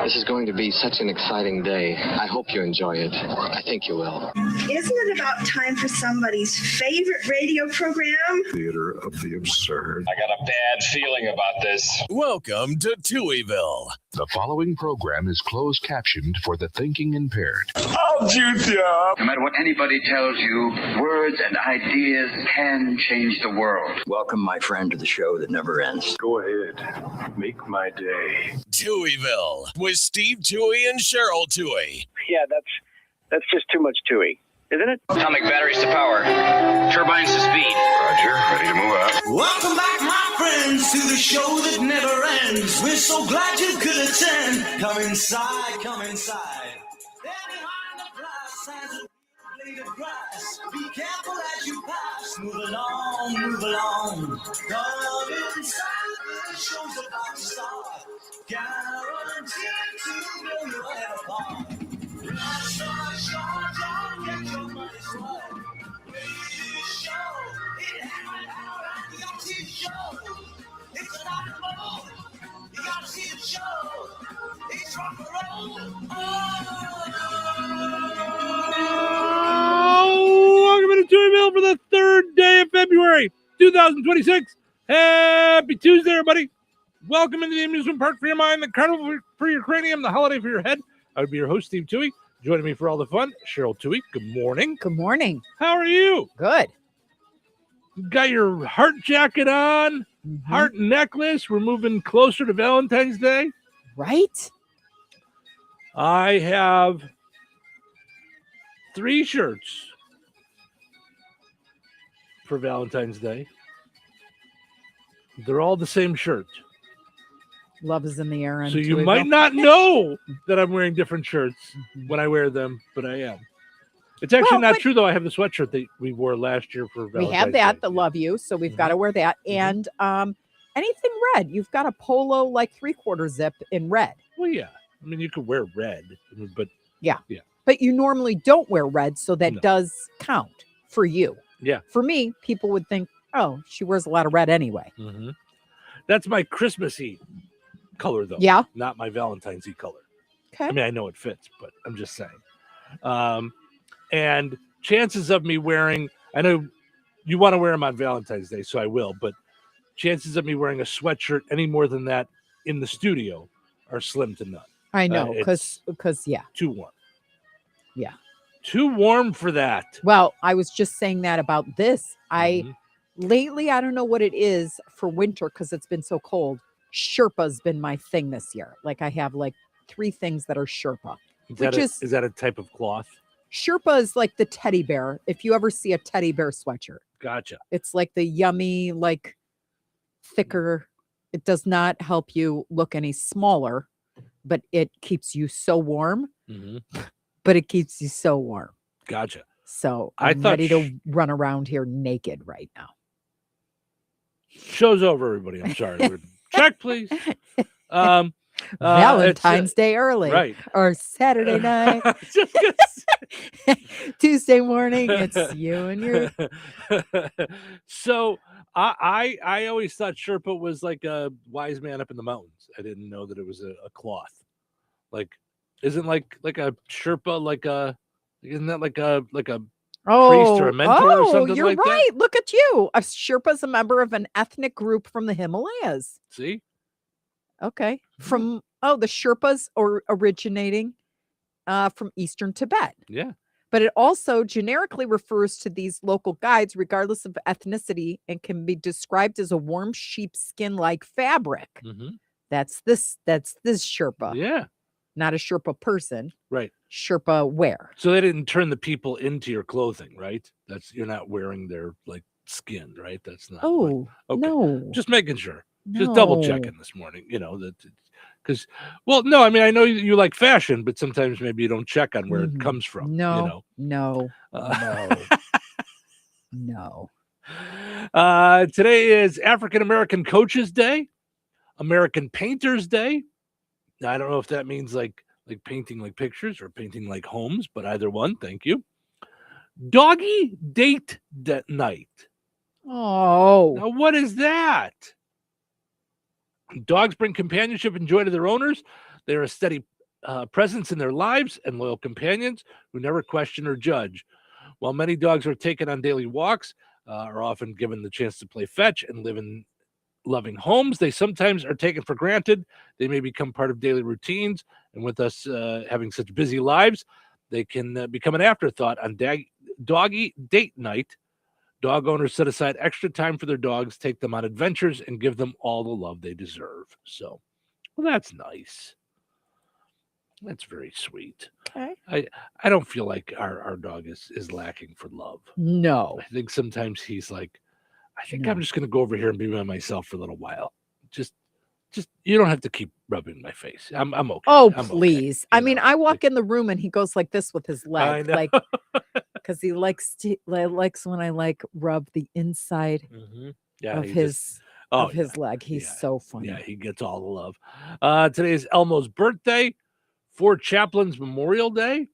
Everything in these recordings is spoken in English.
This is going to be such an exciting day. I hope you enjoy it. I think you will. Isn't it about time for somebody's favorite radio program? Theater of the absurd. I got a bad feeling about this. Welcome to Touhyville. The following program is closed captioned for the thinking impaired. I'll juice you up. No matter what anybody tells you, words and ideas can change the world. Welcome, my friend, to the show that never ends. Go ahead. Make my day. Touhyville with Steve Touhy and Cheryl Touhy. Yeah, that's just too much Touhy, isn't it? Atomic batteries to power. Turbines to speed. Roger. Ready to move out. Welcome back, my friends, to the show that never ends. We're so glad you could attend. Come inside, come inside. There behind the glass stands a blade of grass. Be careful as you pass. Move along, move along. Come inside, the show's about to start. Guaranteed to blow your head apart. Last night, short, don't get your money's worth. Radio show, it happened out at the OT show. It's an animal, you gotta see the show. It's rock and roll. Welcome to Touhyville for the third day of February, 2026. Happy Tuesday, everybody. Welcome into the amusement park for your mind, the carnival for your cranium, the holiday for your head. I would be your host, Steve Touhy. Joining me for all the fun, Cheryl Touhy. Good morning. Good morning. How are you? Good. You got your heart jacket on, heart necklace. We're moving closer to Valentine's Day. Right? I have 3 shirts for Valentine's Day. They're all the same shirt. Love is in the air. So you might not know that I'm wearing different shirts when I wear them, but I am. It's actually not true, though. I have the sweatshirt that we wore last year for Valentine's We have that, Day. the Love You, so we've got to wear that. And anything red. You've got a polo, like 3/4 zip in red. Well, yeah. I mean, you could wear red, but... Yeah. Yeah. But you normally don't wear red, so that does count for you. Yeah. For me, people would think, oh, she wears a lot of red anyway. Mm-hmm. That's my Christmassy color, though. Yeah. Not my Valentine's color. Okay. I mean, I know it fits, but I'm just saying. And chances of me wearing, I know you want to wear them on Valentine's Day, so I will, but chances of me wearing a sweatshirt any more than that in the studio are slim to none. I know, because yeah. Too warm. Yeah. Too warm for that. Well, I was just saying that about this. Lately, I don't know what it is for winter because it's been so cold. Sherpa's been my thing this year. Like I have like 3 things that are Sherpa. Is that a type of cloth? Sherpa is like the teddy bear. If you ever see a teddy bear sweatshirt. Gotcha. It's like the yummy, like thicker. It does not help you look any smaller, but it keeps you so warm. But it keeps you so warm. Gotcha. So I'm ready to run around here naked right now. Show's over, everybody. I'm sorry. Check, please. Valentine's Day early. Right. Or Saturday night. Tuesday morning. It's you and your. So I always thought Sherpa was like a wise man up in the mountains. I didn't know that it was a cloth. Like, isn't like a Sherpa isn't that like a priest or a mentor or something you're like that? right. Look at you. A Sherpa is a member of an ethnic group from the Himalayas. See? Okay. From the Sherpas are originating from Eastern Tibet. Yeah. But it also generically refers to these local guides, regardless of ethnicity, and can be described as a warm sheepskin-like fabric. That's this Sherpa. Yeah. Not a Sherpa person. Right. Sherpa wear. So they didn't turn the people into your clothing, right? You're not wearing their like skin, right? That's not. Okay. No. Just making sure. No. Just double checking this morning, that because, well, no, I mean, I know you like fashion, but sometimes maybe you don't check on where it comes from. No. No. Today is African American Coaches Day, American Painters Day. Now, I don't know if that means like painting like pictures or painting like homes, but either one, thank you. Doggy Date Night. Oh. Now, what is that? Dogs bring companionship and joy to their owners. They're a steady presence in their lives and loyal companions who never question or judge. While many dogs are taken on daily walks, are often given the chance to play fetch and live in loving homes, they sometimes are taken for granted. They may become part of daily routines, and with us having such busy lives, they can become an afterthought on doggy date night. Dog owners set aside extra time for their dogs, take them on adventures, and give them all the love they deserve. So, well, that's nice. That's very sweet. Okay. I don't feel like our dog is lacking for love. No. I think sometimes he's like, I think I'm just going to go over here and be by myself for a little while. Just you don't have to keep rubbing my face. I'm okay. Oh, I'm please. Okay, I mean, I walk in the room and he goes like this with his leg, like because he likes when I like rub the inside of his leg. He's so funny. Yeah, he gets all the love. Today is Elmo's birthday, Fort Chaplin's Memorial Day,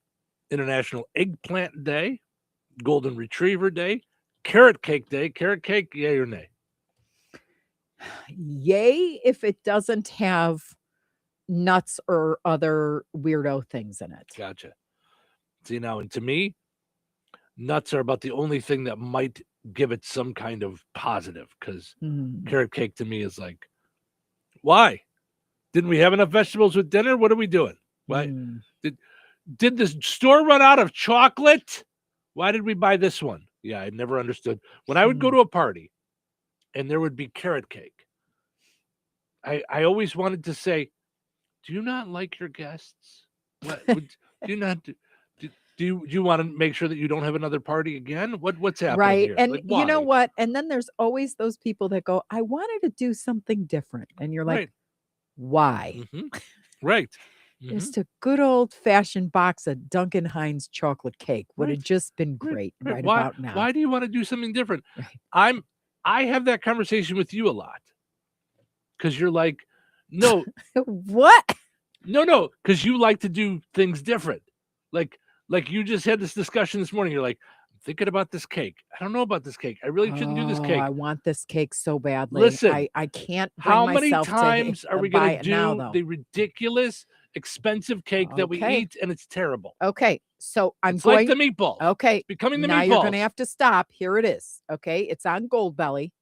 International Eggplant Day, Golden Retriever Day, Carrot Cake Day. Carrot cake, yay or nay? Yay if it doesn't have nuts or other weirdo things in it. Gotcha. See, now, and to me, nuts are about the only thing that might give it some kind of positive, because carrot cake to me is like, why? Didn't we have enough vegetables with dinner? What are we doing? Why did the store run out of chocolate? Why did we buy this one? Yeah, I never understood. When I would go to a party and there would be carrot cake, I always wanted to say, do you not like your guests? What do you not do you want to make sure that you don't have another party again? What's happening Right. here? And Like, you know why? what? And then there's always those people that go, I wanted to do something different. And you're like, Right. why? Right. Just a good old fashioned box of Duncan Hines chocolate cake would have just been great right why, about now. Why do you want to do something different? Right. I have that conversation with you a lot. Because you're like, no. What? No, because you like to do things different. Like you just had this discussion this morning. You're like, I'm thinking about this cake. I don't know about this cake. I really shouldn't do this cake. I want this cake so badly. Listen, I can't bring how many myself times are we going to do now, the ridiculous, expensive cake that we eat, and it's terrible? Okay, so it's like the meatballs. Okay, it's becoming the now meatballs. You're going to have to stop. Here it is. Okay, it's on Goldbelly.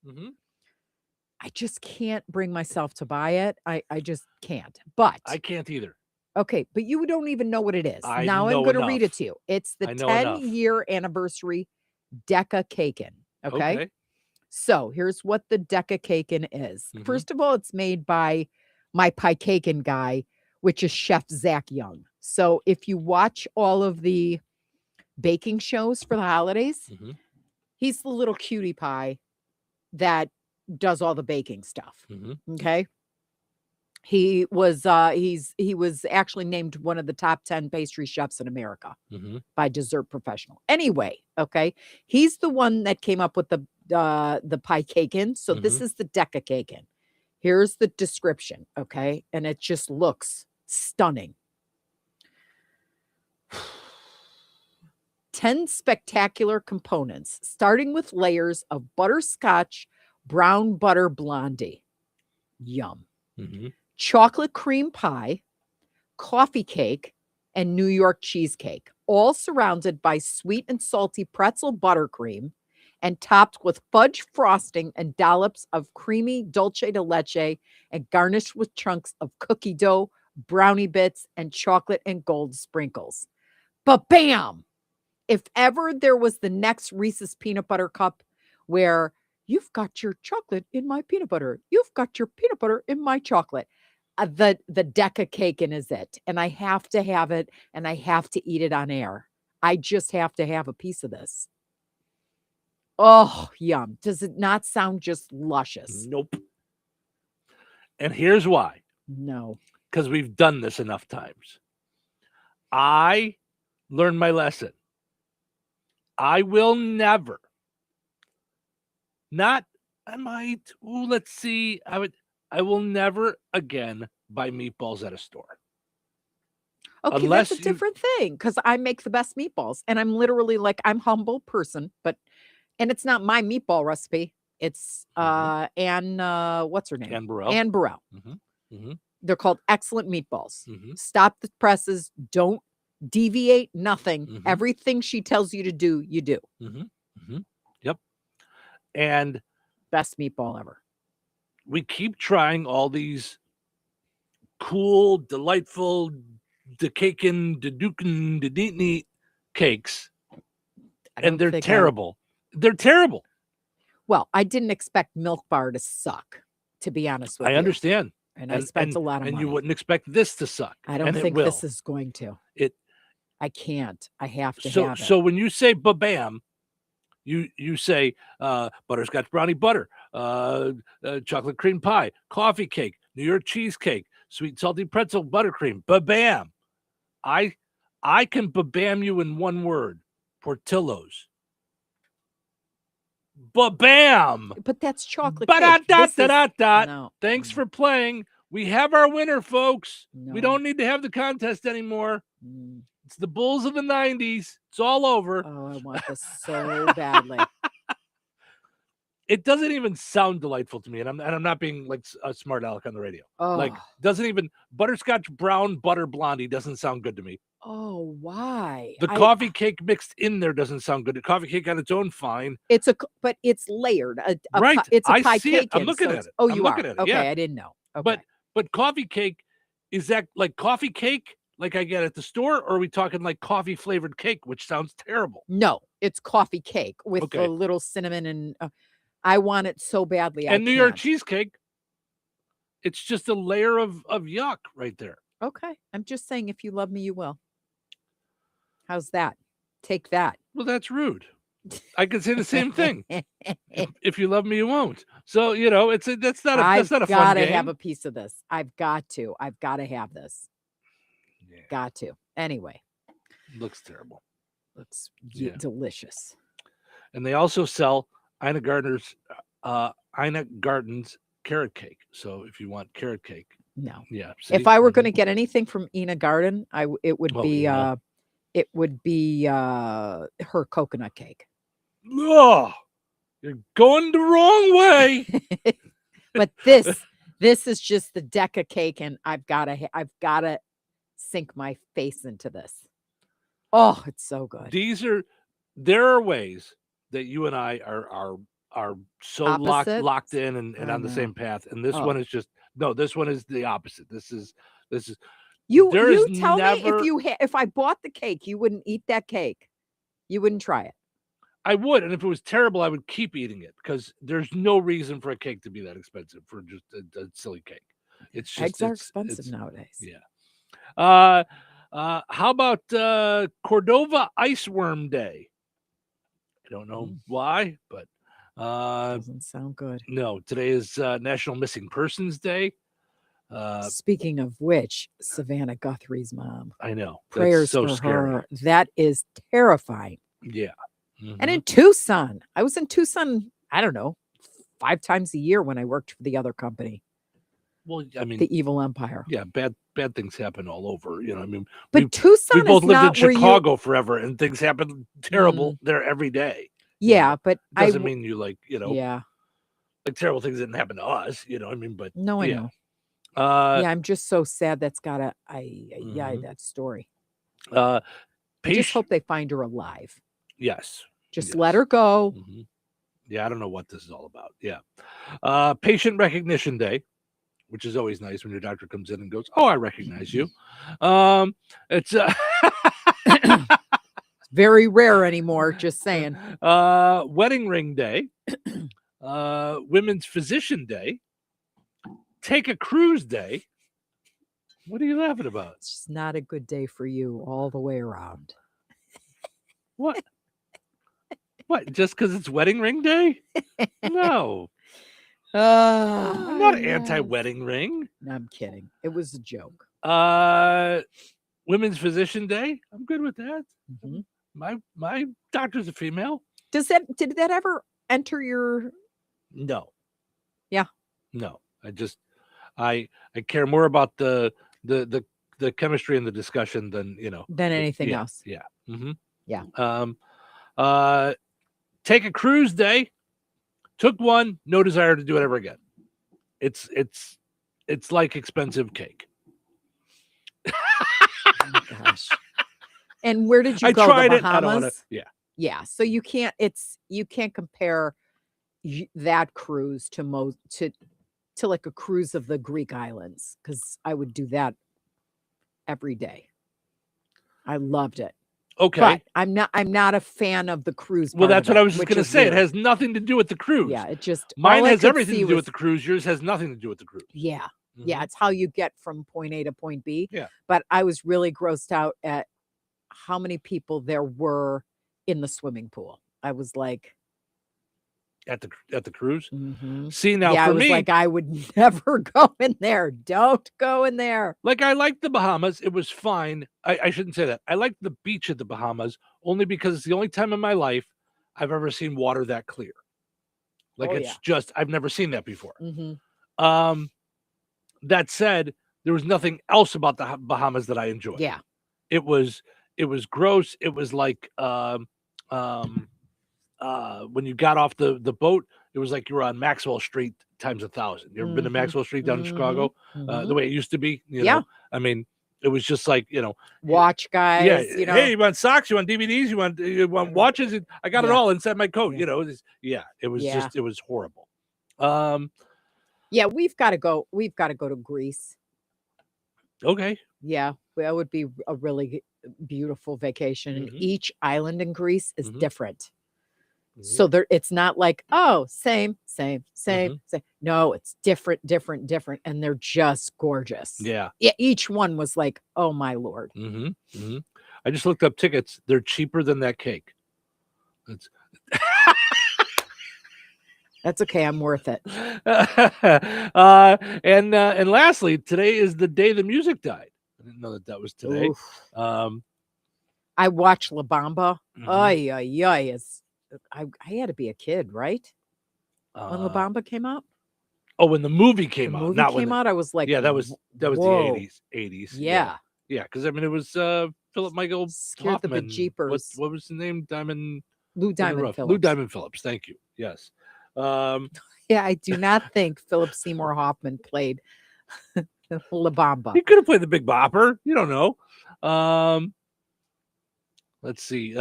I just can't bring myself to buy it. I just can't. But I can't either. Okay, but you don't even know what it is. I Now know I'm going to enough. read it to you. It's the I know enough. 10-year anniversary Deca Caken. Okay? So here's what the Deca Caken is. First of all, it's made by my pie caken guy, which is Chef Zach Young. So if you watch all of the baking shows for the holidays, he's the little cutie pie that does all the baking stuff. Okay? He was actually named one of the top 10 pastry chefs in America by Dessert Professional. Anyway, okay, he's the one that came up with the pie caken. So this is the Deca Caken. Here's the description, okay, and it just looks stunning. 10 spectacular components, starting with layers of butterscotch brown butter blondie. Yum. Chocolate cream pie, coffee cake, and New York cheesecake, all surrounded by sweet and salty pretzel buttercream and topped with fudge frosting and dollops of creamy dulce de leche and garnished with chunks of cookie dough, brownie bits, and chocolate and gold sprinkles. But bam! If ever there was the next Reese's peanut butter cup where you've got your chocolate in my peanut butter, you've got your peanut butter in my chocolate, the Deca Caken is it. And I have to have it, and I have to eat it on air. I just have to have a piece of this. Oh, yum. Does it not sound just luscious? Nope. And here's why. No. Because we've done this enough times. I learned my lesson. I will never. Let's see. I will never again buy meatballs at a store. Okay, Unless that's a different thing, because I make the best meatballs, and I'm literally like, I'm a humble person, and it's not my meatball recipe. It's Ann, what's her name? Ann Burrell. Ann Burrell. They're called excellent meatballs. Mhm. Stop the presses. Don't deviate. Nothing. Mhm. Everything she tells you to do, you do. Yep. And Best meatball ever. we keep trying all these cool, delightful, decakin, dedukin, dedeetney cakes, and they're terrible. They're terrible. Well, I didn't expect Milk Bar to suck, to be honest with you. I understand. And I spent a lot of and money. you wouldn't expect this to suck. I don't and think it will. this is going to. I can't. I have to have it. So when you say ba-bam, you say butterscotch brownie butter, chocolate cream pie, coffee cake, New York cheesecake, sweet and salty pretzel buttercream. Ba-bam. I can ba-bam you in one word. Portillo's. Ba-bam. But that's chocolate Ba-da-da-da-da-da. cake. This is- no. Thanks for playing. We have our winner, folks. We No. don't need to have the contest anymore. Mm. It's the Bulls of the 90s. It's all over. Oh, I want this so badly. It doesn't even sound delightful to me, and I'm not being like a smart aleck on the radio. Oh. Like, doesn't even butterscotch brown butter blondie doesn't sound good to me. Oh, why? The coffee cake mixed in there doesn't sound good. The coffee cake on its own, fine. But it's layered. Right. It's a I pie see it. cake. I'm looking at it. Oh, I'm you looking are. at it, Okay, yeah. I didn't know. Okay. But coffee cake, is that like coffee cake like I get at the store, or are we talking like coffee flavored cake, which sounds terrible? No, it's coffee cake with Okay. a little cinnamon and I want it so badly. And New York can't. cheesecake, it's just a layer of yuck right there. Okay. I'm just saying, if you love me, you will. How's that? Take that. Well, that's rude. I could say the same thing. If you love me, you won't. So that's not a I've fun got to game. have a piece of this. I've got to have this. Yeah. Got to. Anyway, Looks terrible. looks Yeah. delicious. And they also sell Ina Garden's carrot cake. So if you want carrot cake, No. yeah. If I were going to get anything from Ina Garden, it would Oh, be yeah. Her coconut cake. Oh, you're going the wrong way. But this is just the Decca cake, and I've got to sink my face into this. Oh, it's so good. There are ways that you and I are so Opposites? locked in and I on the know. same path. And this Oh. one is this one is the opposite. This is You there is tell me never- if I bought the cake, you wouldn't eat that cake. You wouldn't try it. I would, and if it was terrible, I would keep eating it because there's no reason for a cake to be that expensive for just a silly cake. It's just Eggs are it's- expensive it's- nowadays. Yeah. How about Cordova Ice Worm Day? I don't know why, but Doesn't sound good. no. Today is National Missing Persons Day. Speaking of which, Savannah Guthrie's mom. I know. That's Prayers so for scary. her. That is terrifying. Yeah. And Mhm. in Tucson, I was in Tucson, I don't know, 5 times a year when I worked for the other company, Well, I mean, the Evil Empire. yeah, bad things happen all over. I mean, But Tucson we both is lived not in where you. Chicago forever, and things happen terrible there every day. Yeah, but Doesn't mean you yeah. like terrible things didn't happen to us. I mean, but No, I yeah. know. Yeah. I'm just so sad. That's gotta. That story. I just Patient, hope they find her alive. yes. Just Yes. let her go. Mhm. Yeah, I don't know what this is all about. Yeah. Patient Recognition Day, which is always nice when your doctor comes in and goes, "Oh, I recognize you." It's Very rare anymore. Just saying. Wedding Ring Day, Women's Physician Day, Take a Cruise Day. What are you laughing about? It's just not a good day for you all the way around. What? What? Just because it's Wedding Ring Day? No, I'm not anti-wedding ring. No, I'm kidding. It was a joke. Women's Physician Day. I'm good with that. Mhm. My doctor's a female. Did that ever enter your? No. Yeah. No. I care more about the chemistry and the discussion than Than anything yeah, else. Yeah. Mm-hmm. Yeah. Take a Cruise Day. Took one. No desire to do it ever again. It's it's like expensive cake. Oh, gosh. And where did you I go? tried The it. I don't Bahamas? want to. Yeah. Yeah. So you can't compare that cruise to like a cruise of the Greek islands, because I would do that every day. I loved it. Okay. But I'm not a fan of the cruise. Well, part that's of what I it, was just which going to is say. It weird. has nothing to do with the cruise. Yeah, it just Mine all I has could everything see to do was- with the cruise. Yours has nothing to do with the cruise. Yeah. Mhm. Yeah, it's how you get from point A to point B. Yeah. But I was really grossed out at how many people there were in the swimming pool. I was like, At the cruise. mhm. See, now yeah, for I was me, like, I would never go in there. Don't go in there. like I liked the Bahamas. It was fine. I shouldn't say that. I liked the beach at the Bahamas only because it's the only time in my life I've ever seen water that clear. Like Oh, it's yeah. just I've never seen that before. Mhm. That said, there was nothing else about the Bahamas that I enjoyed. Yeah. It was gross. It was like when you got off the boat, it was like you were on Maxwell Street times 1,000. You ever been to Mhm. Maxwell Street down in Chicago? Mhm. The way it used to be, you Yeah. know? I mean, it was just like, Watch guys, yeah, you know. hey, you want socks? You want DVDs? You want watches? I got it Yeah. all inside my coat. Yeah. It was Yeah. it was horrible. Yeah, we've got to go. We've got to go to Greece. Okay. Yeah, that would be a really beautiful vacation. And Mhm. each island in Greece is Mhm. different. Mhm. So it's not like, oh, same. Mm-hmm. Same. No, it's different. And they're just gorgeous. Yeah. Yeah. Each one was like, oh my Lord. Mm-hmm. I just looked up tickets. They're cheaper than that cake. It's That's okay. I'm worth it. and lastly, today is the day the music died. I didn't know that was today. Oof. Um, I watched La Bamba. Mhm. Ay. I had to be a kid, right? When La uh, Bamba came out? when the movie The came out, movie not when came out, I was like, yeah, that was whoa. the 80s. Yeah. Yeah, because I mean it was Philip Michael Scared the Hoffman. bejeepers. What was the name? Lou Diamond Phillips. Lou Diamond Phillips. Thank you. Yes. Yeah, I do not think Philip Seymour Hoffman played La Bamba. He could have played the Big Bopper. You don't know. Let's see.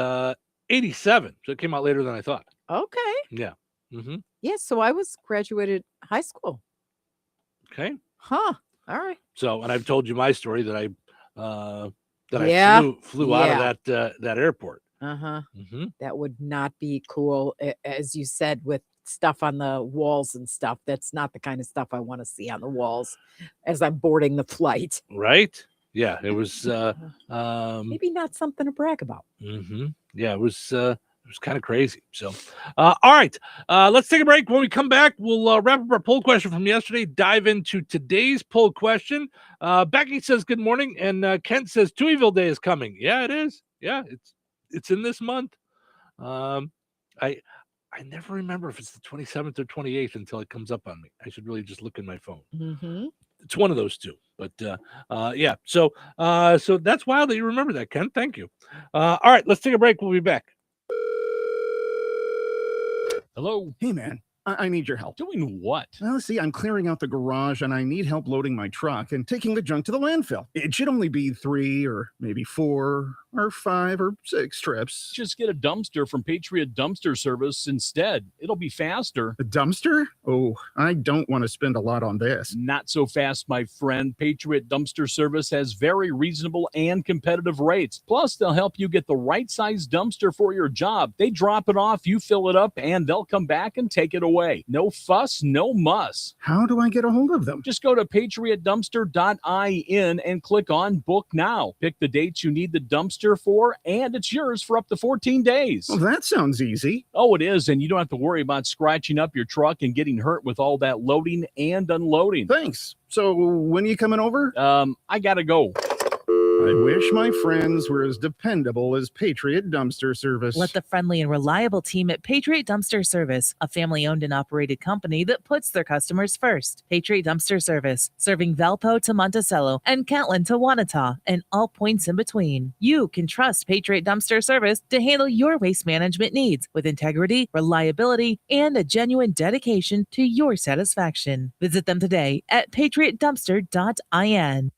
87. So it came out later than I thought. Okay. Yeah. Mm-hmm. Yeah, so I was graduated high school. Okay. Huh. All right. So, and I've told you my story that I Yeah. flew out Yeah. of that airport. Uh-huh. Mm-hmm. That would not be cool. As you said, with stuff on the walls and stuff. That's not the kind of stuff I want to see on the walls as I'm boarding the flight. Right? Yeah. It was. Maybe not something to brag about. Mm-hmm. Yeah. It was kind of crazy. So, all right. Let's take a break. When we come back, we'll wrap up our poll question from yesterday. Dive into today's poll question. Becky says good morning, and Kent says Touhyville Day is coming. Yeah, it is. Yeah, it's in this month. I never remember if it's the 27th or 28th until it comes up on me. I should really just look in my phone. Mm-hmm. It's one of those two. But yeah. So that's wild that you remember that, Ken. Thank you. All right, let's take a break. We'll be back. Hello. Hey, man, I need your help. Doing what? Well, see, I'm clearing out the garage and I need help loading my truck and taking the junk to the landfill. It should only be 3 or maybe 4 or 5 or 6 trips. Just get a dumpster from Patriot Dumpster Service instead. It'll be faster. A dumpster? Oh, I don't want to spend a lot on this. Not so fast, my friend. Patriot Dumpster Service has very reasonable and competitive rates. Plus, they'll help you get the right size dumpster for your job. They drop it off, you fill it up, and they'll come back and take it away. No fuss, no muss. How do I get a hold of them? Just go to patriotdumpster.in and click on Book Now. Pick the dates you need the dumpster for, and it's yours for up to 14 days. Well, that sounds easy. Oh, it is, and you don't have to worry about scratching up your truck and getting hurt with all that loading and unloading. Thanks. So when are you coming over? I gotta go. I wish my friends were as dependable as Patriot Dumpster Service. Let the friendly and reliable team at Patriot Dumpster Service, a family-owned and operated company that puts their customers first. Patriot Dumpster Service, serving Valpo to Monticello and Catlin to Wanata and all points in between. You can trust Patriot Dumpster Service to handle your waste management needs with integrity, reliability, and a genuine dedication to your satisfaction. Visit them today at patriotdumpster.in.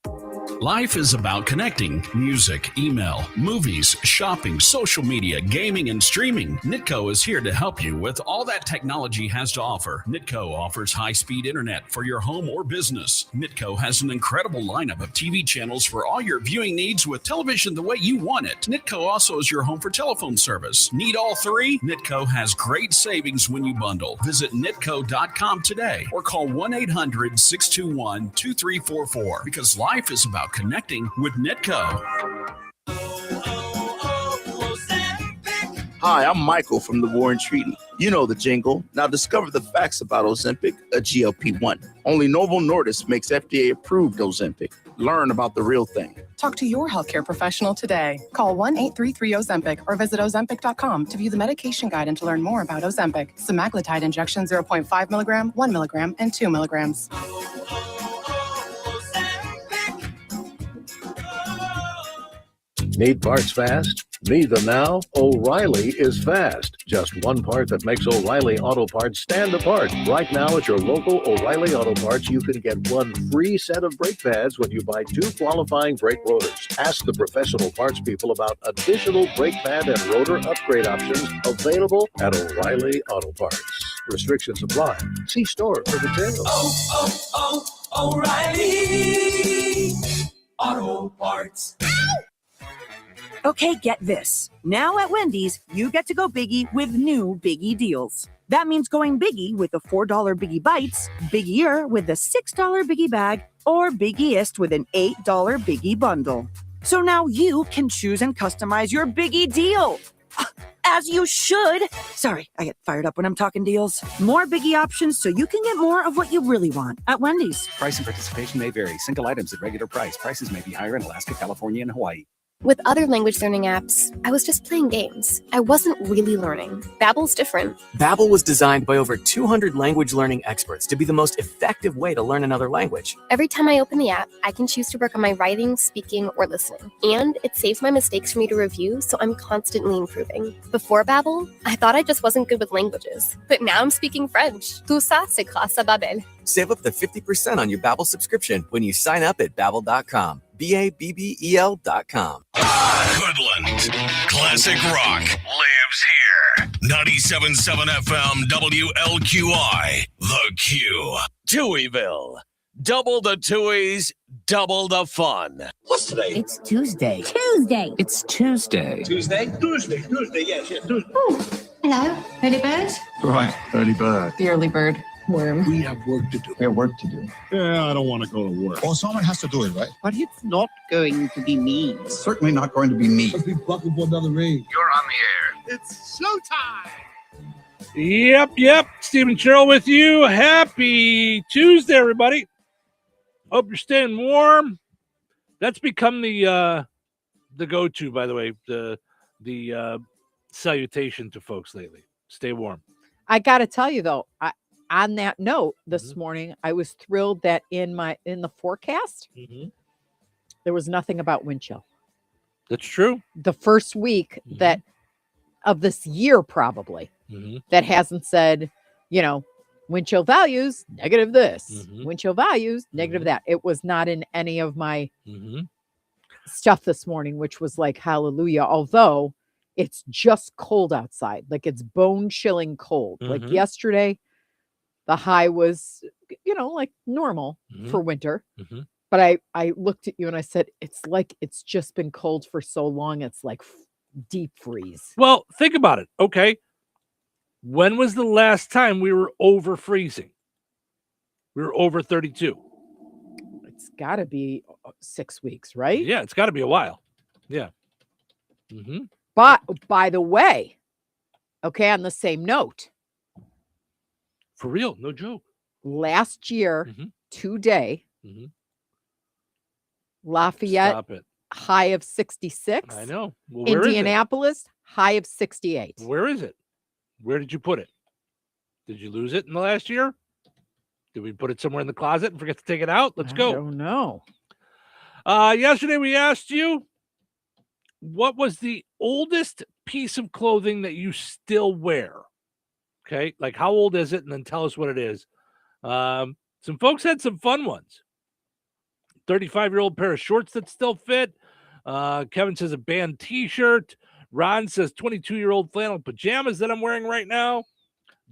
Life is about connecting. Music, email, movies, shopping, social media, gaming, and streaming. Nitco is here to help you with all that technology has to offer. Nitco offers high-speed internet for your home or business. Nitco has an incredible lineup of TV channels for all your viewing needs with television the way you want it. Nitco also is your home for telephone service. Need all three? Nitco has great savings when you bundle. Visit nitco.com today or call 1-800-621-2344 because life is about connecting with Nitco. Hi, I'm Michael from the Warren Treaty. You know the jingle. Now discover the facts about Ozempic, a GLP-1. Only Novo Nordisk makes FDA-approved Ozempic. Learn about the real thing. Talk to your healthcare professional today. Call 1-833-OZEMPIC or visit Ozempic.com to view the medication guide and to learn more about Ozempic. Semaglutide injection 0.5 milligram, 1 milligram, and 2 milligrams. Need parts fast? Need them now? O'Reilly is fast. Just one part that makes O'Reilly Auto Parts stand apart. Right now at your local O'Reilly Auto Parts, you can get one free set of brake pads when you buy 2 qualifying brake rotors. Ask the professional parts people about additional brake pad and rotor upgrade options available at O'Reilly Auto Parts. Restrictions apply. See store for details. O'Reilly Auto Parts. Okay, get this. Now at Wendy's, you get to go biggie with new Biggie deals. That means going biggie with the $4 Biggie Bites, biggier with the $6 Biggie Bag, or biggiest with an $8 Biggie Bundle. So now you can choose and customize your Biggie deal. As you should. Sorry, I get fired up when I'm talking deals. More Biggie options so you can get more of what you really want at Wendy's. Price and participation may vary. Single items at regular price. Prices may be higher in Alaska, California, and Hawaii. With other language learning apps, I was just playing games. I wasn't really learning. Babbel's different. Babbel was designed by over 200 language learning experts to be the most effective way to learn another language. Every time I open the app, I can choose to work on my writing, speaking, or listening. And it saves my mistakes for me to review, so I'm constantly improving. Before Babbel, I thought I just wasn't good with languages. But now I'm speaking French. Tout ça, c'est grâce à Babbel. Save up to 50% on your Babbel subscription when you sign up at Babbel.com. Babbel.com. Hoodland. Classic rock lives here. 97.7 FM WLQI. The Q. Touhyville. Double the Touhies, double the fun. What's today? It's Tuesday. Tuesday. It's Tuesday. Tuesday, yes, Tuesday. Oh, hello, early bird. Right, early bird. The early bird worm. We have work to do. We have work to do. Yeah, I don't want to go to work. Well, someone has to do it, right? But it's not going to be me. It's certainly not going to be me. Let's be bucking for another ring. You're on the air. It's showtime. Yep. Stephen Sherrill with you. Happy Tuesday, everybody. Hope you're staying warm. That's become the go-to, by the way, the salutation to folks lately. Stay warm. I got to tell you though, on that note, this morning I was thrilled that in the forecast there was nothing about wind chill. That's true. The first week that of this year probably that hasn't said, wind chill values negative this, wind chill values negative that. It was not in any of my stuff this morning, which was like hallelujah. Although it's just cold outside, like it's bone chilling cold. Like yesterday, the high was, like normal for winter. But I looked at you and I said, it's like it's just been cold for so long. It's like deep freeze. Well, think about it. Okay. When was the last time we were over freezing? We were over 32. It's got to be 6 weeks, right? Yeah, it's got to be a while. Yeah. But by the way, okay, on the same note. For real, no joke. Last year, today, Lafayette. Stop it. high of 66. I know. Well, where is it? Indianapolis, high of 68. Where is it? Where did you put it? Did you lose it in the last year? Did we put it somewhere in the closet and forget to take it out? Let's go. I don't know. Yesterday we asked you, what was the oldest piece of clothing that you still wear? Okay, like how old is it? And then tell us what it is. Some folks had some fun ones. 35-year-old pair of shorts that still fit. Kevin says a band t-shirt. Ron says 22-year-old flannel pajamas that I'm wearing right now.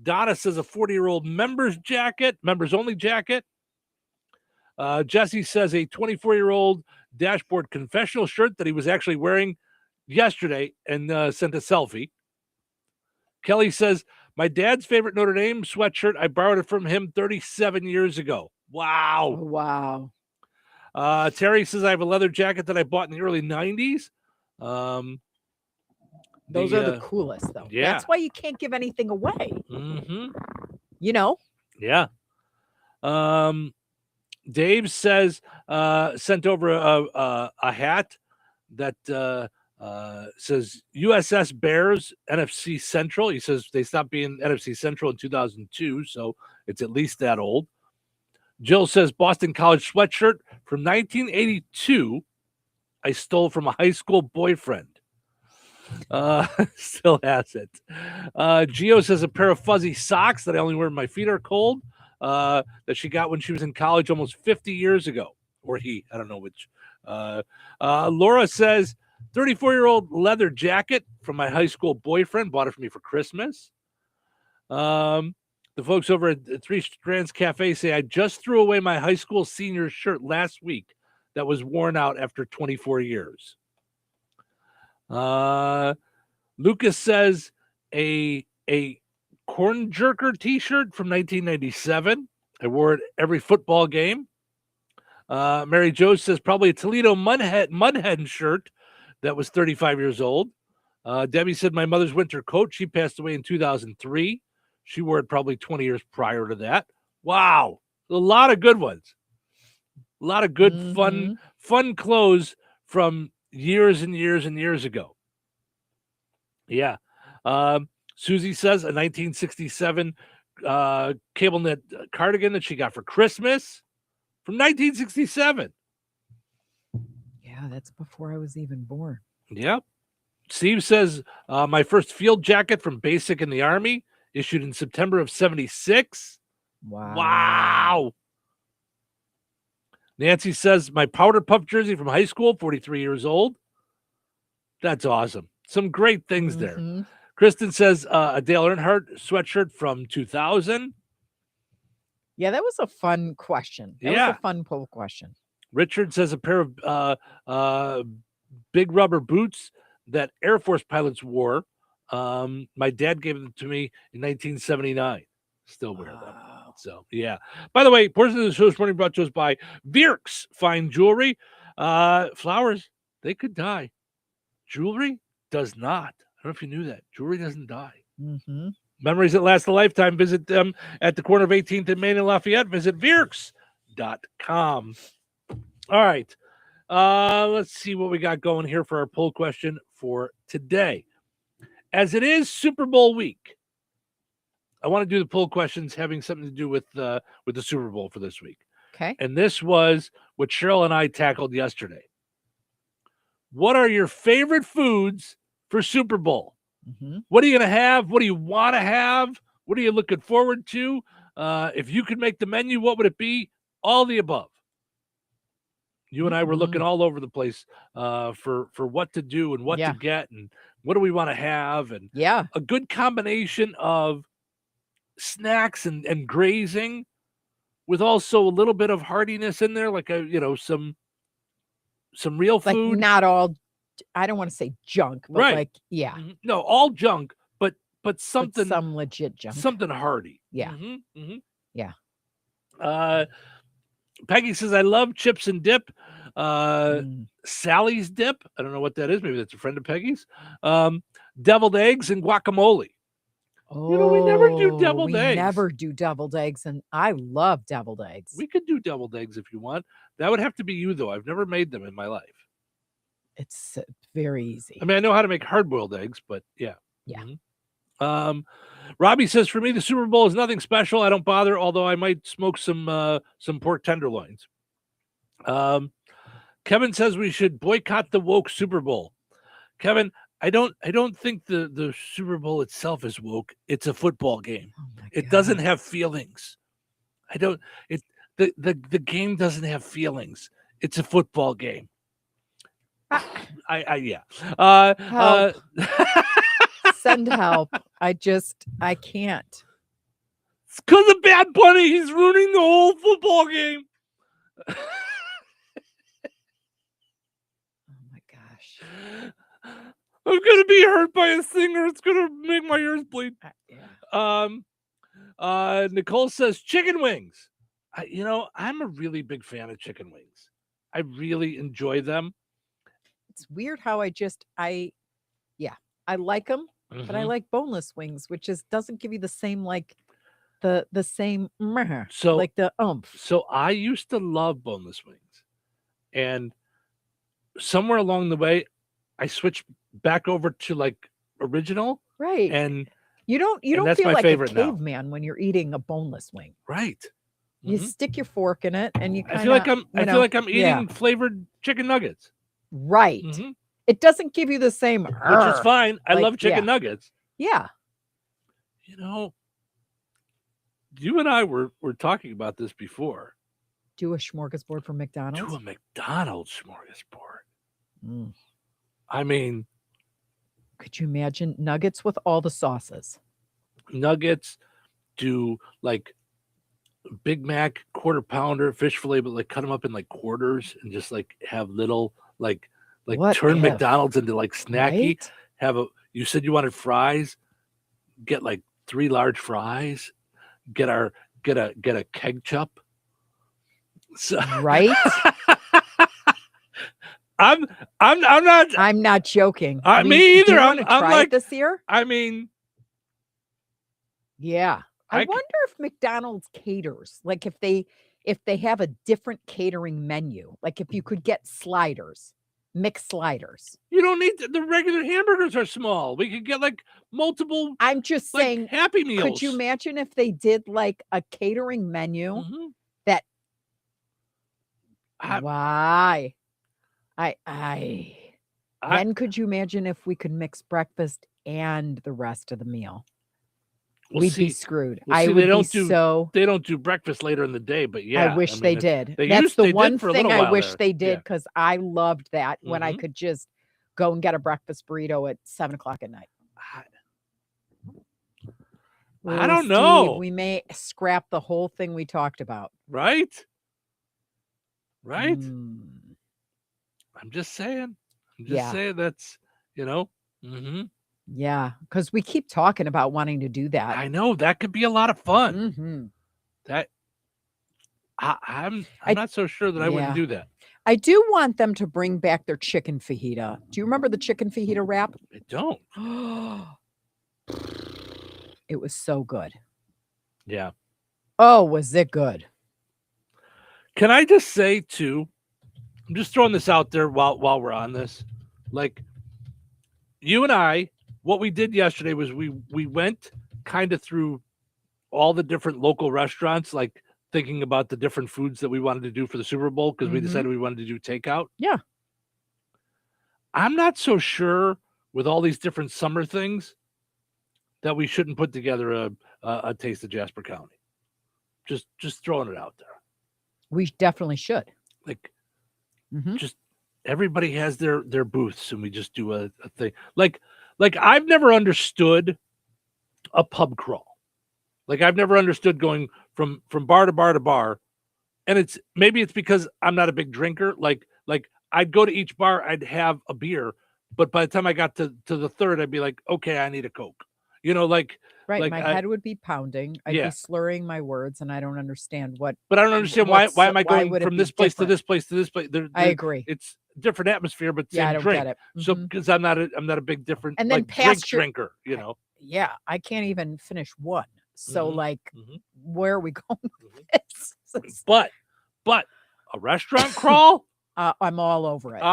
Donna says a 40-year-old members only jacket. Jesse says a 24-year-old dashboard confessional shirt that he was actually wearing yesterday and sent a selfie. Kelly says, my dad's favorite Notre Dame sweatshirt. I borrowed it from him 37 years ago. Wow. Wow. Terry says, I have a leather jacket that I bought in the early 90s. Those are the coolest, though. Yeah. That's why you can't give anything away. Mm-hmm. You know? Yeah. Dave says, sent over a hat that says USS Bears NFC Central. He says they stopped being NFC Central in 2002, so it's at least that old. Jill says Boston College sweatshirt from 1982. I stole from a high school boyfriend. Still has it. Gio says a pair of fuzzy socks that I only wear when my feet are cold, that she got when she was in college almost 50 years ago. Or he, I don't know which. Laura says 34-year-old leather jacket from my high school boyfriend, bought it for me for Christmas. The folks over at Three Strands Cafe say, I just threw away my high school senior shirt last week that was worn out after 24 years. Lucas says a corn jerker t-shirt from 1997. I wore it every football game. Mary Jo says probably a Toledo Mudhen shirt that was 35 years old. Debbie said my mother's winter coat. She passed away in 2003. She wore it probably 20 years prior to that. Wow. A lot of good ones. A lot of good, fun clothes from years and years and years ago. Yeah. Susie says a 1967 cable knit cardigan that she got for Christmas from 1967. Yeah, that's before I was even born. Yep. Steve says my first field jacket from Basic in the Army, issued in September of 76. Wow. Nancy says my powder puff jersey from high school, 43 years old. That's awesome. Some great things there. Kristen says a Dale Earnhardt sweatshirt from 2000. Yeah, that was a fun question. That was a fun poll question. Richard says a pair of big rubber boots that Air Force pilots wore. My dad gave them to me in 1979. Still wear them. So, yeah. By the way, portion of the show this morning brought to us by Vierks Fine Jewelry. Flowers, they could die. Jewelry does not. I don't know if you knew that. Jewelry doesn't die. Memories that last a lifetime. Visit them at the corner of 18th and Main in Lafayette. Visit Vierks.com. All right. Let's see what we got going here for our poll question for today. As it is Super Bowl week, I want to do the poll questions having something to do with the Super Bowl for this week. Okay. And this was what Cheryl and I tackled yesterday. What are your favorite foods for Super Bowl? What are you going to have? What do you want to have? What are you looking forward to? If you could make the menu, what would it be? All the above. You and I were looking all over the place for what to do and what to get and what do we want to have, and a good combination of snacks and grazing with also a little bit of heartiness in there, like some real food. Like not all, I don't want to say junk, but right. like no, all junk, but something, some legit junk, something hearty. Yeah. Yeah. Peggy says I love chips and dip. Sally's dip. I don't know what that is. Maybe that's a friend of Peggy's. Deviled eggs and guacamole. Oh, we never do deviled eggs. We never do deviled eggs, and I love deviled eggs. We could do deviled eggs if you want. That would have to be you, though. I've never made them in my life. It's very easy. I mean, I know how to make hard-boiled eggs, but yeah. Yeah. Robbie says, for me, the Super Bowl is nothing special. I don't bother, although I might smoke some pork tenderloins. Kevin says we should boycott the woke Super Bowl. Kevin, I don't think the Super Bowl itself is woke. It's a football game. It doesn't have feelings. The game doesn't have feelings. It's a football game. Help. Send help. I can't. It's because of Bad Bunny. He's ruining the whole football game. I'm gonna be hurt by a singer. It's gonna make my ears bleed. Nicole says chicken wings. I'm a really big fan of chicken wings. I really enjoy them. It's weird how I like them, but I like boneless wings, which doesn't give you the same the same So like the oomph. So I used to love boneless wings, and somewhere along the way, I switched back over to like original. Right. And you don't that's feel my like a favorite now. caveman when you're eating a boneless wing. Right. You stick your fork in it and you kind of I feel like I'm eating flavored chicken nuggets. Right. It doesn't give you the same Which is fine. I love chicken yeah. nuggets. Yeah. You and I were talking about this before. Do a smorgasbord from McDonald's. Do a McDonald's smorgasbord. Mm. I mean, could you imagine nuggets with all the sauces? Nuggets, do like Big Mac, quarter pounder, fish fillet, but like cut them up in like quarters and just like have little like What turn if? McDonald's into like snacky. Right? You said you wanted fries, get like 3 large fries, get a keg chup. So, right? I'm not joking. Me either. Do you I'm want to try like it this year. I mean, yeah. I wonder if McDonald's caters, like if they have a different catering menu, like if you could get sliders, mixed sliders. You don't need the regular hamburgers are small. We could get like multiple. I'm just saying, Happy Meals. Could you imagine if they did like a catering menu that? Why? Then could you imagine if we could mix breakfast and the rest of the meal? We'd be screwed. I would be so. They don't do breakfast later in the day, but yeah, I wish they did. That's That's the they one did for a thing little I while wish there. they did Yeah. because I loved that when I could just go and get a breakfast burrito at 7:00 at night. I don't Steve, know. we may scrap the whole thing we talked about. Right? Right? Mm. I'm just saying. Yeah. That's, Yeah, because we keep talking about wanting to do that. I know that could be a lot of fun. Mm-hmm. That I'm not so sure that I wouldn't do that. I do want them to bring back their chicken fajita. Do you remember the chicken fajita wrap? I don't. It was so good. Yeah. Oh, was it good? Can I just say too? I'm just throwing this out there while we're on this. Like, you and I, what we did yesterday was we went kind of through all the different local restaurants, like thinking about the different foods that we wanted to do for the Super Bowl because we decided we wanted to do takeout. Yeah. I'm not so sure with all these different summer things that we shouldn't put together a Taste of Jasper County. Just throwing it out there. We definitely should. Like, just everybody has their booths, and we just do a thing. Like I've never understood a pub crawl. Like I've never understood going from bar to bar to bar, and maybe it's because I'm not a big drinker. Like I'd go to each bar, I'd have a beer, but by the time I got to the third, I'd be like, okay, I need a Coke. Right. Like My head would be pounding. I'd be slurring my words, and I don't understand what. But I don't understand why am I going from this place to this place to this place? I agree. It's different atmosphere, but same I don't drink. get it. So because I'm not a big different And then like, past drink your- drinker, Yeah, I can't even finish one. So where are we going with this? But a restaurant crawl, I'm all over it.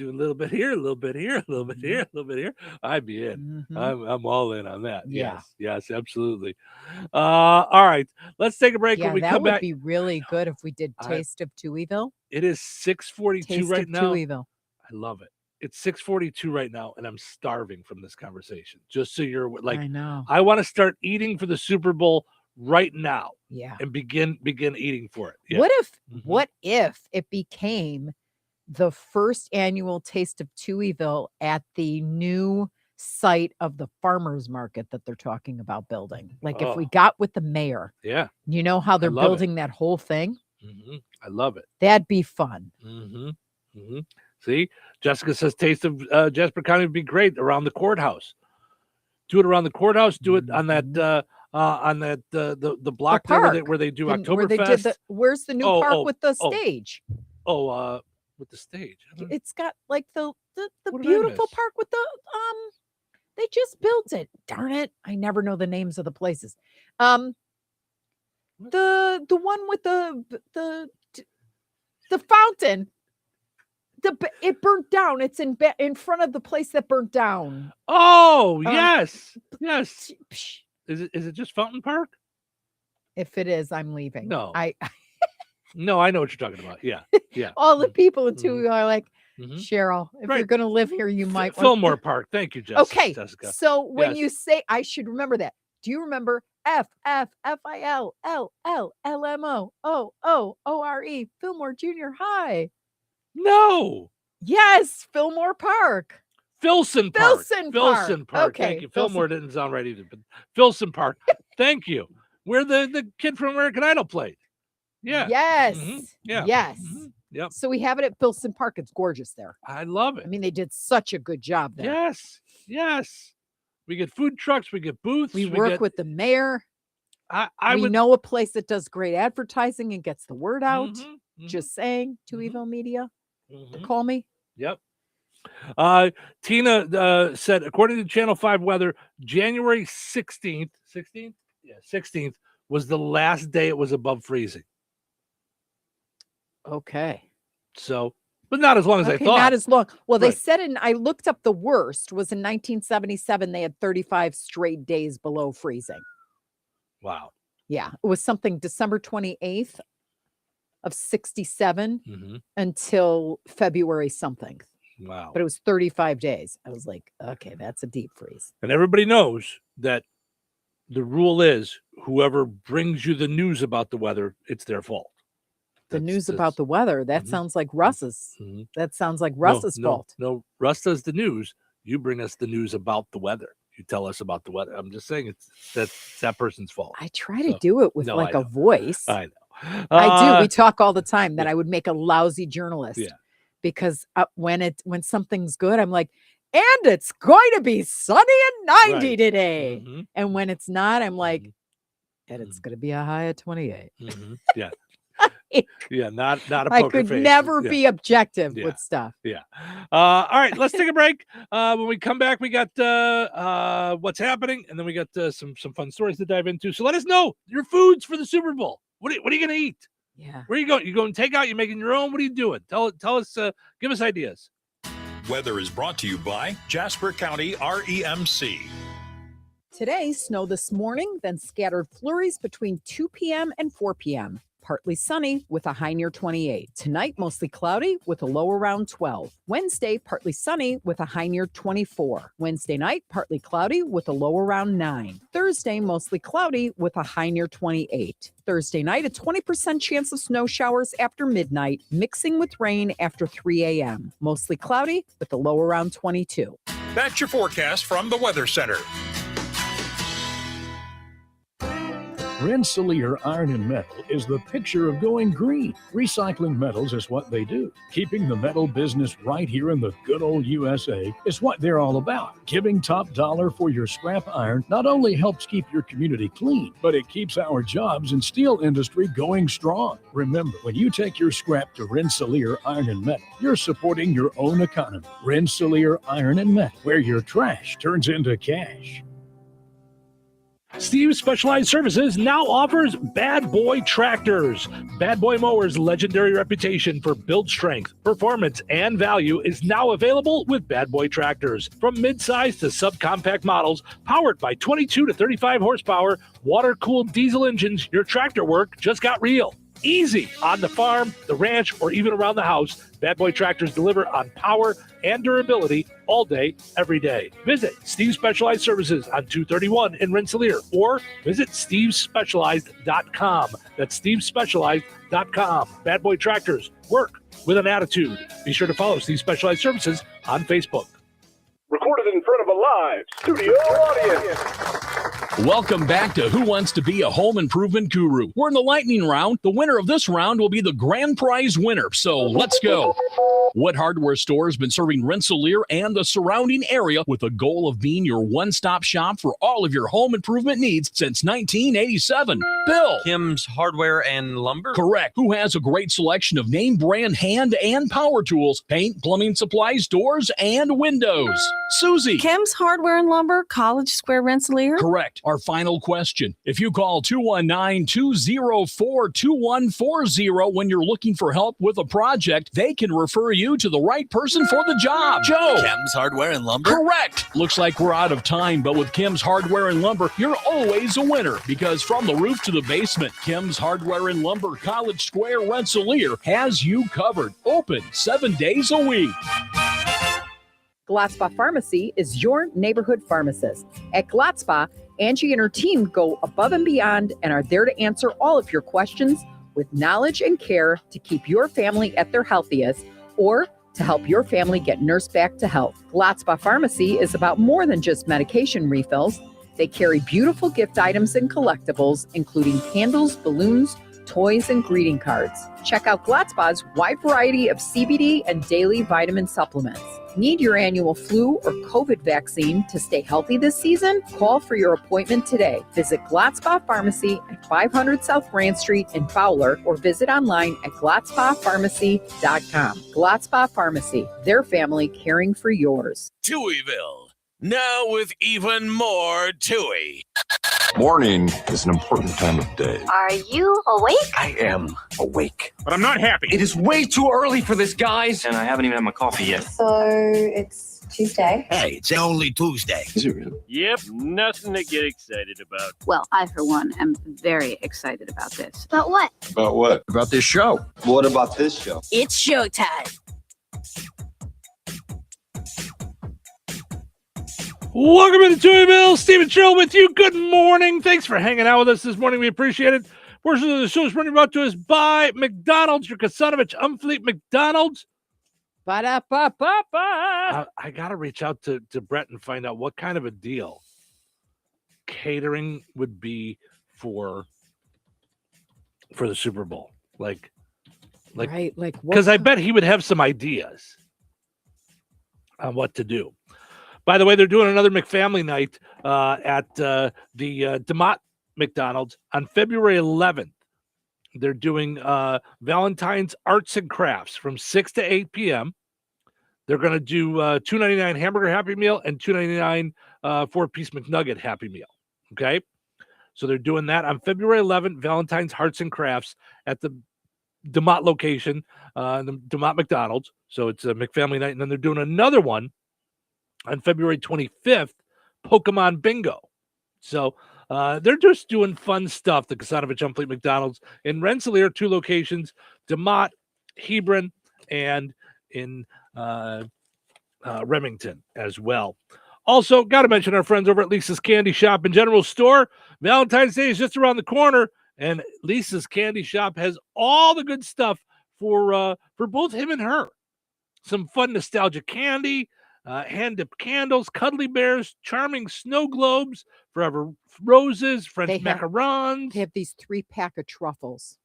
do a little bit here, a little bit here, a little bit here, a little bit here. I'd be in. I'm all in on that. Yeah. Yes, absolutely. All right, let's take a break. Yeah, When we that come would back, be really good if we did Taste of Touhyville. it is 6:42 Taste right of now. Touhyville. I love it. It's 6:42 right now, and I'm starving from this conversation. Just so you're like, I know. I want to start eating for the Super Bowl right now. Yeah. And begin eating for it. Yeah. What if it became the first annual Taste of Touhyville at the new site of the farmers market that they're talking about building? Like if we got with the mayor, Yeah. you know how they're love it. building that whole thing? I love it. That'd be fun. See, Jessica says Taste of Jasper County would be great around the courthouse. Do it around the courthouse. Do it on that the block there where they do Oktoberfest. Where's the new park with the stage? With the stage. It's got like the What did I beautiful miss? park with the they just built it. Darn it. I never know the names of the places. The one with the fountain. It burnt down. It's in front of the place that burnt down. Oh, yes. Yes. Is it just Fountain Park? If it is, I'm leaving. No. I No, I know what you're talking about. Yeah. Yeah. all the people in Touhyville are like, Mhm. Cheryl, if you're Right. gonna live here, you might want Fillmore Park. Thank you, Okay. Jessica. So when Yes. you say I should remember that, do you remember FFFILLLMOOOORE Fillmore Junior High? No. Yes, Fillmore Park. Filson Park. Filson Filson Park. Okay, Thank you. Filson. Fillmore didn't sound right either, but Filson Park. Thank you. Where the kid from American Idol played. Yeah. Yes. Yeah. Yes. Yep. So we have it at Filson Park. It's gorgeous there. I love it. I mean, they did such a good job there. Yes. Yes. We get food trucks. We get booths. We work get, with the mayor. I we would know a place that does great advertising and gets the word out. Mhm, Just saying, Touhyville Media, mhm. call me. Yep. Tina said, according to Channel 5 weather, January 16th, 16th? Yeah, 16th was the last day it was above freezing. Okay. So, but not as long as I Okay, thought. not as long. Well, they Right. said I looked up the worst was in 1977. They had 35 straight days below freezing. Wow. Yeah. It was something December 28th of 67 Mhm. until February something. Wow. But it was 35 days. I was like, okay, that's a deep freeze. And everybody knows that the rule is whoever brings you the news about the weather, it's their fault. The news about the weather, that sounds like Russ's. Mhm. That sounds like Russ's no, fault. No, Russ does the news. You bring us the news about the weather. You tell us about the weather. I'm just saying that's that person's fault. I try to do it with no, like I a know. voice. I know. I do. We talk all the time that I would make a lousy journalist. Yeah. Because when something's good, I'm like, and it's going to be sunny and 90 Right. today. Mhm. And when it's not, I'm like, and it's going to be a high of 28. Yeah. Yeah, not a I poker could face. never Yeah. be objective Yeah. with stuff. Yeah. All right, let's take a break. When we come back, we got what's happening, and then we got some fun stories to dive into. So let us know your foods for the Super Bowl. What are you going to eat? Yeah. Where are you going? You going takeout? You making your own? What are you doing? Tell us. Give us ideas. Weather is brought to you by Jasper County REMC. Today, snow this morning, then scattered flurries between 2 p.m. and 4 p.m. Partly sunny with a high near 28. Tonight, mostly cloudy with a low around 12. Wednesday, partly sunny with a high near 24. Wednesday night, partly cloudy with a low around 9. Thursday, mostly cloudy with a high near 28. Thursday night, a 20% chance of snow showers after midnight, mixing with rain after 3 a.m. Mostly cloudy with a low around 22. That's your forecast from the Weather Center. Rensselaer Iron and Metal is the picture of going green. Recycling metals is what they do. Keeping the metal business right here in the good old USA is what they're all about. Giving top dollar for your scrap iron not only helps keep your community clean, but it keeps our jobs and steel industry going strong. Remember, when you take your scrap to Rensselaer Iron and Metal, you're supporting your own economy. Rensselaer Iron and Metal, where your trash turns into cash. Steve Specialized Services now offers Bad Boy Tractors. Bad Boy Mowers' legendary reputation for build strength, performance, and value is now available with Bad Boy Tractors. From mid-size to subcompact models, powered by 22 to 35 horsepower, water-cooled diesel engines, your tractor work just got real. Easy on the farm, the ranch, or even around the house. Bad Boy Tractors deliver on power and durability all day, every day. Visit Steve Specialized Services on 231 in Rensselaer or visit stevespecialized.com. That's stevespecialized.com. Bad Boy Tractors, work with an attitude. Be sure to follow Steve Specialized Services on Facebook. Recorded in front of a live studio audience. Welcome back to Who Wants to Be a Home Improvement Guru. We're in the lightning round. The winner of this round will be the grand prize winner. So let's go. What hardware store has been serving Rensselaer and the surrounding area with the goal of being your one-stop shop for all of your home improvement needs since 1987? Bill. Kim's Hardware and Lumber? Correct. Who has a great selection of name brand hand and power tools, paint, plumbing supplies, doors, and windows? Susie. Kim's Hardware and Lumber, College Square, Rensselaer? Correct. Our final question. If you call 219-204-2140 when you're looking for help with a project, they can refer you to the right person for the job. Joe. Kim's Hardware and Lumber? Correct. Looks like we're out of time, but with Kim's Hardware and Lumber, you're always a winner because from the roof to the basement, Kim's Hardware and Lumber, College Square, Rensselaer has you covered. Open 7 days a week. Gladspa Pharmacy is your neighborhood pharmacist. At Gladspa, Angie and her team go above and beyond and are there to answer all of your questions with knowledge and care to keep your family at their healthiest or to help your family get nursed back to health. Gladspa Pharmacy is about more than just medication refills. They carry beautiful gift items and collectibles, including candles, balloons, toys, and greeting cards. Check out Gladspa's wide variety of CBD and daily vitamin supplements. Need your annual flu or COVID vaccine to stay healthy this season? Call for your appointment today. Visit Gladspa Pharmacy at 500 South Grand Street in Fowler or visit online at gladspapharmacy.com. Gladspa Pharmacy, their family caring for yours. Touhyville, now with even more Touhy. Morning is an important time of day. Are you awake? I am awake. But I'm not happy. It is way too early for this, guys. And I haven't even had my coffee yet. So it's Tuesday. Hey, it's only Tuesday. Is it really? Yep, nothing to get excited about. Well, I, for one, am very excited about this. About what? About what? About this show. What about this show? It's showtime. Welcome into Touhyville. Stephen Sherrill with you. Good morning. Thanks for hanging out with us this morning. We appreciate it. Portion of the show is brought to us by McDonald's, your Kasanovich Umfleet McDonald's. Ba-da-ba-ba-ba. I got to reach out to Brett and find out what kind of a deal catering would be for the Super Bowl. Like, right, like because I bet he would have some ideas on what to do. By the way, they're doing another McFamily night at the DeMott McDonald's on February 11th. They're doing Valentine's Arts and Crafts from 6 to 8 p.m. They're going to do $2.99 hamburger Happy Meal and $2.99 4-piece McNugget Happy Meal. Okay? So they're doing that on February 11th, Valentine's Arts and Crafts at the DeMott location, the DeMott McDonald's. So it's a McFamily night. And then they're doing another one on February 25th, Pokemon Bingo. So they're just doing fun stuff, the Kasanovich Umfleet McDonald's in Rensselaer, 2 locations, DeMott, Hebron, and in Remington as well. Also, got to mention our friends over at Lisa's Candy Shop and General Store. Valentine's Day is just around the corner, and Lisa's Candy Shop has all the good stuff for both him and her. Some fun nostalgia candy, hand-dipped candles, cuddly bears, charming snow globes, forever roses, French macarons. They have these 3-pack of truffles.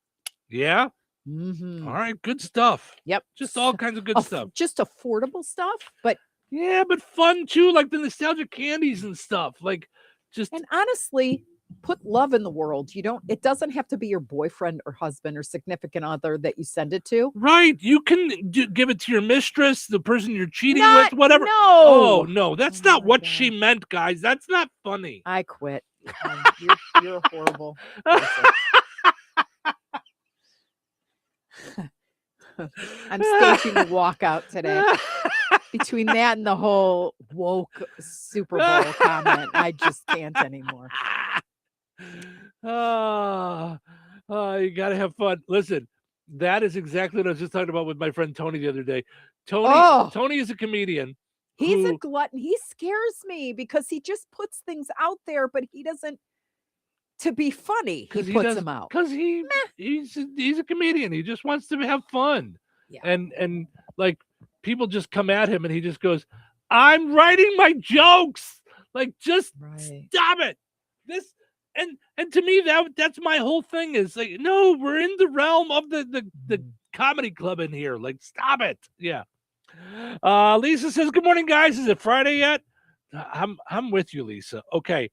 Yeah? Mm-hmm. All right, good stuff. Yep. Just all kinds of good stuff. Just affordable stuff, but... Yeah, but fun, too, like the nostalgia candies and stuff. Like, just... And honestly... put love in the world. It doesn't have to be your boyfriend or husband or significant other that you send it to. Right. You can give it to your mistress, the person you're cheating with, whatever. No. Oh, no. That's not what she meant, guys. That's not funny. I quit. You're horrible. I'm staging a walkout today. Between that and the whole woke Super Bowl comment, I just can't anymore. You got to have fun. Listen, that is exactly what I was just talking about with my friend Tony the other day. Tony is a comedian. He's a glutton. He scares me because he just puts things out there, but he doesn't to be funny. He puts them out. Because he's a comedian. He just wants to have fun. Yeah. And like people just come at him and he just goes, I'm writing my jokes. Like, just stop it. This and to me that's my whole thing is like, no, we're in the realm of the comedy club in here. Like, stop it. Yeah. Lisa says, good morning, guys. Is it Friday yet? I'm with you, Lisa. Okay.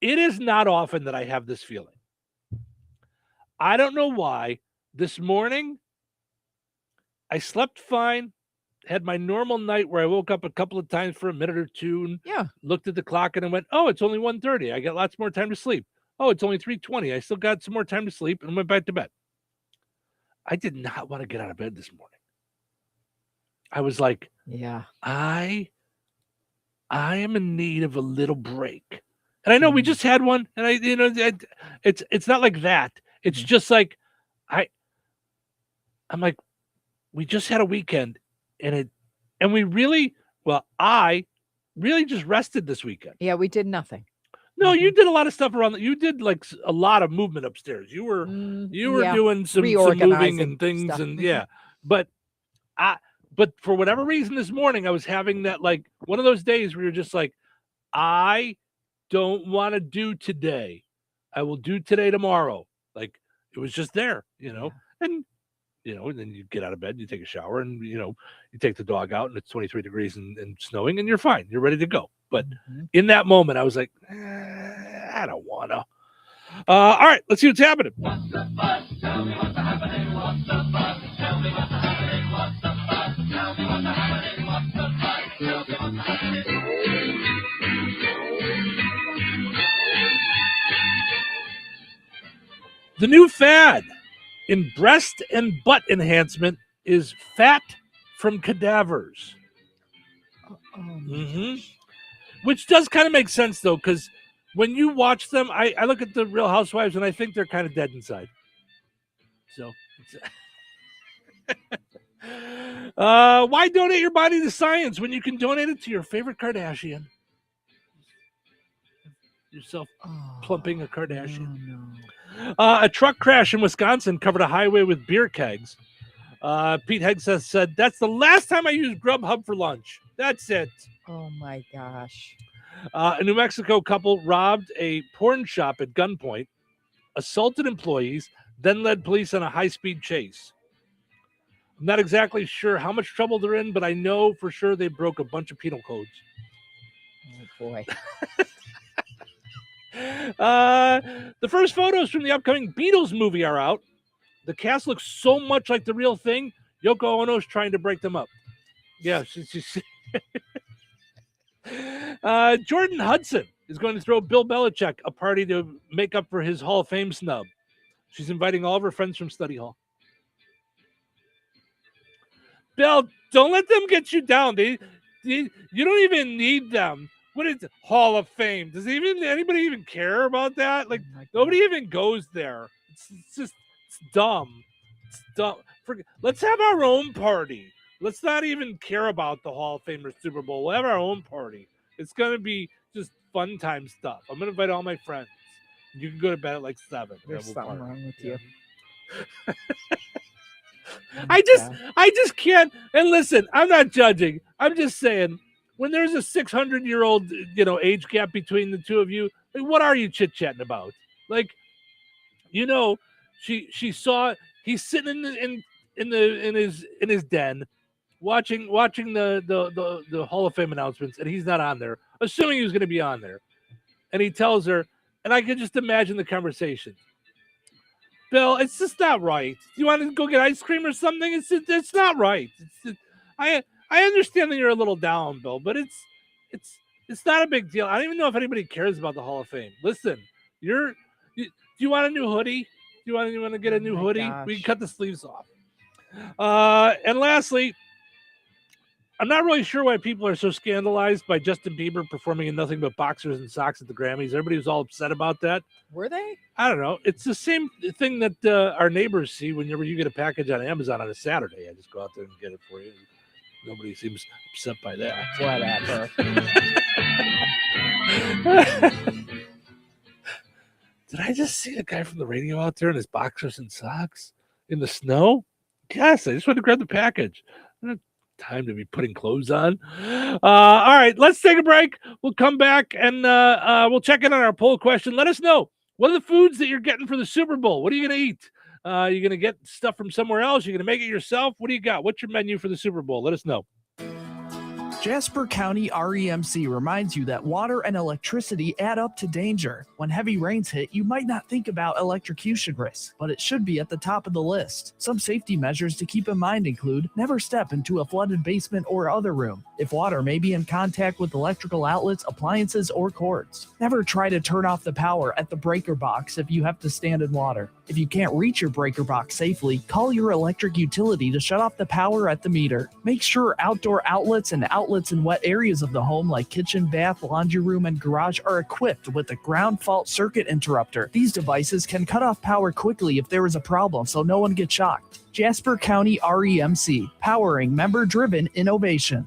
It is not often that I have this feeling. I don't know why. This morning, I slept fine, had my normal night where I woke up a couple of times for a minute or two and looked at the clock and I went, oh, it's only 1:30. I got lots more time to sleep. Oh, it's only 3:20. I still got some more time to sleep and went back to bed. I did not want to get out of bed this morning. I was like, I am in need of a little break. And I know we just had one, and it's not like that. It's just like I'm like, we just had a weekend, and we really, I really just rested this weekend. Yeah, we did nothing. No, you did a lot of stuff around. You did like a lot of movement upstairs. You were doing some moving and things, stuff. And but for whatever reason this morning I was having that like one of those days where you're just like, I don't want to do today. I will do today tomorrow. Like it was just there, and then you get out of bed, you take a shower, and you take the dog out, and it's 23 degrees and snowing, and you're fine. You're ready to go. But in that moment, I was like, I don't want to. All right, let's see what's happening. What's the buzz? Tell me what's happening. What's the buzz? Tell me what's happening. What's the buzz? Tell me what's happening. What's the buzz? Tell me what's happening. The new fad in breast and butt enhancement is fat from cadavers. Which does kind of make sense, though, because when you watch them, I look at the Real Housewives and I think they're kind of dead inside. So, why donate your body to science when you can donate it to your favorite Kardashian? Yourself plumping a Kardashian. A truck crash in Wisconsin covered a highway with beer kegs. Pete Hegseth said, that's the last time I used Grubhub for lunch. That's it. Oh, my gosh. A New Mexico couple robbed a porn shop at gunpoint, assaulted employees, then led police on a high-speed chase. I'm not exactly sure how much trouble they're in, but I know for sure they broke a bunch of penal codes. Oh, boy. The first photos from the upcoming Beatles movie are out. The cast looks so much like the real thing. Yoko Ono's trying to break them up. Yeah, she's Jordan Hudson is going to throw Bill Belichick a party to make up for his Hall of Fame snub. She's inviting all of her friends from study hall. Bill, don't let them get you down. You don't even need them. What is it? Hall of Fame? Does anybody even care about that? Like nobody even goes there. It's dumb. It's dumb. Let's have our own party. Let's not even care about the Hall of Fame or Super Bowl. We'll have our own party. It's gonna be just fun time stuff. I'm gonna invite all my friends. You can go to bed at like 7. There's something wrong with you. I just can't. And listen, I'm not judging. I'm just saying. When there's a 600-year-old, age gap between the two of you, like, what are you chit-chatting about? Like, she saw he's sitting in his den, watching the Hall of Fame announcements, and he's not on there, assuming he was going to be on there, and he tells her, and I can just imagine the conversation. Bill, it's just not right. Do you want to go get ice cream or something? It's not right. I understand that you're a little down, Bill, but it's It's not a big deal. I don't even know if anybody cares about the Hall of Fame. Listen, do you want a new hoodie? Do you want to get a new hoodie? gosh. We can cut the sleeves off. And lastly, I'm not really sure why people are so scandalized by Justin Bieber performing in nothing but boxers and socks at the Grammys. Everybody was all upset about that. Were they? I don't know. It's the same thing that our neighbors see whenever you get a package on Amazon on a Saturday. I just go out there and get it for you. Nobody seems upset by that. Whatever. Did I just see a guy from the radio out there in his boxers and socks in the snow? Yes, I just went to grab the package. I don't have time to be putting clothes on. All right, let's take a break. We'll come back and we'll check in on our poll question. Let us know, what are the foods that you're getting for the Super Bowl? What are you going to eat? You're going to get stuff from somewhere else? You're going to make it yourself? What do you got? What's your menu for the Super Bowl? Let us know. Jasper County REMC reminds you that water and electricity add up to danger. When heavy rains hit, you might not think about electrocution risks, but it should be at the top of the list. Some safety measures to keep in mind include never step into a flooded basement or other room if water may be in contact with electrical outlets, appliances, or cords. Never try to turn off the power at the breaker box if you have to stand in water. If you can't reach your breaker box safely, call your electric utility to shut off the power at the meter. Make sure outdoor outlets and outlets in wet areas of the home like kitchen, bath, laundry room, and garage are equipped with a ground fault circuit interrupter. These devices can cut off power quickly if there is a problem, so no one gets shocked. Jasper County REMC, powering member-driven innovation.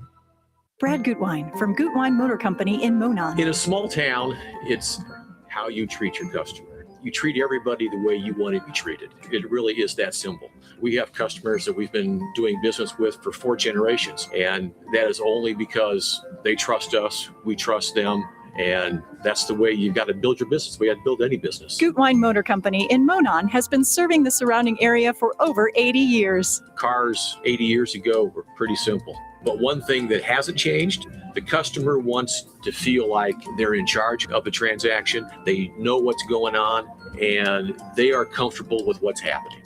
Brad Gutwein from Gutwein Motor Company in Monon. In a small town, it's how you treat your customer. You treat everybody the way you want to be treated. It really is that simple. We have customers that we've been doing business with for 4 generations, and that is only because they trust us, we trust them, and that's the way you've got to build your business. We got to build any business. Gutwein Motor Company in Monon has been serving the surrounding area for over 80 years. Cars 80 years ago were pretty simple. But one thing that hasn't changed, the customer wants to feel like they're in charge of the transaction. They know what's going on, and they are comfortable with what's happening.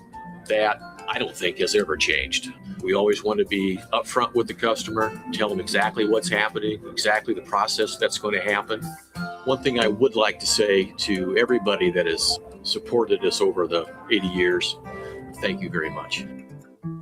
That, I don't think, has ever changed. We always want to be upfront with the customer, tell them exactly what's happening, exactly the process that's going to happen. One thing I would like to say to everybody that has supported us over the 80 years, thank you very much.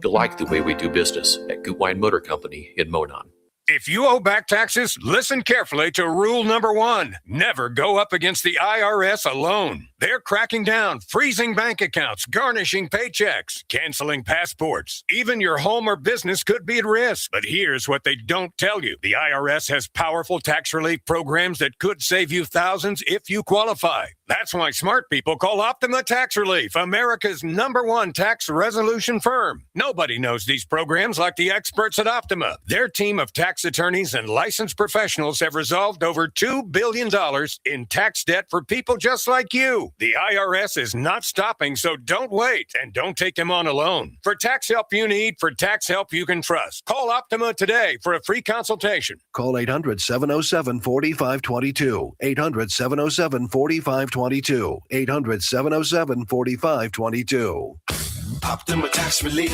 You'll like the way we do business at Gutwein Motor Company in Monon. If you owe back taxes, listen carefully to rule number 1. Never go up against the IRS alone. They're cracking down, freezing bank accounts, garnishing paychecks, canceling passports. Even your home or business could be at risk. But here's what they don't tell you. The IRS has powerful tax relief programs that could save you thousands if you qualify. That's why smart people call Optima Tax Relief, America's #1 tax resolution firm. Nobody knows these programs like the experts at Optima. Their team of tax attorneys and licensed professionals have resolved over $2 billion in tax debt for people just like you. The IRS is not stopping, so don't wait and don't take them on alone. For tax help you need, for tax help you can trust, call Optima today for a free consultation. Call 800-707-4522. 800-707-4522. 800-707-4522. Optima Tax Relief.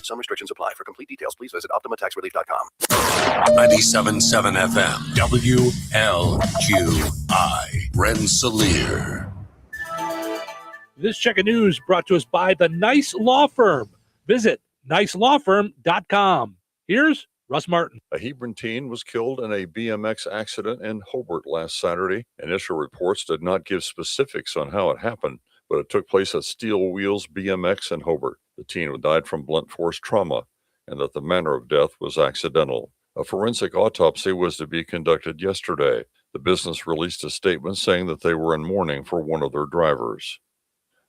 Some restrictions apply. For complete details, please visit OptimaTaxRelief.com. 97.7 FM, WLQI, Rensselaer. This check of news brought to us by the Nice Law Firm. Visit nicelawfirm.com. Here's Russ Martin. A Hebron teen was killed in a BMX accident in Hobart last Saturday. Initial reports did not give specifics on how it happened, but it took place at Steel Wheels BMX in Hobart. The teen died from blunt force trauma and that the manner of death was accidental. A forensic autopsy was to be conducted yesterday. The business released a statement saying that they were in mourning for one of their drivers.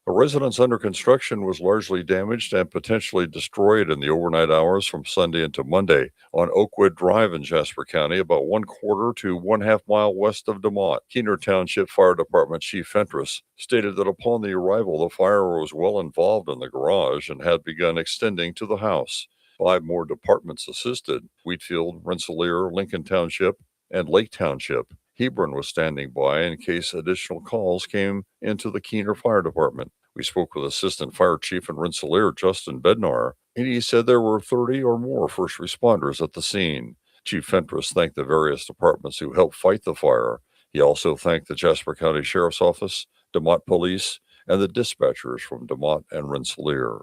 A residence under construction was largely damaged and potentially destroyed in the overnight hours from Sunday into Monday on Oakwood Drive in Jasper County, about 1/4 to 1/2 mile west of DeMott. Keener Township Fire Department Chief Fentress stated that upon the arrival, the fire was well involved in the garage and had begun extending to the house. 5 more departments assisted: Wheatfield, Rensselaer, Lincoln Township, and Lake Township. Hebron was standing by in case additional calls came into the Keener Fire Department. We spoke with Assistant Fire Chief in Rensselaer, Justin Bednar, and he said there were 30 or more first responders at the scene. Chief Fentress thanked the various departments who helped fight the fire. He also thanked the Jasper County Sheriff's Office, DeMotte Police, and the dispatchers from DeMotte and Rensselaer.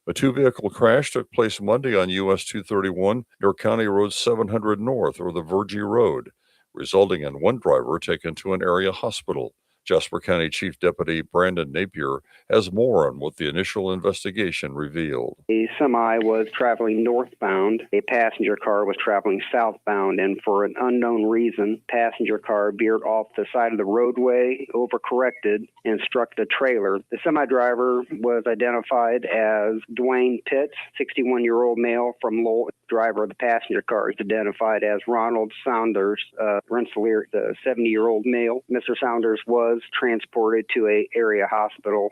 A two-vehicle crash took place Monday on US 231 near County Road 700 North, or the Virgie Road, resulting in one driver taken to an area hospital. Jasper County Chief Deputy Brandon Napier has more on what the initial investigation revealed. A semi was traveling northbound. A passenger car was traveling southbound, and for an unknown reason, passenger car veered off the side of the roadway, overcorrected, and struck the trailer. The semi driver was identified as Dwayne Pitts, 61-year-old male from Lowell. Driver of the passenger car is identified as Ronald Saunders, Rensselaer, the 70-year-old male. Mr. Saunders was transported to a area hospital.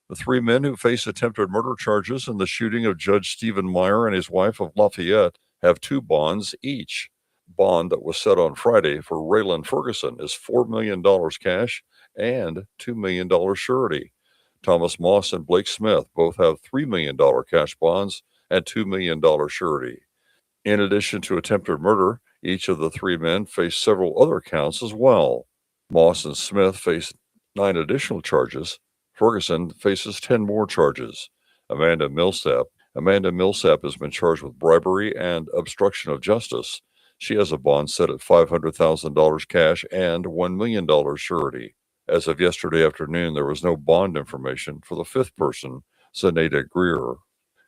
The three men who face attempted murder charges in the shooting of Judge Stephen Meyer and his wife of Lafayette have two bonds each. Bond that was set on Friday for Raylan Ferguson is $4 million cash and $2 million surety. Thomas Moss and Blake Smith both have $3 million cash bonds and $2 million surety. In addition to attempted murder, each of the three men face several other counts as well. Moss and Smith face 9 additional charges. Ferguson faces 10 more charges. Amanda Millsap has been charged with bribery and obstruction of justice. She has a bond set at $500,000 cash and $1 million surety. As of yesterday afternoon, there was no bond information for the fifth person, Zenaida Greer.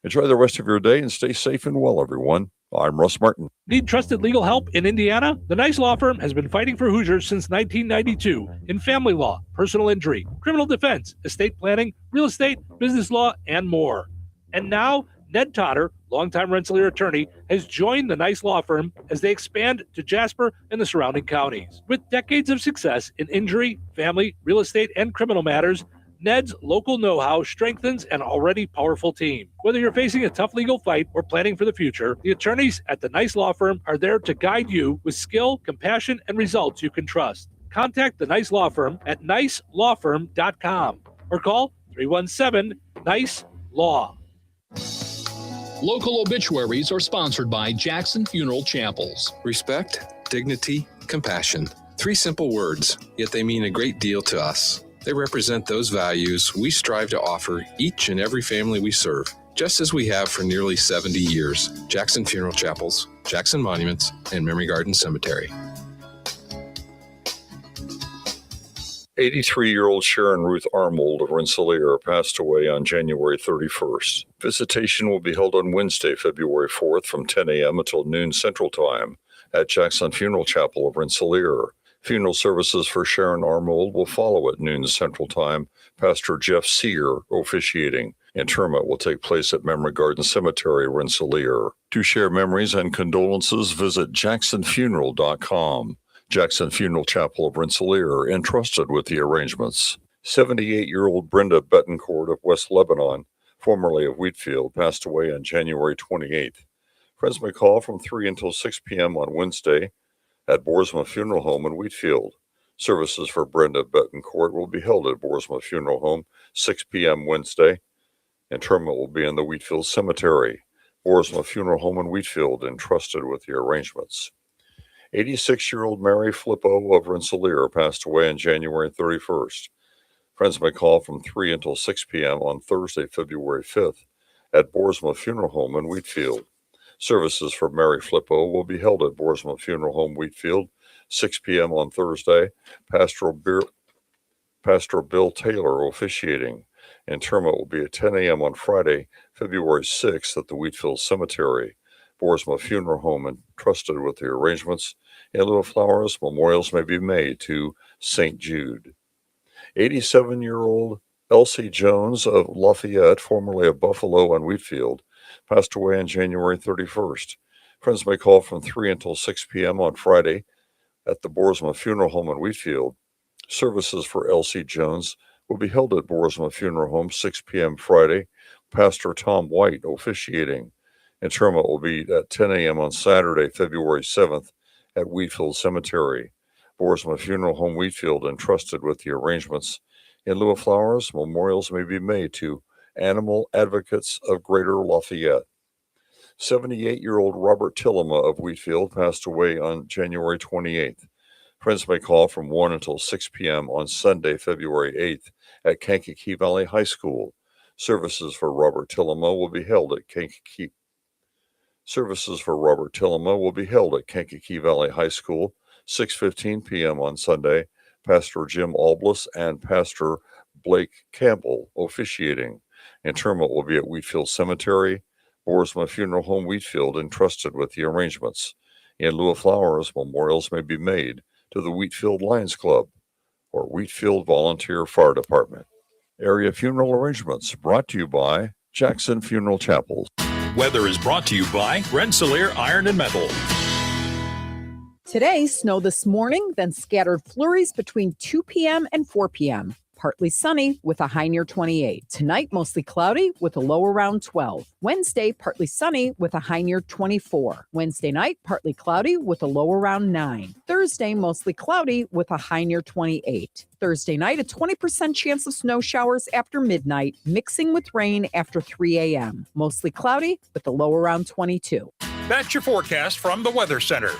Enjoy the rest of your day and stay safe and well, everyone. I'm Russ Martin. Need trusted legal help in Indiana? The Nice Law Firm has been fighting for Hoosiers since 1992 in family law, personal injury, criminal defense, estate planning, real estate, business law, and more. And now, Ned Totter, longtime Rensselaer attorney, has joined the Nice Law Firm as they expand to Jasper and the surrounding counties. With decades of success in injury, family, real estate, and criminal matters, Ned's local know-how strengthens an already powerful team. Whether you're facing a tough legal fight or planning for the future, the attorneys at the Nice Law Firm are there to guide you with skill, compassion, and results you can trust. Contact the Nice Law Firm at nicelawfirm.com or call 317-NICE-LAW. Local obituaries are sponsored by Jackson Funeral Chapels. Respect, dignity, compassion. 3 simple words, yet they mean a great deal to us. They represent those values we strive to offer each and every family we serve, just as we have for nearly 70 years. Jackson Funeral Chapels, Jackson Monuments, and Memory Garden Cemetery. 83-year-old Sharon Ruth Armold of Rensselaer passed away on January 31st. Visitation will be held on Wednesday, February 4th from 10 a.m. until noon Central Time at Jackson Funeral Chapel of Rensselaer. Funeral services for Sharon Armold will follow at noon Central Time. Pastor Jeff Sear officiating. Interment will take place at Memory Garden Cemetery, Rensselaer. To share memories and condolences, visit jacksonfuneral.com. Jackson Funeral Chapel of Rensselaer, entrusted with the arrangements. 78-year-old Brenda Betancourt of West Lebanon, formerly of Wheatfield, passed away on January 28th. Friends may call from 3 until 6 p.m. on Wednesday at Boersma Funeral Home in Wheatfield. Services for Brenda Betancourt will be held at Boersma Funeral Home, 6 p.m. Wednesday. Interment will be in the Wheatfield Cemetery. Boersma Funeral Home in Wheatfield, entrusted with the arrangements. 86-year-old Mary Flippo of Rensselaer passed away on January 31st. Friends may call from 3 until 6 p.m. on Thursday, February 5th at Boersma Funeral Home in Wheatfield. Services for Mary Flippo will be held at Boersma Funeral Home, Wheatfield, 6 p.m. on Thursday. Pastor Bill Taylor officiating. Interment will be at 10 a.m. on Friday, February 6th at the Wheatfield Cemetery. Boersma Funeral Home, entrusted with the arrangements. In lieu of flowers, memorials may be made to St. Jude. 87-year-old Elsie Jones of Lafayette, formerly of Buffalo and Wheatfield, passed away on January 31st. Friends may call from 3 until 6 p.m. on Friday at the Boersma Funeral Home in Wheatfield. Services for Elsie Jones will be held at Boersma Funeral Home, 6 p.m. Friday. Pastor Tom White officiating. Interment will be at 10 a.m. on Saturday, February 7th at Wheatfield Cemetery. Boersma Funeral Home, Wheatfield, entrusted with the arrangements. In lieu of flowers, memorials may be made to Animal Advocates of Greater Lafayette. 78-year-old Robert Tillema of Wheatfield passed away on January 28th. Friends may call from 1 until 6 p.m. on Sunday, February 8th at Kankakee Valley High School. Services for Robert Tillema will be held at Kankakee Valley High School, 6:15 p.m. on Sunday. Pastor Jim Alblas and Pastor Blake Campbell officiating. Interment will be at Wheatfield Cemetery. Boersma Funeral Home Wheatfield entrusted with the arrangements. In lieu of flowers, memorials may be made to the Wheatfield Lions Club or Wheatfield Volunteer Fire Department. Area funeral arrangements brought to you by Jackson Funeral Chapels. Weather is brought to you by Rensselaer Iron and Metal. Today, snow this morning, then scattered flurries between 2 p.m. and 4 p.m. Partly sunny with a high near 28. Tonight, mostly cloudy with a low around 12. Wednesday, partly sunny with a high near 24. Wednesday night, partly cloudy with a low around 9. Thursday, mostly cloudy with a high near 28. Thursday night, a 20% chance of snow showers after midnight, mixing with rain after 3 a.m. Mostly cloudy with a low around 22. That's your forecast from the Weather Center.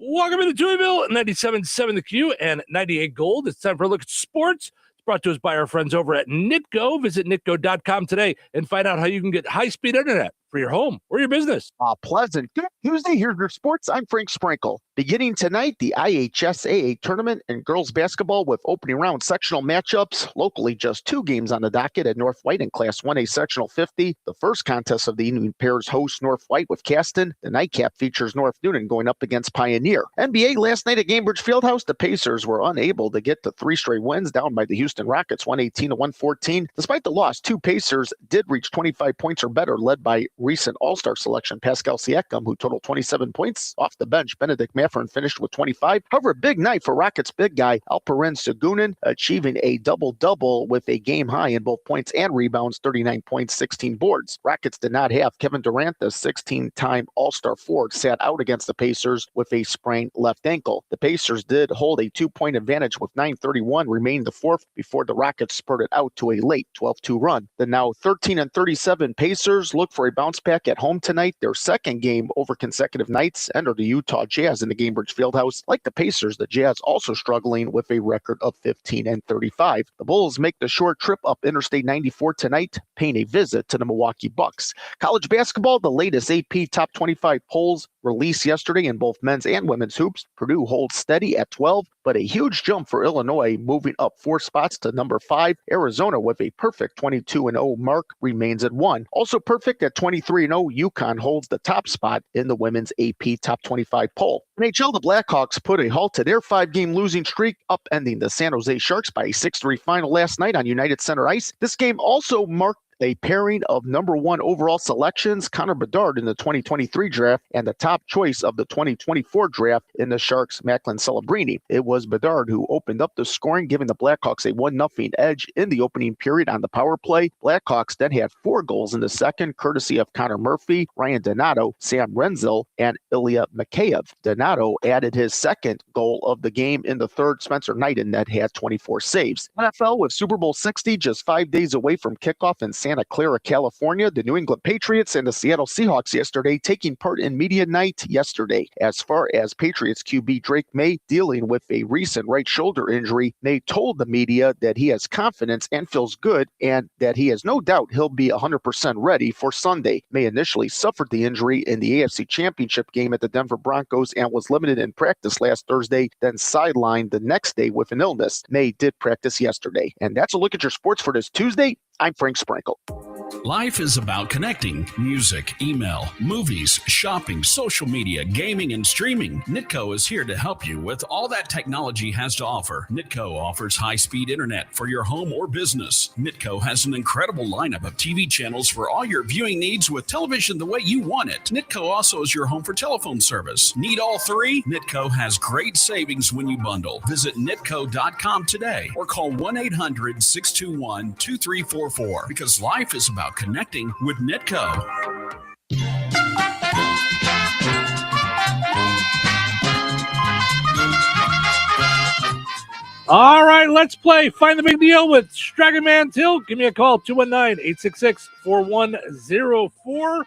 Welcome into Touhyville, 97.7 The Q and 98 Gold. It's time for a look at sports. It's brought to us by our friends over at Nitco. Visit nitco.com today and find out how you can get high-speed internet for your home or your business. Pleasant. Good Tuesday. Here's your sports. I'm Frank Sprinkle. Beginning tonight, the IHSAA tournament in girls basketball with opening round sectional matchups. Locally, just 2 games on the docket at North White in Class 1A Sectional 50. The first contest of the evening pairs host North White with Caston. The nightcap features North Newton going up against Pioneer. NBA last night at Gamebridge Fieldhouse, the Pacers were unable to get to 3 straight wins, down by the Houston Rockets 118-114. Despite the loss, 2 Pacers did reach 25 points or better, led by recent All-Star selection Pascal Siakam, who totaled 27 points. Off the bench, Benedict Maffern finished with 25. However, a big night for Rockets big guy Alperen Sengun, achieving a double-double with a game high in both points and rebounds, 39 points, 16 boards. Rockets did not have Kevin Durant, the 16-time All-Star forward, sat out against the Pacers with a sprained left ankle. The Pacers did hold a 2-point advantage with 9:31 remaining the fourth before the Rockets spurted out to a late 12-2 run. The now 13-37 Pacers look for a bounce back at home tonight. Their second game over consecutive nights enter the Utah Jazz in the Gamebridge Fieldhouse. Like the Pacers, the Jazz also struggling with a record of 15-35. The Bulls make the short trip up Interstate 94 tonight, paying a visit to the Milwaukee Bucks. College basketball, the latest AP Top 25 polls released yesterday in both men's and women's hoops. Purdue holds steady at 12, but a huge jump for Illinois, moving up 4 spots to number 5. Arizona, with a perfect 22-0 mark, remains at 1. Also perfect at 23-0, UConn holds the top spot in the women's AP Top 25 poll. NHL, the Blackhawks put a halt to their 5-game losing streak, upending the San Jose Sharks by a 6-3 final last night on United Center ice. This game also marked a pairing of number 1 overall selections, Connor Bedard in the 2023 draft and the top choice of the 2024 draft in the Sharks, Macklin Celebrini. It was Bedard who opened up the scoring, giving the Blackhawks a 1-0 edge in the opening period on the power play. Blackhawks then had 4 goals in the second, courtesy of Connor Murphy, Ryan Donato, Sam Renzel, and Ilya Mikheyev. Donato added his second goal of the game in the third. Spencer Knighton that had 24 saves. NFL with Super Bowl 60 just 5 days away from kickoff in Santa Clara, California. The New England Patriots and the Seattle Seahawks yesterday taking part in media night yesterday. As far as Patriots QB Drake May dealing with a recent right shoulder injury, May told the media that he has confidence and feels good and that he has no doubt he'll be 100% ready for Sunday. May initially suffered the injury in the AFC Championship game at the Denver Broncos and was limited in practice last Thursday, then sidelined the next day with an illness. May did practice yesterday. And that's a look at your sports for this Tuesday. I'm Frank Sprinkle. Life is about connecting. Music, email, movies, shopping, social media, gaming, and streaming. Nitco is here to help you with all that technology has to offer. Nitco offers high-speed internet for your home or business. Nitco has an incredible lineup of TV channels for all your viewing needs with television the way you want it. Nitco also is your home for telephone service. Need all 3? Nitco has great savings when you bundle. Visit nitco.com today or call 1-800-621-2344 because life is about connecting with Nitco. All right, let's play. Find the big deal with Stragan Man Till. Give me a call, 219-866-4104.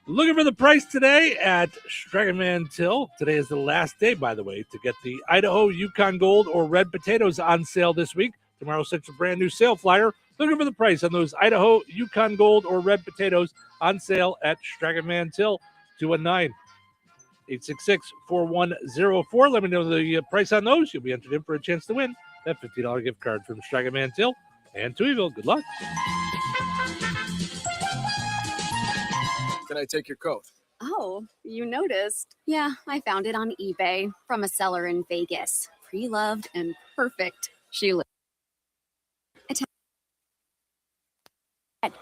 Looking for the price today at Stragan Man Till. Today is the last day, by the way, to get the Idaho Yukon Gold or red potatoes on sale this week. Tomorrow, such a brand new sale flyer. Looking for the price on those Idaho Yukon Gold or red potatoes on sale at Stragan Man Till, 219-866-4104. Let me know the price on those. You'll be entered in for a chance to win that $50 gift card from Stragan Man Till and Touhyville. Good luck. Can I take your coat? Oh, you noticed? Yeah, I found it on eBay from a seller in Vegas. Pre-loved and perfect. She lived.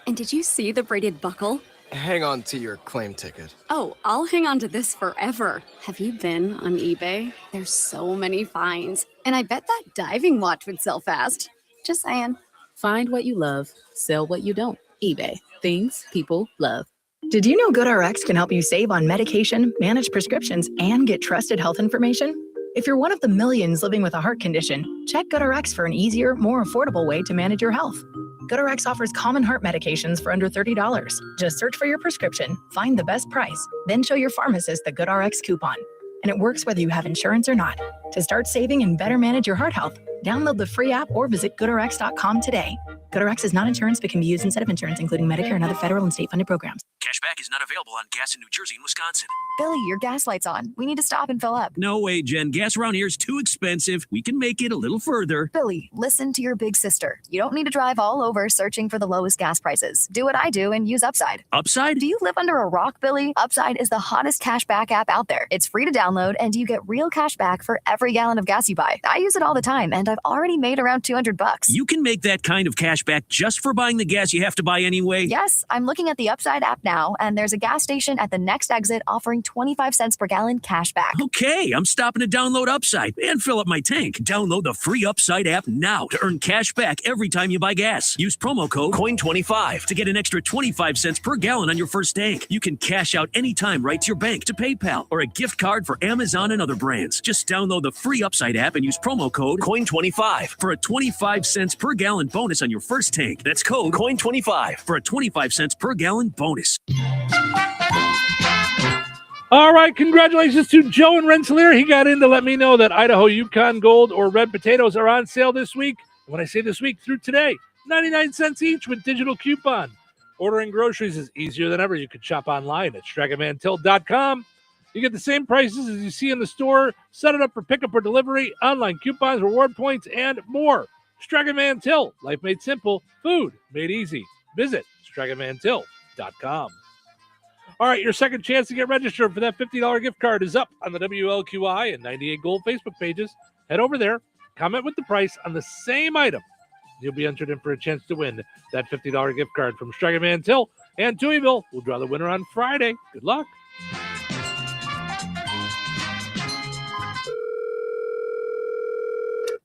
And did you see the braided buckle? Hang on to your claim ticket. Oh, I'll hang on to this forever. Have you been on eBay? There's so many finds. And I bet that diving watch would sell fast. Just saying. Find what you love, sell what you don't. eBay. Things people love. Did you know GoodRx can help you save on medication, manage prescriptions, and get trusted health information? If you're one of the millions living with a heart condition, check GoodRx for an easier, more affordable way to manage your health. GoodRx offers common heart medications for under $30. Just search for your prescription, find the best price, then show your pharmacist the GoodRx coupon. And it works whether you have insurance or not. To start saving and better manage your heart health, download the free app or visit GoodRx.com today. GoodRx is not insurance but can be used instead of insurance, including Medicare and other federal and state-funded programs. Cashback is not available on gas in New Jersey and Wisconsin. Billy, your gas light's on. We need to stop and fill up. No way, Jen. Gas around here is too expensive. We can make it a little further. Billy, listen to your big sister. You don't need to drive all over searching for the lowest gas prices. Do what I do and use Upside. Upside? Do you live under a rock, Billy? Upside is the hottest cashback app out there. It's free to download and you get real cash back for every gallon of gas you buy. I use it all the time and I've already made around $200. You can make that kind of cash back just for buying the gas you have to buy anyway. Yes, I'm looking at the Upside app now, and there's a gas station at the next exit offering 25 cents per gallon cash back. Okay, I'm stopping to download Upside and fill up my tank. Download the free Upside app now to earn cash back every time you buy gas. Use promo code COIN25 to get an extra 25 cents per gallon on your first tank. You can cash out anytime right to your bank, to PayPal, or a gift card for Amazon and other brands. Just download the free Upside app and use promo code COIN25 for a 25 cents per gallon bonus on your first tank. That's code COIN25 for a 25 cents per gallon bonus. All right, congratulations to Joe in Rensselaer. He got in to let me know that Idaho Yukon Gold or red potatoes are on sale this week. When I say this week, through today, 99 cents each with digital coupon. Ordering groceries is easier than ever. You can shop online at StraganManTill.com. You get the same prices as you see in the store. Set it up for pickup or delivery, online coupons, reward points, and more. Stragan Man Till, life made simple, food made easy. Visit StraganManTill.com. All right, your second chance to get registered for that $50 gift card is up on the WLQI and 98 Gold Facebook pages. Head over there, comment with the price on the same item. You'll be entered in for a chance to win that $50 gift card from Stragan Man Till and Touhyville. We'll draw the winner on Friday. Good luck.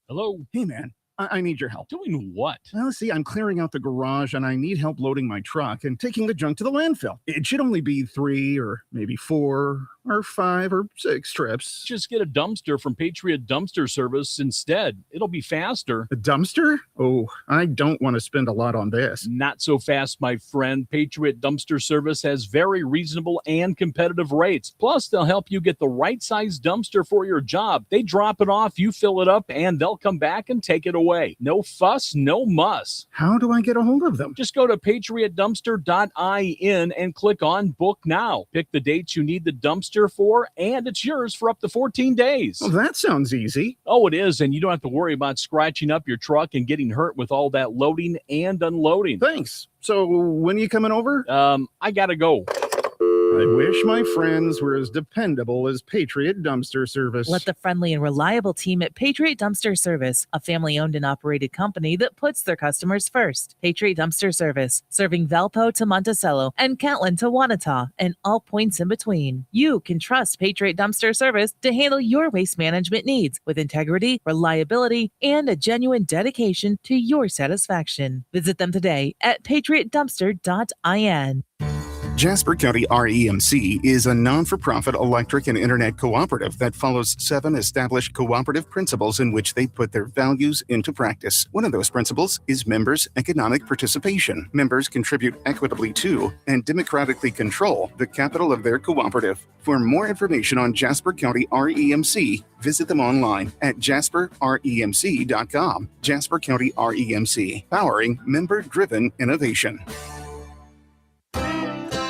Hello. Hey, man. I need your help. Doing what? Well, see, I'm clearing out the garage and I need help loading my truck and taking the junk to the landfill. It should only be 3 or maybe 4 or 5 or 6 trips. Just get a dumpster from Patriot Dumpster Service instead. It'll be faster. A dumpster? Oh, I don't want to spend a lot on this. Not so fast, my friend. Patriot Dumpster Service has very reasonable and competitive rates. Plus, they'll help you get the right size dumpster for your job. They drop it off, you fill it up, and they'll come back and take it away. No fuss, no muss. How do I get a hold of them? Just go to patriotdumpster.in and click on Book Now. Pick the dates you need the dumpster for, and it's yours for up to 14 days. Well, that sounds easy. Oh, it is, and you don't have to worry about scratching up your truck and getting hurt with all that loading and unloading. Thanks. So when are you coming over? I gotta go. I wish my friends were as dependable as Patriot Dumpster Service. Let the friendly and reliable team at Patriot Dumpster Service, a family-owned and operated company that puts their customers first. Patriot Dumpster Service, serving Valpo to Monticello and Catlin to Wanata and all points in between. You can trust Patriot Dumpster Service to handle your waste management needs with integrity, reliability, and a genuine dedication to your satisfaction. Visit them today at patriotdumpster.in. Jasper County REMC is a non-for-profit electric and internet cooperative that follows 7 established cooperative principles in which they put their values into practice. One of those principles is members' economic participation. Members contribute equitably to and democratically control the capital of their cooperative. For more information on Jasper County REMC, visit them online at jasperremc.com. Jasper County REMC, powering member-driven innovation.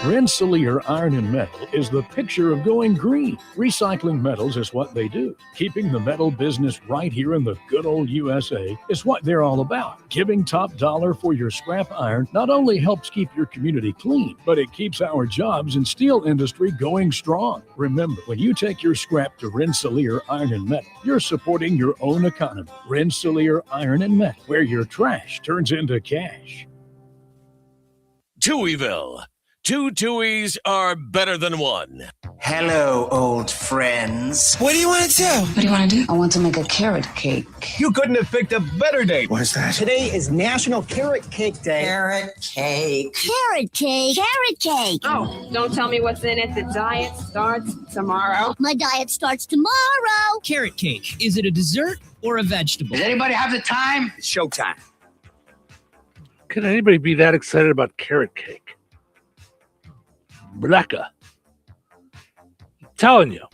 Rensselaer Iron and Metal is the picture of going green. Recycling metals is what they do. Keeping the metal business right here in the good old USA is what they're all about. Giving top dollar for your scrap iron not only helps keep your community clean, but it keeps our jobs and steel industry going strong. Remember, when you take your scrap to Rensselaer Iron and Metal, you're supporting your own economy. Rensselaer Iron and Metal, where your trash turns into cash. Touhyville. 2 Tuies are better than one. Hello, old friends. What do you want to do? What do you want to do? I want to make a carrot cake. You couldn't have picked a better date. What is that? Today is National Carrot Cake Day. Carrot cake. Carrot cake. Carrot cake. Oh, don't tell me what's in it. The diet starts tomorrow. My diet starts tomorrow. Carrot cake. Is it a dessert or a vegetable? Does anybody have the time? It's showtime. Can anybody be that excited about carrot cake? Blacka. I'm telling you.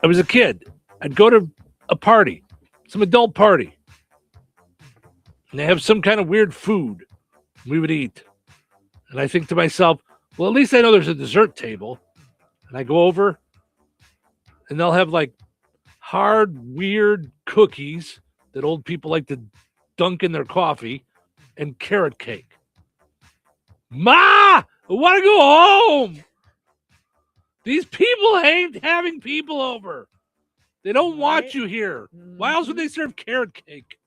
I was a kid. I'd go to a party, some adult party, and they have some kind of weird food we would eat. And I think to myself, well, at least I know there's a dessert table. And I go over, and they'll have like hard, weird cookies that old people like to dunk in their coffee and carrot cake. Ma! I want to go home. These people hate having people over. They don't want you here. Why else would they serve carrot cake?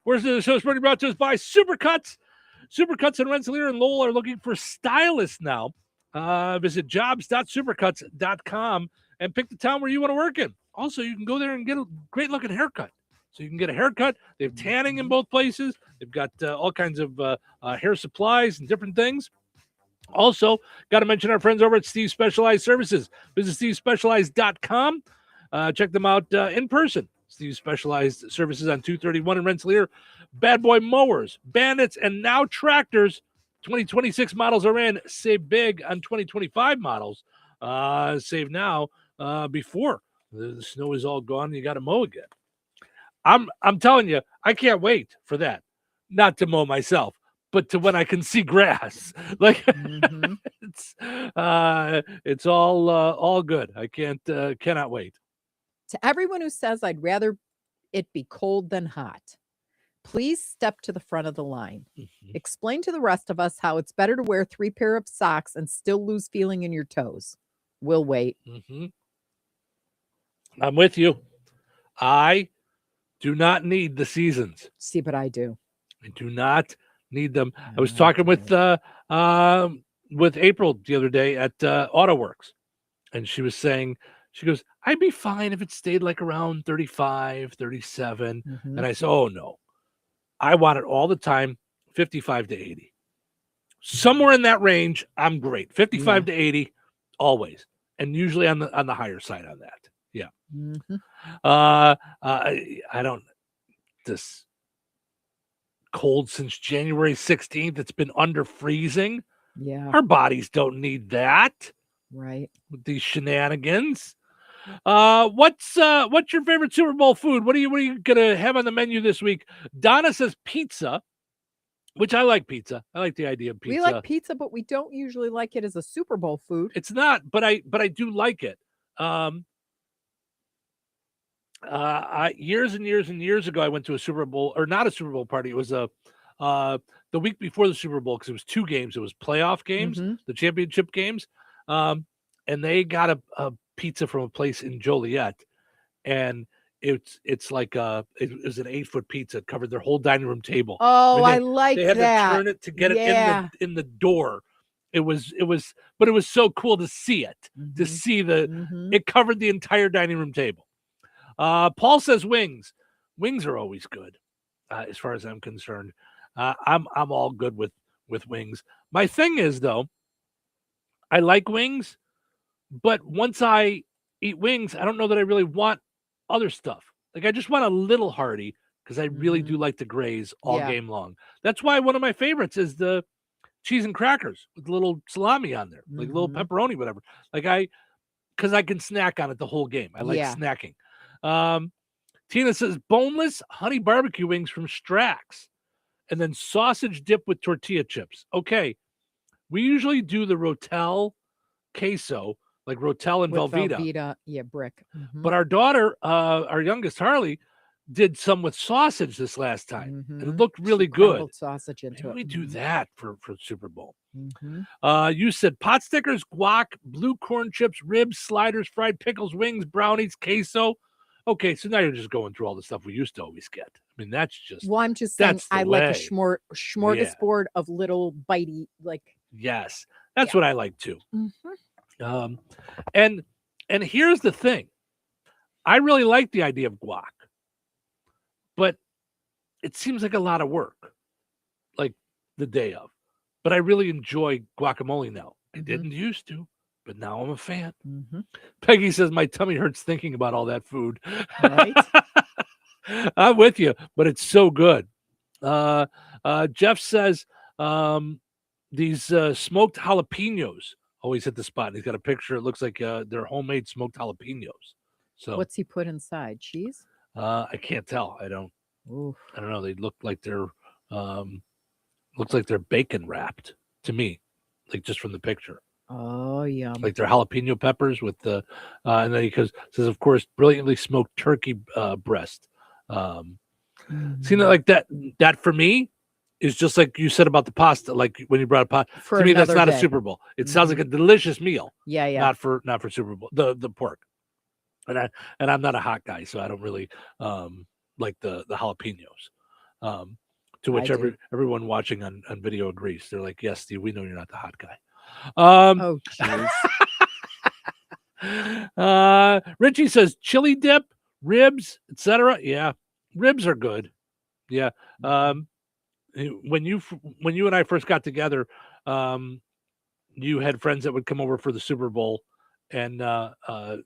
Where's the show is brought to us by Supercuts. Supercuts in Rensselaer and Lowell are looking for stylists now. Visit jobs.supercuts.com and pick the town where you want to work in. Also, you can go there and get a great looking haircut. So you can get a haircut. They have tanning in both places. They've got all kinds of hair supplies and different things. Also, got to mention our friends over at Steve Specialized Services. Visit stevespecialized.com. Check them out in person. Steve Specialized Services on 231 in Rensselaer. Bad Boy Mowers, Bandits, and now Tractors. 2026 models are in. Save big on 2025 models. Save now before the snow is all gone and you got to mow again. I'm telling you, I can't wait for that. Not to mow myself, but to when I can see grass. Like it's all good. I cannot wait. To everyone who says I'd rather it be cold than hot, please step to the front of the line. Explain to the rest of us how it's better to wear 3 pair of socks and still lose feeling in your toes. We'll wait. I'm with you. I do not need the seasons. See, but I do. I do not need them. I was talking with April the other day at AutoWorks, and she was saying, she goes, I'd be fine if it stayed like around 35, 37. And I said, oh, no. I want it all the time, 55 to 80. Somewhere in that range, I'm great. 55 to 80, always. And usually on the higher side on that. Yeah. I don't, this cold since January 16th, it's been under freezing. Yeah. Our bodies don't need that. Right. With these shenanigans. What's your favorite Super Bowl food? What are you gonna have on the menu this week? Donna says pizza, which I like pizza. I like the idea of pizza. We like pizza, but we don't usually like it as a Super Bowl food. It's not, but I do like it. Years and years and years ago, I went to a Super Bowl, or not a Super Bowl party. It was the week before the Super Bowl, because it was 2 games. It was playoff games, the championship games, and they got a pizza from a place in Joliet, and it's like it was an 8-foot pizza. It covered their whole dining room table. Oh, I like that. They had to turn it to get it in the door. It was so cool to see it, to see it covered the entire dining room table. Paul says wings. Wings are always good, as far as I'm concerned. I'm all good with wings. My thing is, though, I like wings, but once I eat wings, I don't know that I really want other stuff. Like I just want a little hearty because I really do like to graze all game long. That's why one of my favorites is the cheese and crackers with a little salami on there, like a little pepperoni, whatever. Like because I can snack on it the whole game. I like snacking. Tina says boneless honey barbecue wings from Strax, and then sausage dip with tortilla chips. Okay, we usually do the Rotel queso, like Rotel and With Velveeta. Yeah, brick. But our daughter, our youngest Harley, did some with sausage this last time, and it looked really good. Sausage into Maybe it. we do that for Super Bowl. Mm-hmm. You said pot stickers, guac, blue corn chips, ribs, sliders, fried pickles, wings, brownies, queso. Okay, so now you're just going through all the stuff we used to always get. I mean, that's just. Well, I'm just saying I like a smorgasbord Yeah. of little bitey, like. Yes, that's what I like too. Mm-hmm. And here's the thing, I really like the idea of guac, but it seems like a lot of work, like the day of. But I really enjoy guacamole now. I didn't used to, but now I'm a fan. Peggy says my tummy hurts thinking about all that food. Right. I'm with you, but it's so good. Jeff says these smoked jalapenos always hit the spot. And he's got a picture. It looks like they're homemade smoked jalapenos. So what's he put inside? Cheese? I can't tell. I don't know. They look like they're looks like they're bacon wrapped to me, like just from the picture. Oh, yeah. Like they're jalapeno peppers with the and then because says of course brilliantly smoked turkey breast. See, like that for me is just like you said about the pasta. Like when you brought a pasta, to me that's not a Super Bowl. It sounds like a delicious meal. Yeah, yeah. Not for Super Bowl. The pork, and I'm not a hot guy, so I don't really like the jalapenos. To which everyone watching on video agrees. They're like, yes, Steve, we know you're not the hot guy. Oh, jeez. Richie says chili dip, ribs, etc. Yeah, ribs are good. Yeah. When you and I first got together, you had friends that would come over for the Super Bowl, and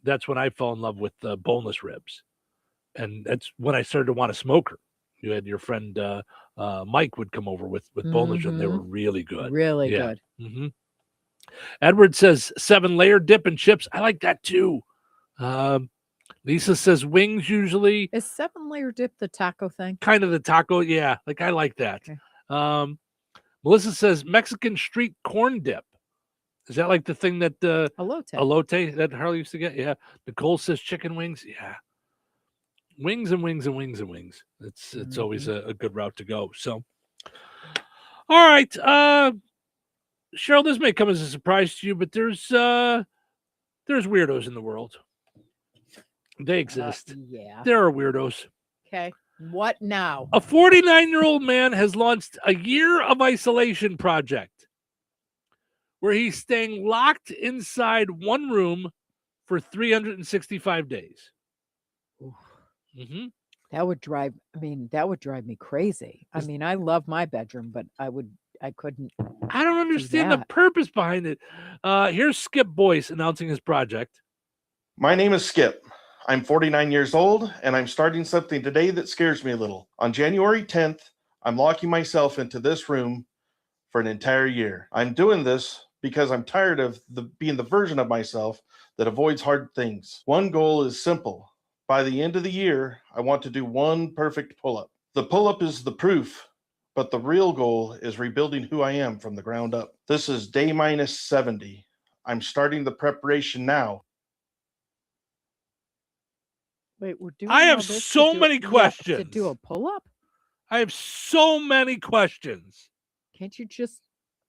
that's when I fell in love with boneless ribs, and that's when I started to want to smoke her. You had your friend Mike would come over with boneless ribs. They were really good. Really good. Mm-hmm. Edward says 7-layer dip and chips. I like that too. Lisa says wings usually. Is 7-layer dip the taco thing? Kind of the taco, yeah. Like I like that. Okay. Melissa says Mexican street corn dip. Is that like the thing that elote that Harley used to get? Yeah. Nicole says chicken wings. Yeah. Wings and wings and wings and wings. It's always a good route to go. So, all right, Cheryl, this may come as a surprise to you, but there's weirdos in the world. They exist. Yeah. There are weirdos. Okay. What now? A 49-year-old man has launched a year of isolation project where he's staying locked inside one room for 365 days. Mm-hmm. That would drive me crazy. I mean, I love my bedroom, but I couldn't. I don't understand the purpose behind it. Here's Skip Boyce announcing his project. My name is Skip. I'm 49 years old, and I'm starting something today that scares me a little. On January 10th, I'm locking myself into this room for an entire year. I'm doing this because I'm tired of being the version of myself that avoids hard things. One goal is simple. By the end of the year, I want to do one perfect pull-up. The pull-up is the proof, but the real goal is rebuilding who I am from the ground up. This is day minus 70. I'm starting the preparation now. Wait, we're doing. I have so many questions. To do a pull-up? I have so many questions. Can't you just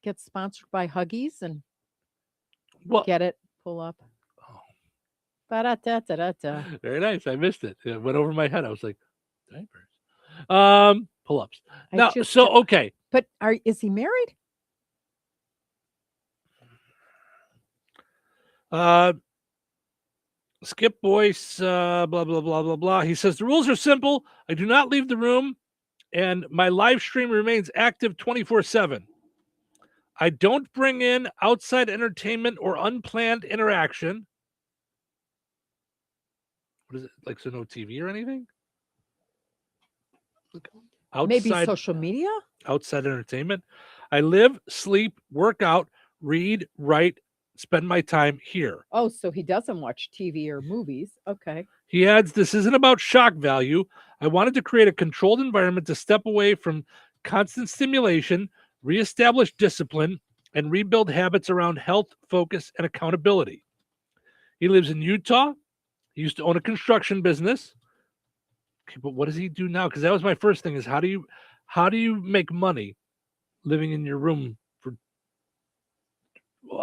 get sponsored by Huggies and get it pull up? Ba-da-da-da-da-da. Very nice. I missed it. It went over my head. I was like, diapers. Pull-ups. No, okay. But is he married? Skip Boyce, blah, blah, blah, blah, blah. He says, the rules are simple. I do not leave the room, and my live stream remains active 24/7. I don't bring in outside entertainment or unplanned interaction. What is it? Like, so no TV or anything? Maybe social media? Outside entertainment. I live, sleep, work out, read, write, spend my time here. Oh, so he doesn't watch TV or movies. Okay. He adds, this isn't about shock value. I wanted to create a controlled environment to step away from constant stimulation, reestablish discipline, and rebuild habits around health, focus, and accountability. He lives in Utah. He used to own a construction business. Okay, but what does he do now? Because that was my first thing: is how do you make money living in your room for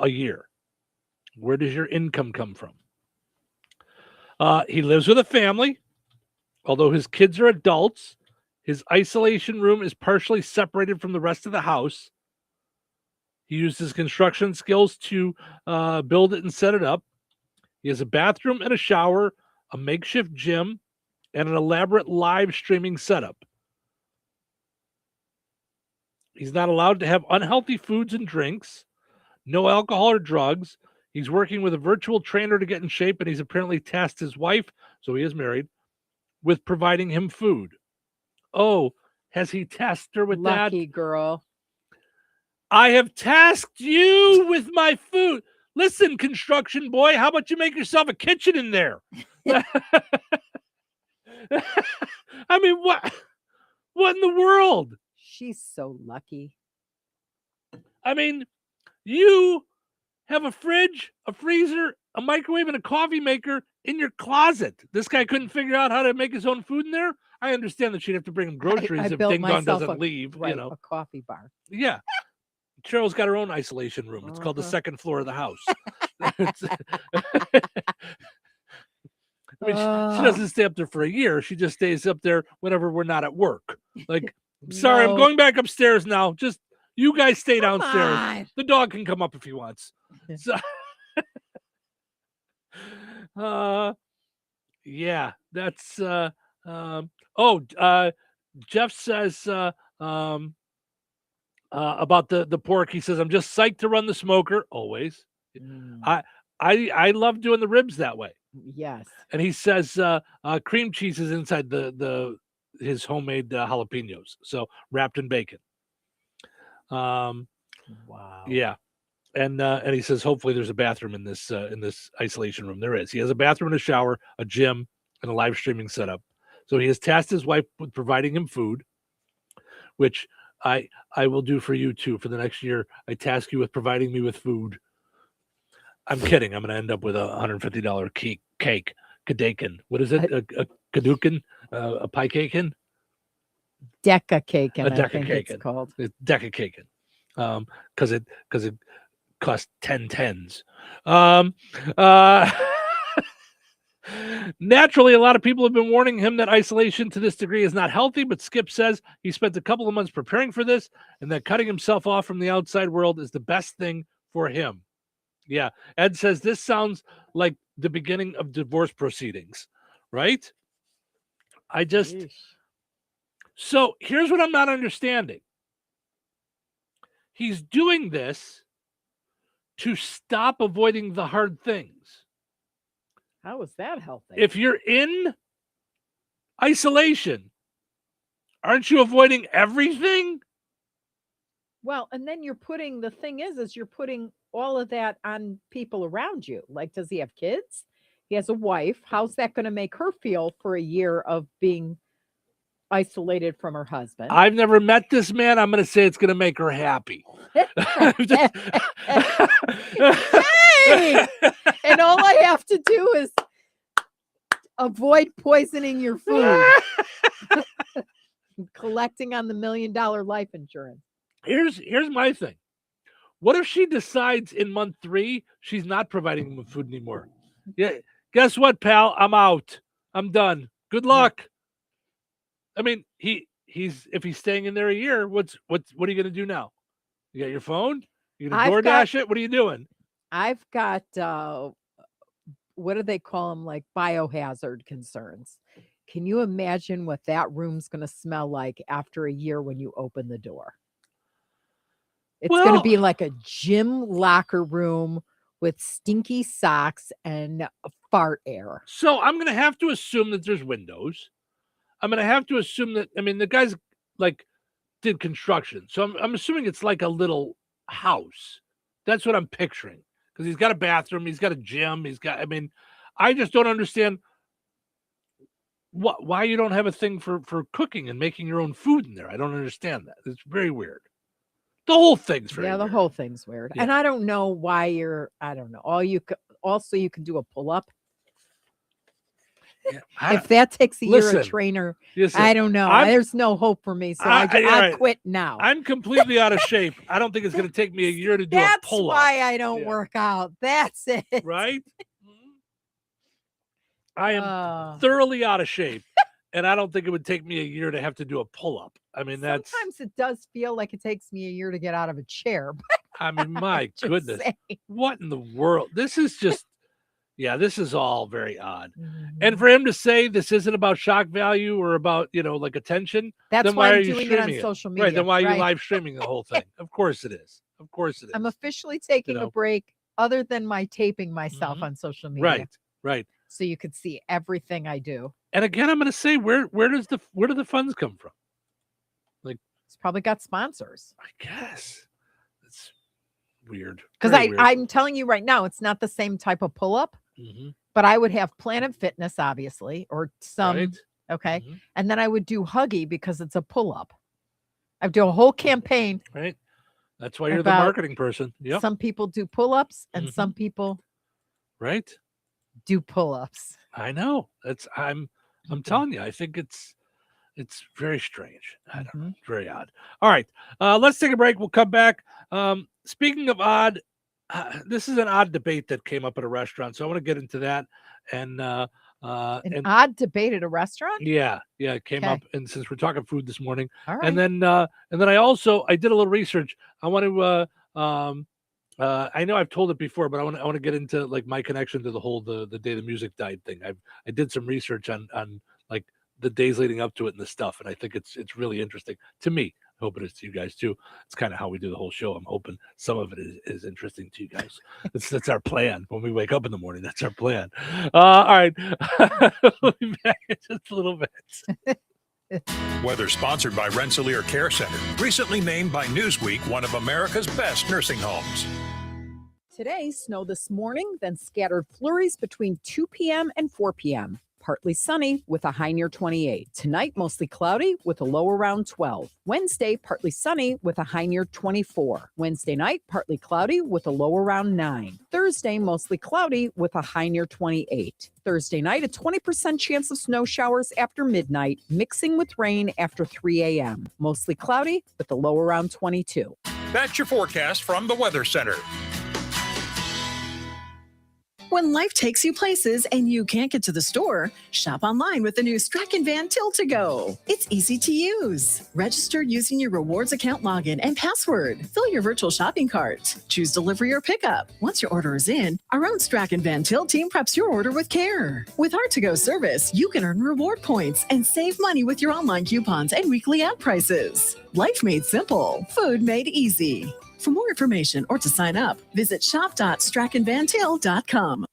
a year? Where does your income come from? He lives with a family, although his kids are adults. His isolation room is partially separated from the rest of the house. He used his construction skills to build it and set it up. He has a bathroom and a shower, a makeshift gym, and an elaborate live streaming setup. He's not allowed to have unhealthy foods and drinks, no alcohol or drugs. He's working with a virtual trainer to get in shape, and he's apparently tasked his wife, so he is married, with providing him food. Oh, has he tasked her with that? Lucky girl. I have tasked you with my food. Listen, construction boy, how about you make yourself a kitchen in there? I mean, what in the world? She's so lucky. I mean, you have a fridge, a freezer, a microwave, and a coffee maker in your closet. This guy couldn't figure out how to make his own food in there. I understand that she'd have to bring him groceries if Ding Dong doesn't leave. Right, you know, a coffee bar. Yeah. Cheryl's got her own isolation room. It's called the second floor of the house. I mean, she doesn't stay up there for a year. She just stays up there whenever we're not at work. Like, sorry, I'm going back upstairs now. Just you guys stay downstairs. on. The dog can come up if he wants. So, yeah, that's Jeff says about the pork. He says, I'm just psyched to run the smoker always. I love doing the ribs that way. Yes. And he says cream cheese is inside his homemade jalapenos, so wrapped in bacon. Wow. Yeah. And he says hopefully there's a bathroom in this isolation room. There is. He has a bathroom and a shower, a gym, and a live streaming setup. So he has tasked his wife with providing him food, which I will do for you too. For the next year, I task you with providing me with food. I'm kidding. I'm going to end up with a $150 cake. Kadekin. What is it? A kadukin? A pie cakin? Deca-cakin, A I think deca-cakin. it's called. It's deca-cakin. Because it cost 10 tens. Naturally, a lot of people have been warning him that isolation to this degree is not healthy, but Skip says he spent a couple of months preparing for this and that cutting himself off from the outside world is the best thing for him. Yeah. Ed says this sounds like the beginning of divorce proceedings, right? So here's what I'm not understanding. He's doing this to stop avoiding the hard things. How is that healthy? If you're in isolation, aren't you avoiding everything? Well, and then you're putting, the thing is you're putting all of that on people around you. Like, does he have kids? He has a wife. How's that going to make her feel for a year of being isolated from her husband? I've never met this man. I'm going to say it's going to make her happy. Hey! And all I have to do is avoid poisoning your food. Collecting on the $1 million life insurance. Here's my thing. What if she decides in month 3 she's not providing him with food anymore? Yeah, guess what, pal? I'm out. I'm done. Good luck. I mean, he's if he's staying in there a year, what are you gonna do now? You got your phone? You gonna DoorDash it? What are you doing? I've got what do they call them? Like biohazard concerns. Can you imagine what that room's gonna smell like after a year when you open the door? It's going to be like a gym locker room with stinky socks and fart air. So I'm going to have to assume that there's windows. I'm going to have to assume that, the guys like did construction. So I'm assuming it's like a little house. That's what I'm picturing. Because he's got a bathroom, he's got a gym, I just don't understand why you don't have a thing for cooking and making your own food in there. I don't understand that. It's very weird. The whole thing's very weird. The whole thing's weird. Yeah. And I don't know why I don't know. You can do a pull-up. Yeah, if that takes a year of trainer, I don't know. There's no hope for me. So I quit now. I'm completely out of shape. I don't think it's going to take me a year to do a pull-up. That's why I don't work out. That's it. Right? I am thoroughly out of shape, and I don't think it would take me a year to have to do a pull-up. Sometimes it does feel like it takes me a year to get out of a chair. My goodness. What in the world? This is just, this is all very odd. Mm-hmm. And for him to say this isn't about shock value or about, like attention. That's then why are I'm you doing it on streaming social media. Right, then why are you live streaming the whole thing? Of course it is. Of course it is. I'm officially taking a break other than my taping myself on social media. Right. So you could see everything I do. And again, I'm going to say, where do the funds come from? It's probably got sponsors. I guess. It's weird. Because I'm telling you right now, it's not the same type of pull-up, but I would have Planet Fitness, obviously, or some, okay? Mm-hmm. And then I would do Huggy because it's a pull-up. I'd do a whole campaign. Right. That's why you're the marketing person. Yep. Some people do pull-ups and some people do pull-ups. I know. I'm telling you, I think it's very strange. I don't know. Very odd. All right. Let's take a break. We'll come back. Speaking of odd, this is an odd debate that came up at a restaurant. So I want to get into that. And an odd debate at a restaurant? Yeah. It came up. And since we're talking food this morning, all right. and then I did a little research. I want to, I know I've told it before, but I want to get into like my connection to the whole, the day the music died thing. I did some research on like the days leading up to it and the stuff. And I think it's really interesting to me. I hope it is to you guys too. It's kind of how we do the whole show. I'm hoping some of it is interesting to you guys. That's our plan. When we wake up in the morning, that's our plan. All right. We'll be back in just a little bit. Weather sponsored by Rensselaer Care Center. Recently named by Newsweek one of America's best nursing homes. Today, snow this morning, then scattered flurries between 2 p.m. and 4 p.m. Partly sunny with a high near 28. Tonight, mostly cloudy with a low around 12. Wednesday, partly sunny with a high near 24. Wednesday night, partly cloudy with a low around 9. Thursday, mostly cloudy with a high near 28. Thursday night, a 20% chance of snow showers after midnight, mixing with rain after 3 a.m. Mostly cloudy with a low around 22. That's your forecast from the Weather Center. When life takes you places and you can't get to the store, shop online with the new Strachan Van Til to Go. It's easy to use. Register using your rewards account login and password. Fill your virtual shopping cart. Choose delivery or pickup. Once your order is in, our own Strachan Van Til team preps your order with care. With our to-go service, you can earn reward points and save money with your online coupons and weekly ad prices. Life made simple. Food made easy. For more information or to sign up, visit shop.strachanvantil.com.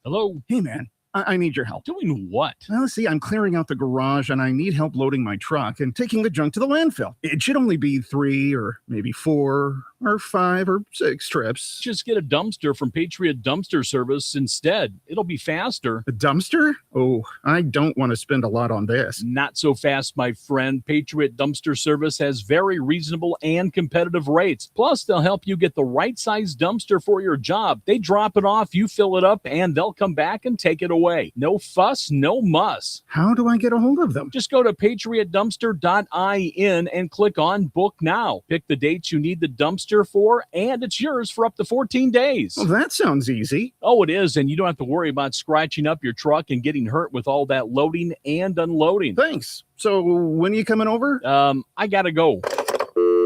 Hello? Hey, man. I need your help. Doing what? Well, see, I'm clearing out the garage and I need help loading my truck and taking the junk to the landfill. It should only be 3 or maybe 4 or 5 or 6 trips. Just get a dumpster from Patriot Dumpster Service instead. It'll be faster. A dumpster? Oh, I don't want to spend a lot on this. Not so fast, my friend. Patriot Dumpster Service has very reasonable and competitive rates. Plus, they'll help you get the right size dumpster for your job. They drop it off, you fill it up, and they'll come back and take it away. No fuss, no muss. How do I get a hold of them? Just go to patriotdumpster.in and click on Book Now. Pick the dates you need the dumpster for, and it's yours for up to 14 days. Well, that sounds easy. Oh, it is, and you don't have to worry about scratching up your truck and getting hurt with all that loading and unloading. Thanks. So when are you coming over? I gotta go.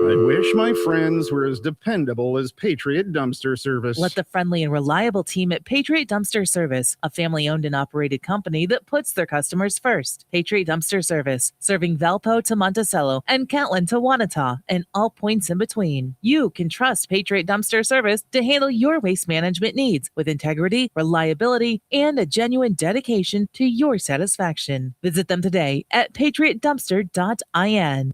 I wish my friends were as dependable as Patriot Dumpster Service. Let the friendly and reliable team at Patriot Dumpster Service, a family-owned and operated company that puts their customers first. Patriot Dumpster Service, serving Valpo to Monticello and Catlin to Wanata and all points in between. You can trust Patriot Dumpster Service to handle your waste management needs with integrity, reliability, and a genuine dedication to your satisfaction. Visit them today at patriotdumpster.in.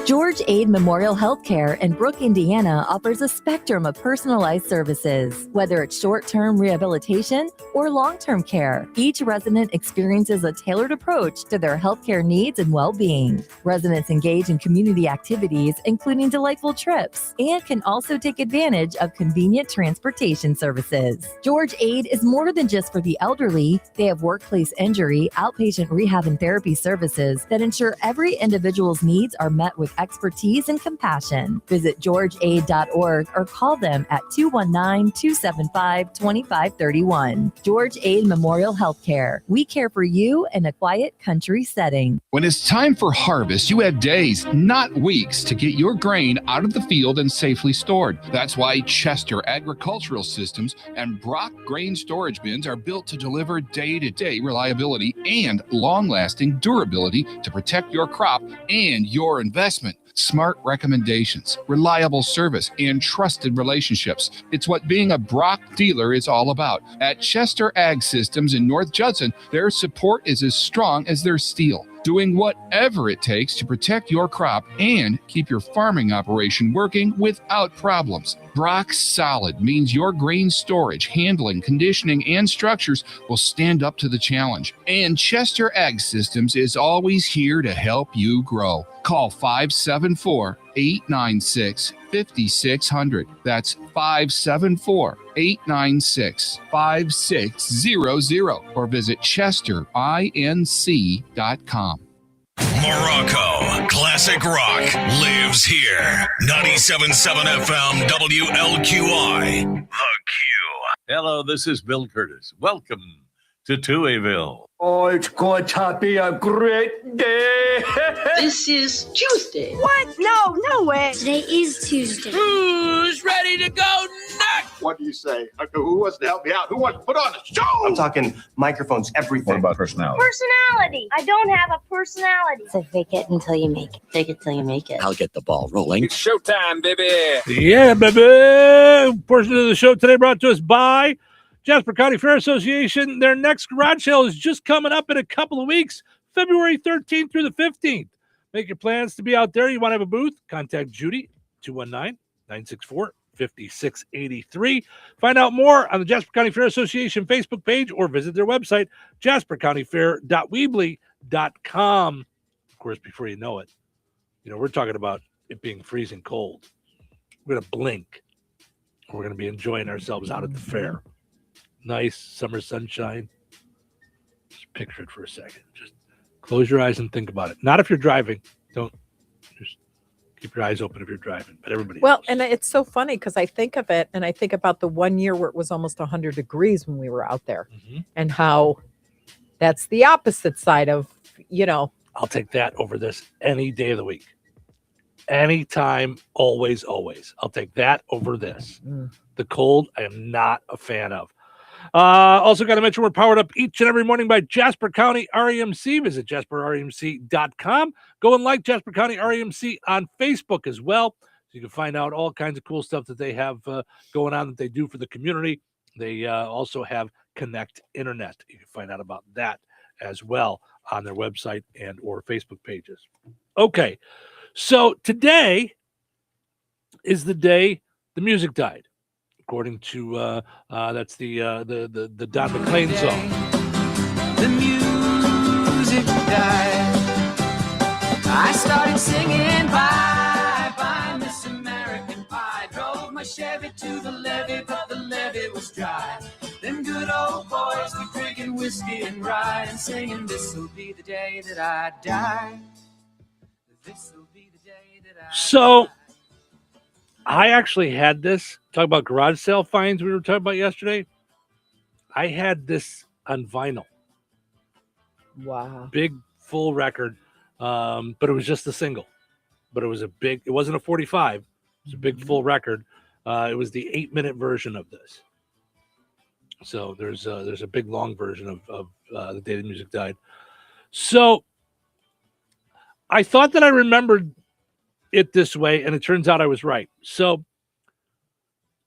George Aid Memorial Healthcare in Brook, Indiana offers a spectrum of personalized services. Whether it's short-term rehabilitation or long-term care, each resident experiences a tailored approach to their healthcare needs and well-being. Residents engage in community activities, including delightful trips, and can also take advantage of convenient transportation services. George Aid is more than just for the elderly. They have workplace injury, outpatient rehab, and therapy services that ensure every individual's needs are met with expertise and compassion. Visit georgeaid.org or call them at 219-275-2531. George Aid Memorial Healthcare. We care for you in a quiet country setting. When it's time for harvest, you have days, not weeks, to get your grain out of the field and safely stored. That's why Chester Agricultural Systems and Brock Grain Storage Bins are built to deliver day-to-day reliability and long-lasting durability to protect your crop and your investment. Smart recommendations, reliable service, and trusted relationships. It's what being a Brock dealer is all about. At Chester Ag Systems in North Judson, their support is as strong as their steel, doing whatever it takes to protect your crop and keep your farming operation working without problems. Brock Solid means your grain storage, handling, conditioning, and structures will stand up to the challenge. And Chester Ag Systems is always here to help you grow. Call 574-896-5600. That's 574-896-5600. Or visit chesterinc.com. Morocco Classic Rock lives here. 97.7 FM WLQI. The Q. Hello, this is Bill Curtis. Welcome to Touhyville. Oh, it's going to be a great day. This is Tuesday. What? No way. Today is Tuesday. Who's ready to go nuts? What do you say? Who wants to help me out? Who wants to put on a show? I'm talking microphones, everything. What about personality? Personality. I don't have a personality. So fake it until you make it. Fake it till you make it. I'll get the ball rolling. It's showtime, baby. Yeah, baby. Portion of the show today brought to us by Jasper County Fair Association. Their next garage sale is just coming up in a couple of weeks, February 13th through the 15th. Make your plans to be out there. You want to have a booth? Contact Judy, 219-964-5683. Find out more on the Jasper County Fair Association Facebook page or visit their website, jaspercountyfair.weebly.com. Of course, before you know it, we're talking about it being freezing cold. We're going to blink. We're going to be enjoying ourselves out at the fair. Nice summer sunshine. Just picture it for a second. Just close your eyes and think about it. Not if you're driving. Don't. Just keep your eyes open if you're driving. But everybody knows. And it's so funny because I think of it and I think about the one year where it was almost 100 degrees when we were out there, and how that's the opposite side of, I'll take that over this any day of the week. Anytime, always, always. I'll take that over this. The cold, I am not a fan of. Also got to mention we're powered up each and every morning by Jasper County REMC. Visit jasperremc.com. Go and like Jasper County REMC on Facebook as well. So you can find out all kinds of cool stuff that they have going on that they do for the community. They also have Connect Internet. You can find out about that as well on their website and or Facebook pages. Okay, so today is the day the music died. According to that's the Don McLean song. The music died. I started singing bye bye Miss American Pie. Drove my Chevy to the levee, but the levee was dry. Them good old boys were drinking whiskey and rye and singing, this'll be the day that I die. This'll be the day that I So I actually had this. Talk about garage sale finds we were talking about yesterday. I had this on vinyl. Wow. Big, full record. But it was just a single. but it was it wasn't a 45. It was a big full record. It was the 8-minute version of this. So there's a big long version of The Day the Music Died. So I thought that I remembered it this way, and it turns out I was right. So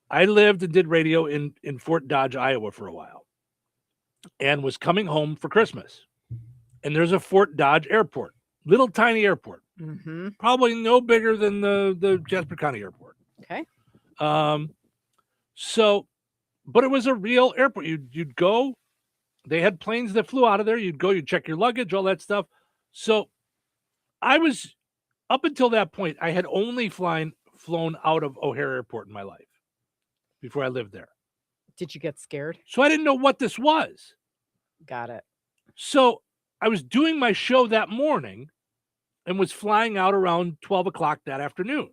I lived and did radio in Fort Dodge, Iowa for a while, and was coming home for Christmas. And there's a Fort Dodge airport, little tiny airport, probably no bigger than the Jasper County airport. Okay. So, but it was a real airport. You'd go. They had planes that flew out of there. You'd go. You'd check your luggage, all that stuff. So, I was up until that point. I had only flown out of O'Hare Airport in my life before I lived there. Did you get scared? So I didn't know what this was. Got it. So I was doing my show that morning and was flying out around 12 o'clock that afternoon.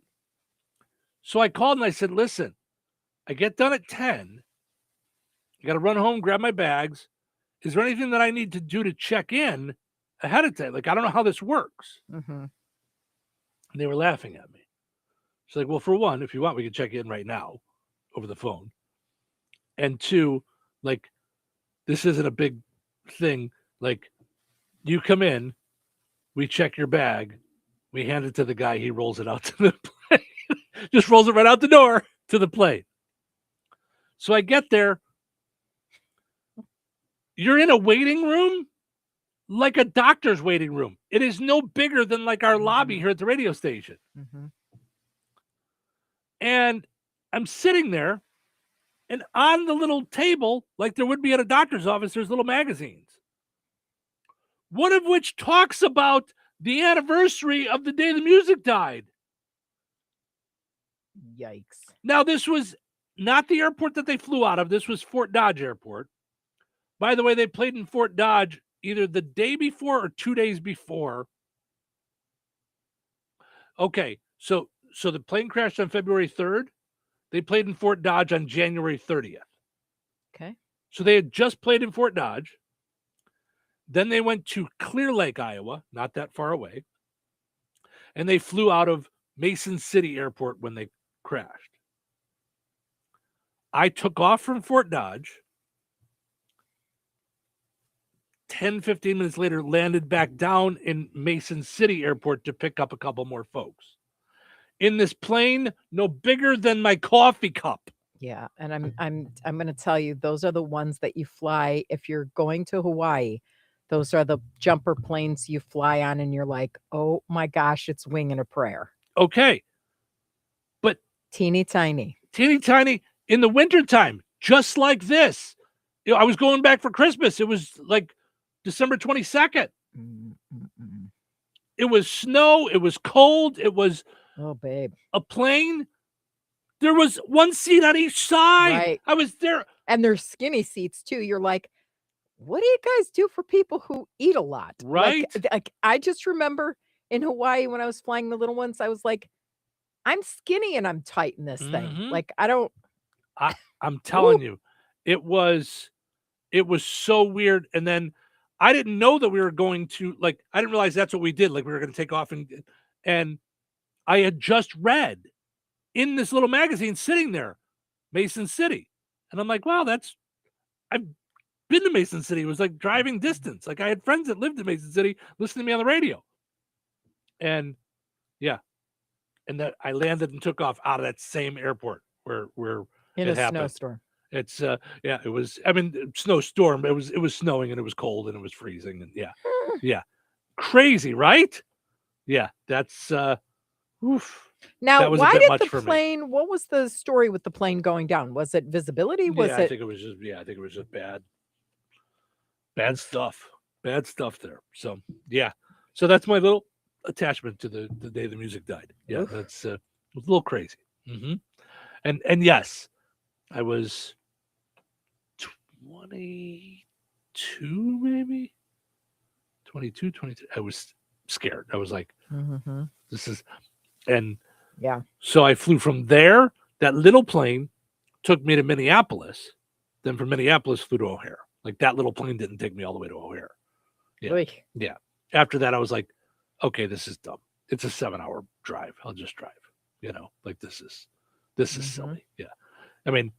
So I called and I said, listen, I get done at 10. I got to run home, grab my bags. Is there anything that I need to do to check in ahead of time? Like, I don't know how this works. And they were laughing at me. She's like, well, for one, if you want, we can check in right now over the phone. And two, like, this isn't a big thing. Like, you come in, we check your bag, we hand it to the guy, he rolls it out to the plane. Just rolls it right out the door to the plane. So I get there. You're in a waiting room like a doctor's waiting room. It is no bigger than like our lobby here at the radio station. And I'm sitting there, and on the little table, like there would be at a doctor's office, there's little magazines. One of which talks about the anniversary of the day the music died. Yikes. Now, this was not the airport that they flew out of. This was Fort Dodge Airport. By the way, they played in Fort Dodge either the day before or 2 days before. Okay, so the plane crashed on February 3rd. They played in Fort Dodge on January 30th. Okay. So they had just played in Fort Dodge. Then they went to Clear Lake, Iowa, not that far away. And they flew out of Mason City Airport when they crashed. I took off from Fort Dodge. 10, 15 minutes later, landed back down in Mason City Airport to pick up a couple more folks. In this plane, no bigger than my coffee cup. Yeah, and I'm going to tell you, those are the ones that you fly if you're going to Hawaii. Those are the jumper planes you fly on, and you're like, oh my gosh, it's wing and a prayer. Okay, but teeny tiny in the wintertime, just like this. You know, I was going back for Christmas. It was like December 22nd. It was snow. It was cold. It was babe, a plane. There was one seat on each side. Right. I was there. And they're skinny seats too. You're like, what do you guys do for people who eat a lot? Right. Like I just remember in Hawaii when I was flying the little ones, I was like, I'm skinny and I'm tight in this thing. Like I'm telling you, it was so weird. And then I didn't know that we were going to, like, I didn't realize that's what we did. Like, we were going to take off and I had just read in this little magazine sitting there, Mason City. And I'm like, wow, I've been to Mason City. It was like driving distance. Like, I had friends that lived in Mason City listening to me on the radio. And yeah. And that I landed and took off out of that same airport where in it a happened. snowstorm. It's yeah, it was, I mean, snowstorm. It was snowing and it was cold and it was freezing and yeah. Crazy, right? Yeah, that's oof. Now, was why did the for plane? me. What was the story with the plane going down? Was it visibility? Was I it? think it was just bad stuff. Bad stuff there. So yeah. So that's my little attachment to the day the music died. Yeah, that's it was a little crazy. And yes, I was 22, maybe 22. I was scared. I was like, this is, and yeah. So I flew from there. That little plane took me to Minneapolis. Then from Minneapolis, flew to O'Hare. Like that little plane didn't take me all the way to O'Hare. Yeah. Oy. Yeah. After that, I was like, okay, this is dumb. it's a 7-hour drive. I'll just drive. Like this is silly. Yeah. I mean,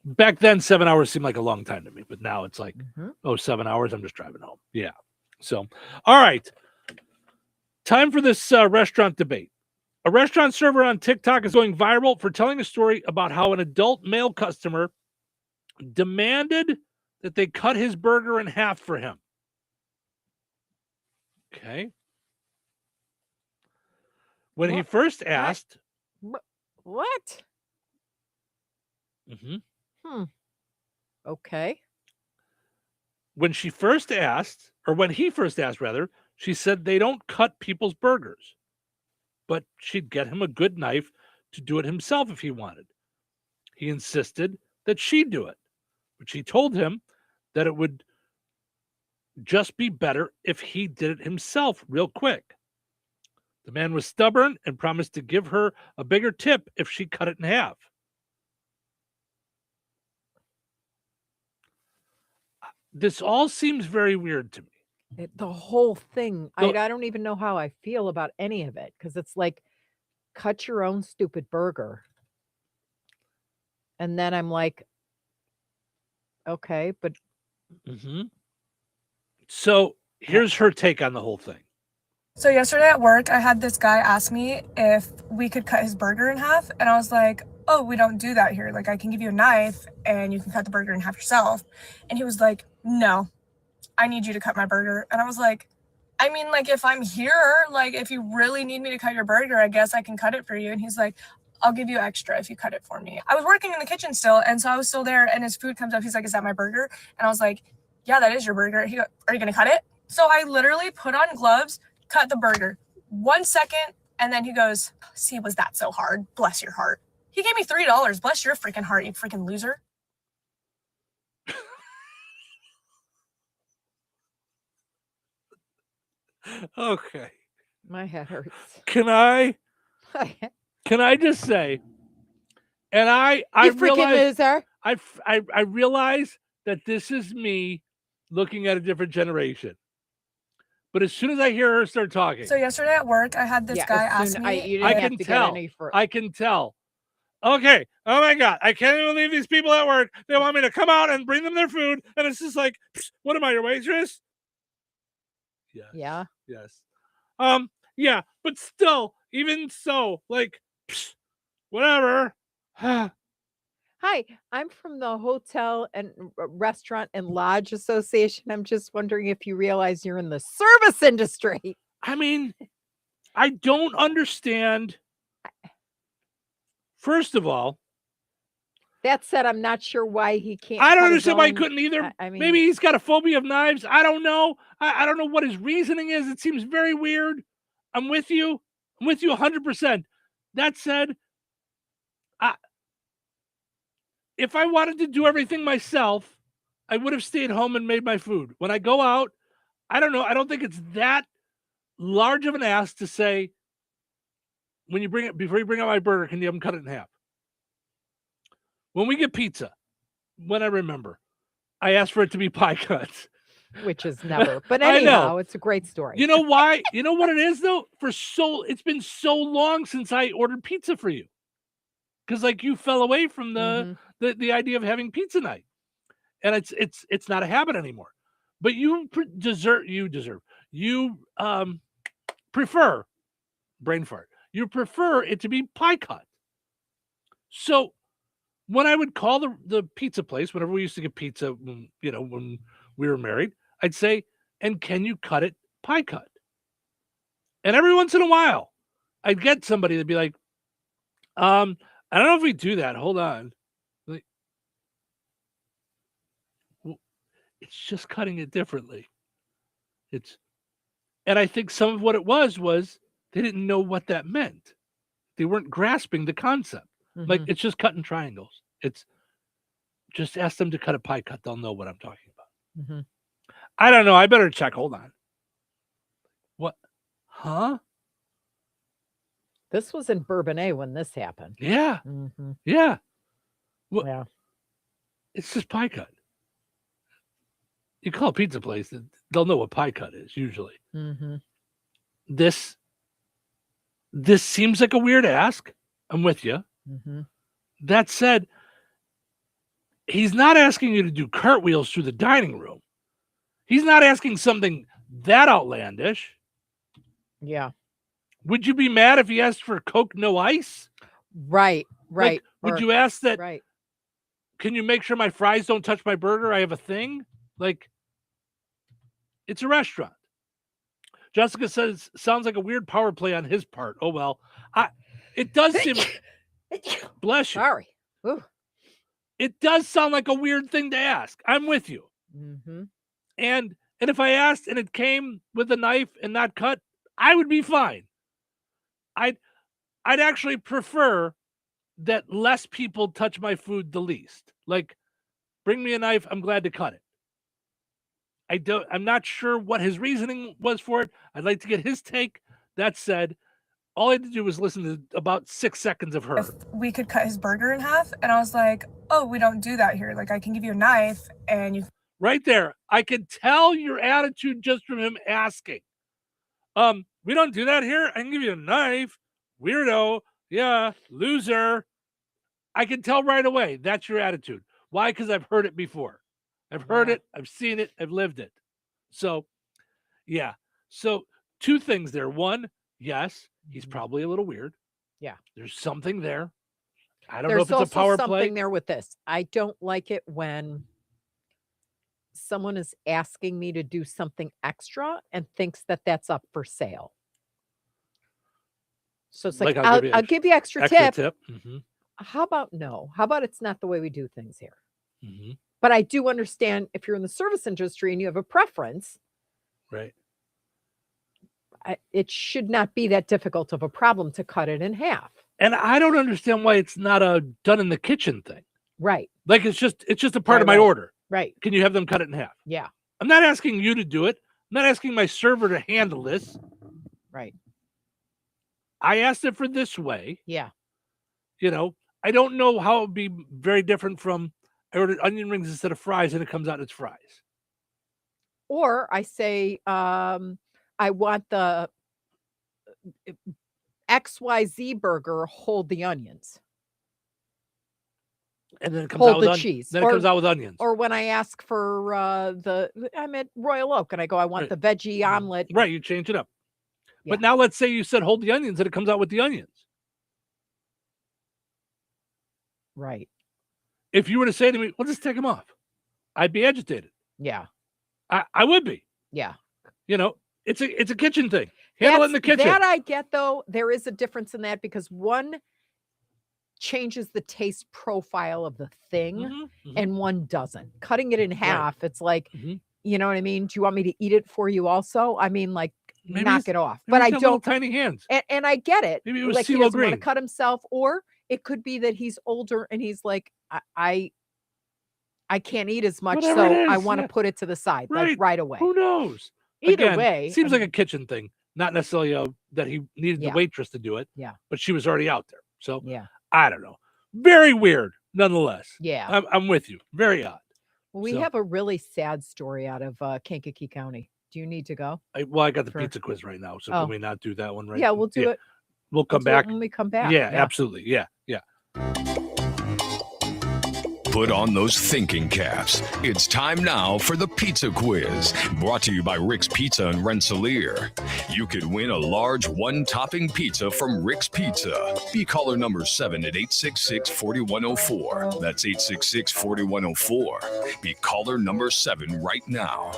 back then 7 hours seemed like a long time to me, but now it's like, 7 hours. I'm just driving home. Yeah. So, all right. Time for this restaurant debate. A restaurant server on TikTok is going viral for telling a story about how an adult male customer demanded that they cut his burger in half for him. Okay. When he first asked... What? Okay. When he first asked, rather, she said they don't cut people's burgers, but she'd get him a good knife to do it himself if he wanted. He insisted that she do it, but she told him that it would just be better if he did it himself real quick. The man was stubborn and promised to give her a bigger tip if she cut it in half. This all seems very weird to me. The whole thing, I don't even know how I feel about any of it, because it's like, cut your own stupid burger. And then I'm like, okay, but... So here's her take on the whole thing. So yesterday at work, I had this guy ask me if we could cut his burger in half. And I was like, oh, we don't do that here. Like, I can give you a knife and you can cut the burger in half yourself. And he was like, no, I need you to cut my burger. And I was like, I mean, like, if I'm here, like, if you really need me to cut your burger, I guess I can cut it for you. And he's like, I'll give you extra if you cut it for me. I was working in the kitchen still. And so I was still there and his food comes up. He's like, is that my burger? And I was like, yeah, that is your burger. He goes, are you going to cut it? So I literally put on gloves, cut the burger. 1 second, and then he goes, see, was that so hard? Bless your heart. He gave me $3. Bless your freaking heart, you freaking loser. Okay. My head hurts. Can I just say, and I realize, I realize that this is me looking at a different generation. But as soon as I hear her start talking. So yesterday at work, I had this guy ask me. I can tell. Okay. Oh my God. I can't even believe these people at work. They want me to come out and bring them their food. And it's just like, what am I, your waitress? Yes. Yeah. Yes. Yeah. But still, even so, like, whatever. Hi, I'm from the Hotel and Restaurant and Lodge Association. I'm just wondering if you realize you're in the service industry. I mean, I don't understand. First of all, that said, I'm not sure why he can't. I don't understand why he couldn't either. I mean, maybe he's got a phobia of knives. I don't know. I don't know what his reasoning is. It seems very weird. I'm with you. I'm with you 100%. That said, if I wanted to do everything myself, I would have stayed home and made my food. When I go out, I don't know. I don't think it's that large of an ask to say, when you bring it, before you bring out my burger, can you have them cut it in half? When we get pizza, when I remember, I asked for it to be pie cuts. Which is never. But anyhow, it's a great story. You know why? You know what it is, though? It's been so long since I ordered pizza for you. Because, like, you fell away from the idea of having pizza night. And it's not a habit anymore. But you prefer, brain fart, you prefer it to be pie cut. So when I would call the pizza place, whenever we used to get pizza, when we were married, I'd say, and can you cut it pie cut? And every once in a while, I'd get somebody that'd be like, I don't know if we do that. Hold on. Like, well, it's just cutting it differently. And I think some of what it was they didn't know what that meant. They weren't grasping the concept. Like, it's just cutting triangles. It's just ask them to cut a pie cut. They'll know what I'm talking about. I don't know. I better check. Hold on. What? Huh? This was in Bourbonnais when this happened. Yeah. Yeah. Well, yeah. It's just pie cut. You call a pizza place, they'll know what pie cut is usually. This This seems like a weird ask. I'm with you. Mm-hmm. That said, he's not asking you to do cartwheels through the dining room. He's not asking something that outlandish. Yeah. Would you be mad if he asked for Coke no ice? Right. Like, would you ask that? Right. Can you make sure my fries don't touch my burger? I have a thing. Like, it's a restaurant. Jessica says, sounds like a weird power play on his part. Oh, well. It does seem... Bless you. Sorry. Ooh. It does sound like a weird thing to ask. I'm with you. Mm-hmm. And if I asked and it came with a knife and not cut, I would be fine. I'd actually prefer that less people touch my food the least. Like, bring me a knife, I'm glad to cut it. I'm not sure what his reasoning was for it. I'd like to get his take. That said, all I had to do was listen to about 6 seconds of her. If we could cut his burger in half, and I was like, oh, we don't do that here. Like, I can give you a knife and you... Right there. I can tell your attitude just from him asking. We don't do that here. I can give you a knife. Weirdo. Yeah. Loser. I can tell right away. That's your attitude. Why? Because I've heard it before. I've heard it. I've seen it. I've lived it. So, yeah. So, two things there. One, yes, he's probably a little weird. Yeah. There's something there. I don't There's know if it's a power also something play. there with this. I don't like it when someone is asking me to do something extra and thinks that that's up for sale. So it's like, I'll give you extra tip. Mm-hmm. How about no? How about it's not the way we do things here? Mm-hmm. But I do understand if you're in the service industry and you have a preference, right? It should not be that difficult of a problem to cut it in half. And I don't understand why it's not a done in the kitchen thing. Right. Like it's just a part of my order. Right. Can you have them cut it in half? Yeah. I'm not asking you to do it. I'm not asking my server to handle this. Right. I asked it for this way. Yeah. You know, I don't know how it would be very different from I ordered onion rings instead of fries and it comes out as fries. Or I say, I want the XYZ burger, hold the onions. And then it comes hold out with the cheese. Then it comes out with onions. Or when I ask for I'm at Royal Oak and I go, I want the veggie omelet. Right, you change it up. Yeah. But now let's say you said hold the onions and it comes out with the onions. Right. If you were to say to me, well, just take them off, I'd be agitated. Yeah. I would be. Yeah. You know, it's a kitchen thing. Handle it in the kitchen. That I get, though. There is a difference in that because one changes the taste profile of the thing and one doesn't. Cutting it in half, it's like, you know what I mean? Do you want me to eat it for you also? I mean, like, Maybe knock it off. maybe But I he's got little don't. tiny hands. And I get it. Maybe it was like he CeeLo doesn't want to Green. cut himself, or it could be that he's older and he's like, I can't eat as much, Whatever so it I is, want to yeah. put it to the side, like right away. Who knows? Either Again, way, seems I like a kitchen thing, not necessarily that he needed the Yeah. waitress to do it. Yeah. But she was already out there. So Yeah. I don't know. Very weird, nonetheless. Yeah. I'm with you. Very odd. Well, we So- have a really sad story out of Kankakee County. Do you need to go? I got the pizza quiz right now, so Oh. can we not do that one right? Yeah, we'll do it. We'll come We'll do it back when we come back. Yeah, absolutely. Yeah. Put on those thinking caps. It's time now for the pizza quiz, brought to you by Rick's Pizza and Rensselaer. You could win a large one-topping pizza from Rick's Pizza. Be caller number 7 at 866-4104. That's 866-4104. Be caller number 7 right now.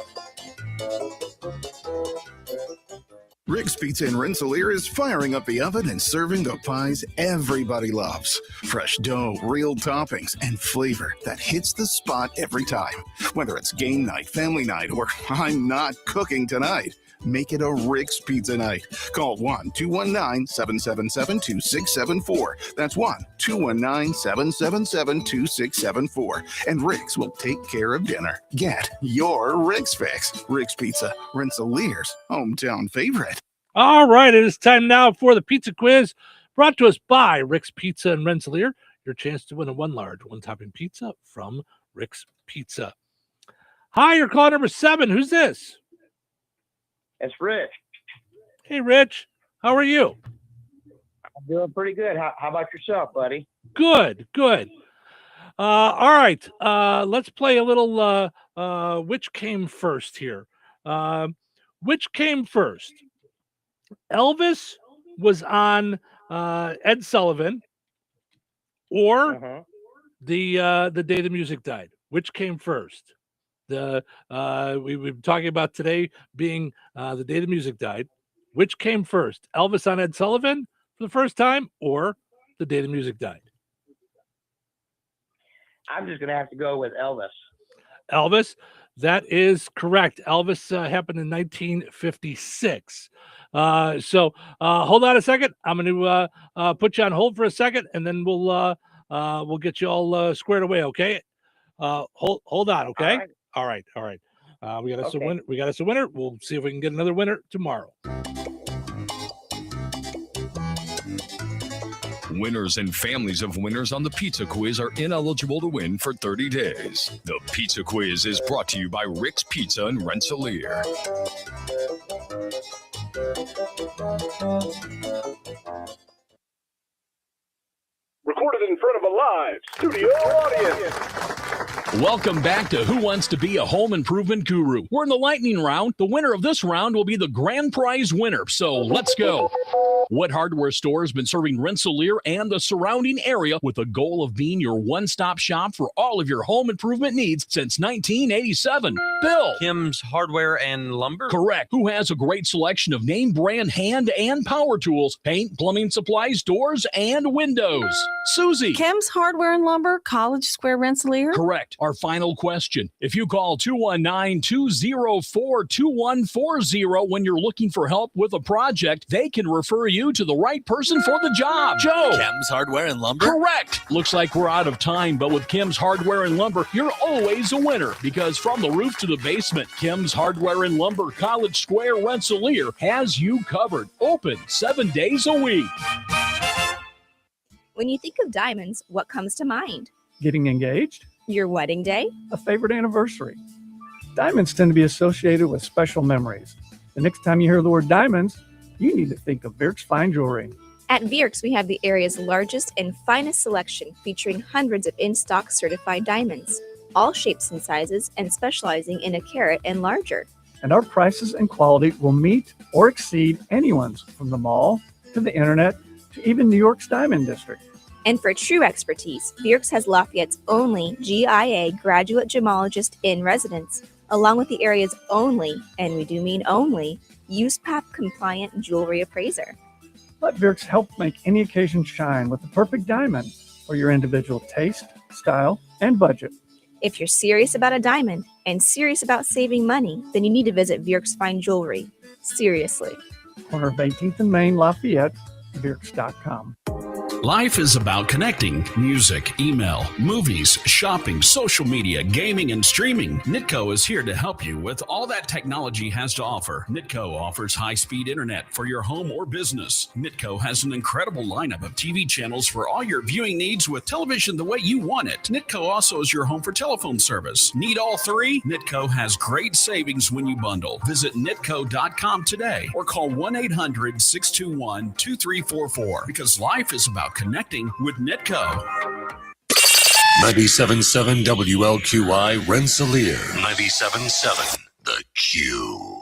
Rick's Pizza in Rensselaer is firing up the oven and serving the pies everybody loves. Fresh dough, real toppings, and flavor that hits the spot every time. Whether it's game night, family night, or I'm not cooking tonight, make it a Rick's Pizza night. Call 1-219-777-2674. That's 1-219-777-2674. And Rick's will take care of dinner. Get your Rick's fix. Rick's Pizza, Rensselaer's hometown favorite. All right, it is time now for the pizza quiz, brought to us by Rick's Pizza and Rensselaer. Your chance to win a one-topping pizza from Rick's Pizza. Hi, you're caller number 7. Who's this? It's Rich. Hey, Rich. How are you? I'm doing pretty good. How about yourself, buddy? Good. All right. Let's play a little which came first here. Which came first? Elvis was on Ed Sullivan or the day the music died. Which came first? We've been talking about today being the day the music died. Which came first? Elvis on Ed Sullivan for the first time or the day the music died? I'm just gonna have to go with Elvis. Elvis, that is correct. Elvis happened in 1956. So hold on a second. I'm going to put you on hold for a second, and then we'll get you all squared away. Okay. Hold on. Okay. All right. We got us a winner. We got us a winner. We'll see if we can get another winner tomorrow. Winners and families of winners on the Pizza Quiz are ineligible to win for 30 days. The Pizza Quiz is brought to you by Rick's Pizza and Rensselaer. Recorded in front of a live studio audience. Welcome back to Who Wants to Be a Home Improvement Guru. We're in the lightning round. The winner of this round will be the grand prize winner. So let's go. What hardware store has been serving Rensselaer and the surrounding area with the goal of being your one-stop shop for all of your home improvement needs since 1987? Bill. Kim's Hardware and Lumber? Correct. Who has a great selection of name brand hand and power tools, paint, plumbing supplies, doors, and windows? Susie. Kim's Hardware and Lumber, College Square, Rensselaer? Correct. Our final question. If you call 219-204-2140 when you're looking for help with a project, they can refer you to the right person for the job. Joe. Kim's Hardware and Lumber? Correct. Looks like we're out of time, but with Kim's Hardware and Lumber, you're always a winner because from the roof to the basement, Kim's Hardware and Lumber, College Square, Rensselaer has you covered. Open 7 days a week. When you think of diamonds, what comes to mind? Getting engaged? Your wedding day? A favorite anniversary. Diamonds tend to be associated with special memories. The next time you hear the word diamonds, you need to think of Birk's Fine Jewelry. At Birk's, we have the area's largest and finest selection featuring hundreds of in-stock certified diamonds, all shapes and sizes and specializing in a carat and larger. And our prices and quality will meet or exceed anyone's from the mall to the internet to even New York's Diamond District. And for true expertise, Birk's has Lafayette's only GIA graduate gemologist in residence, along with the area's only, and we do mean only, USPAP compliant jewelry appraiser. Let Birk's help make any occasion shine with the perfect diamond for your individual taste, style, and budget. If you're serious about a diamond and serious about saving money, then you need to visit Birk's Fine Jewelry. Seriously. Corner of 18th and Main, Lafayette, Birks.com. Life is about connecting. Music, email, movies, shopping, social media, gaming, and streaming. Nitco is here to help you with all that technology has to offer. Nitco offers high-speed internet for your home or business. Nitco has an incredible lineup of TV channels for all your viewing needs with television the way you want it. Nitco also is your home for telephone service. Need all three? Nitco has great savings when you bundle. Visit nitco.com today or call 1-800-621-2344 because life is about connecting with Nitco. 97.7 WLQI Rensselaer. 97.7 The Q.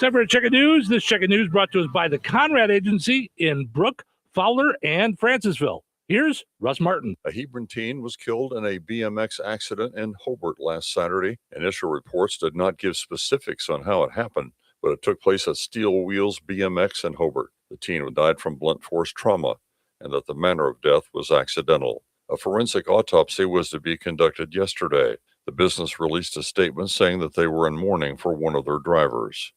Time for a check of news. This check of news brought to us by the Conrad Agency in Brook, Fowler, and Francisville. Here's Russ Martin. A Hebron teen was killed in a BMX accident in Hobart last Saturday. Initial reports did not give specifics on how it happened, but it took place at Steel Wheels BMX in Hobart. The teen died from blunt force trauma and that the manner of death was accidental. A forensic autopsy was to be conducted yesterday. The business released a statement saying that they were in mourning for one of their drivers.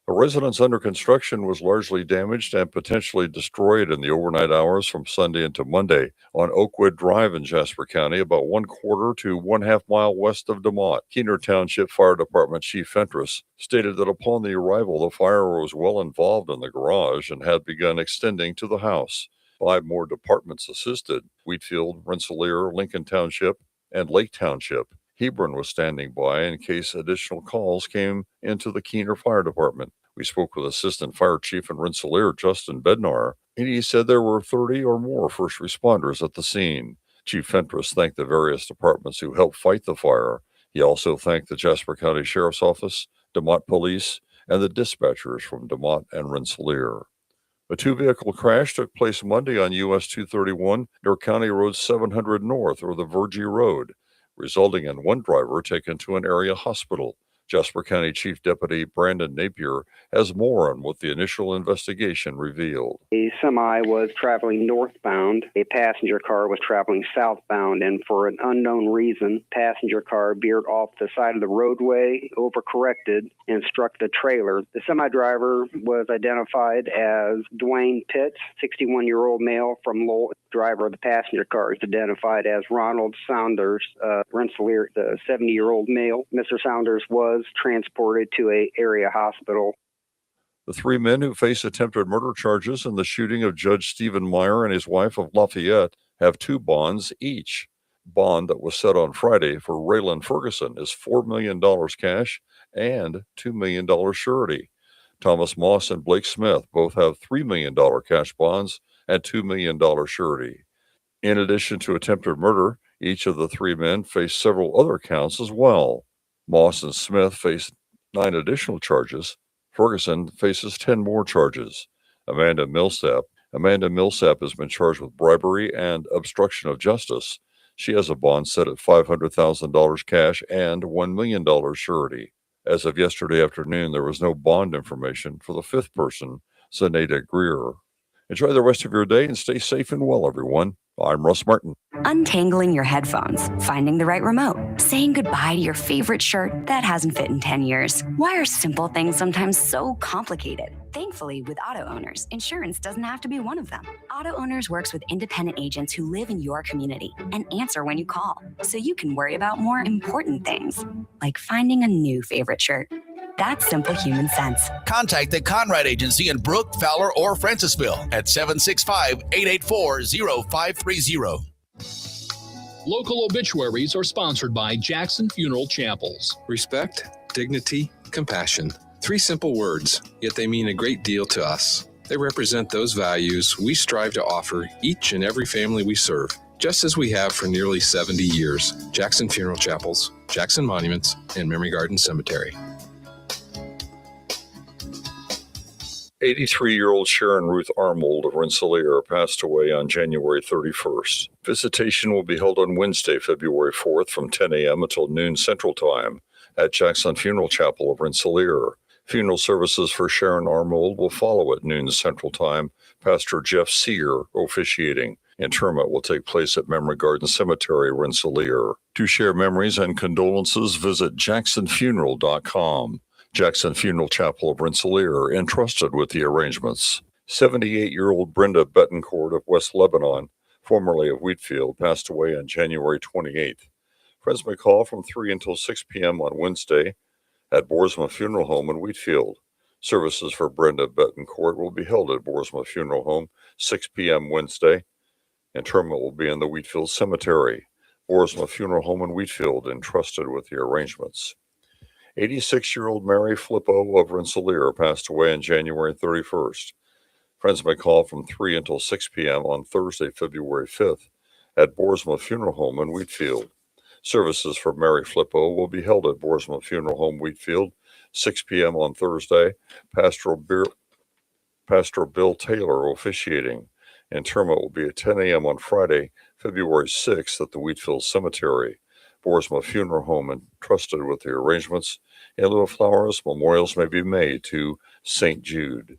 A residence under construction was largely damaged and potentially destroyed in the overnight hours from Sunday into Monday on Oakwood Drive in Jasper County, about 1/4 to 1/2 mile west of DeMott. Keener Township Fire Department Chief Fentress stated that upon the arrival, the fire was well involved in the garage and had begun extending to the house. 5 more departments assisted: Wheatfield, Rensselaer, Lincoln Township, and Lake Township. Hebron was standing by in case additional calls came into the Keener Fire Department. We spoke with Assistant Fire Chief in Rensselaer, Justin Bednar, and he said there were 30 or more first responders at the scene. Chief Fentress thanked the various departments who helped fight the fire. He also thanked the Jasper County Sheriff's Office, DeMotte Police, and the dispatchers from DeMotte and Rensselaer. A two-vehicle crash took place Monday on US 231 near County Road 700 North, or the Virgie Road, resulting in one driver taken to an area hospital. Jasper County Chief Deputy Brandon Napier has more on what the initial investigation revealed. A semi was traveling northbound. A passenger car was traveling southbound, and for an unknown reason, passenger car veered off the side of the roadway, overcorrected, and struck the trailer. The semi driver was identified as Dwayne Pitts, 61-year-old male from Lowell. Driver of the passenger car is identified as Ronald Saunders, Rensselaer, the 70-year-old male. Mr. Saunders was transported to an area hospital. The three men who face attempted murder charges in the shooting of Judge Stephen Meyer and his wife of Lafayette have two bonds each. Bond that was set on Friday for Raylan Ferguson is $4 million cash and $2 million surety. Thomas Moss and Blake Smith both have $3 million cash bonds and $2 million surety. In addition to attempted murder, each of the three men face several other counts as well. Moss and Smith face 9 additional charges. Ferguson faces 10 more charges. Amanda Millsap has been charged with bribery and obstruction of justice. She has a bond set at $500,000 cash and $1 million surety. As of yesterday afternoon, there was no bond information for the fifth person, Zenaida Greer. Enjoy the rest of your day and stay safe and well, everyone. I'm Russ Martin. Untangling your headphones, finding the right remote, saying goodbye to your favorite shirt that hasn't fit in 10 years. Why are simple things sometimes so complicated? Thankfully, with Auto Owners, insurance doesn't have to be one of them. Auto Owners works with independent agents who live in your community and answer when you call, so you can worry about more important things, like finding a new favorite shirt. That's simple human sense. Contact the Conrad Agency in Brook, Fowler, or Francisville at 765-884-0530. Local obituaries are sponsored by Jackson Funeral Chapels. Respect, dignity, compassion. 3 simple words, yet they mean a great deal to us. They represent those values we strive to offer each and every family we serve, just as we have for nearly 70 years. Jackson Funeral Chapels, Jackson Monuments, and Memory Garden Cemetery. 83-year-old Sharon Ruth Armold of Rensselaer passed away on January 31st. Visitation will be held on Wednesday, February 4th from 10 a.m. until noon Central Time at Jackson Funeral Chapel of Rensselaer. Funeral services for Sharon Armold will follow at noon Central Time, Pastor Jeff Sear officiating. Interment will take place at Memory Garden Cemetery, Rensselaer. To share memories and condolences, visit jacksonfuneral.com. Jackson Funeral Chapel of Rensselaer entrusted with the arrangements. 78-year-old Brenda Betancourt of West Lebanon, formerly of Wheatfield, passed away on January 28th. Friends may call from 3 until 6 p.m. on Wednesday at Boersma Funeral Home in Wheatfield. Services for Brenda Betancourt will be held at Boersma Funeral Home 6 p.m. Wednesday. Interment will be in the Wheatfield Cemetery. Boersma Funeral Home in Wheatfield entrusted with the arrangements. 86-year-old Mary Flippo of Rensselaer passed away on January 31st. Friends may call from 3 until 6 p.m. on Thursday, February 5th at Boersma Funeral Home in Wheatfield. Services for Mary Flippo will be held at Boersma Funeral Home, Wheatfield, 6 p.m. on Thursday. Pastor Bill Taylor officiating. Interment will be at 10 a.m. on Friday, February 6th at the Wheatfield Cemetery. Boersma Funeral Home entrusted with the arrangements. In lieu of flowers, memorials may be made to St. Jude.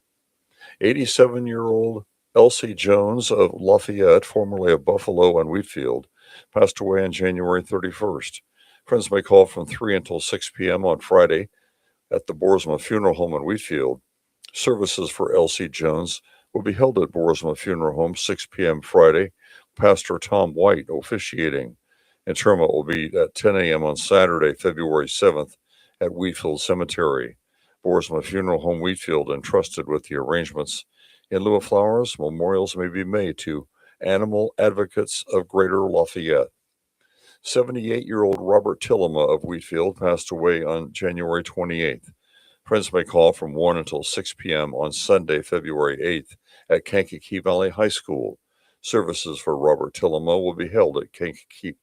87-year-old Elsie Jones of Lafayette, formerly of Buffalo and Wheatfield, passed away on January 31st. Friends may call from 3 until 6 p.m. on Friday at the Boersma Funeral Home in Wheatfield. Services for Elsie Jones will be held at Boersma Funeral Home 6 p.m. Friday. Pastor Tom White officiating. Interment will be at 10 a.m. on Saturday, February 7th at Wheatfield Cemetery. Boersma Funeral Home Wheatfield entrusted with the arrangements. In lieu of flowers, memorials may be made to Animal Advocates of Greater Lafayette. 78-year-old Robert Tillema of Wheatfield passed away on January 28th. Friends may call from 1 until 6 p.m. on Sunday, February 8th at Kankakee Valley High School. Services for Robert Tillema will be held at Kankakee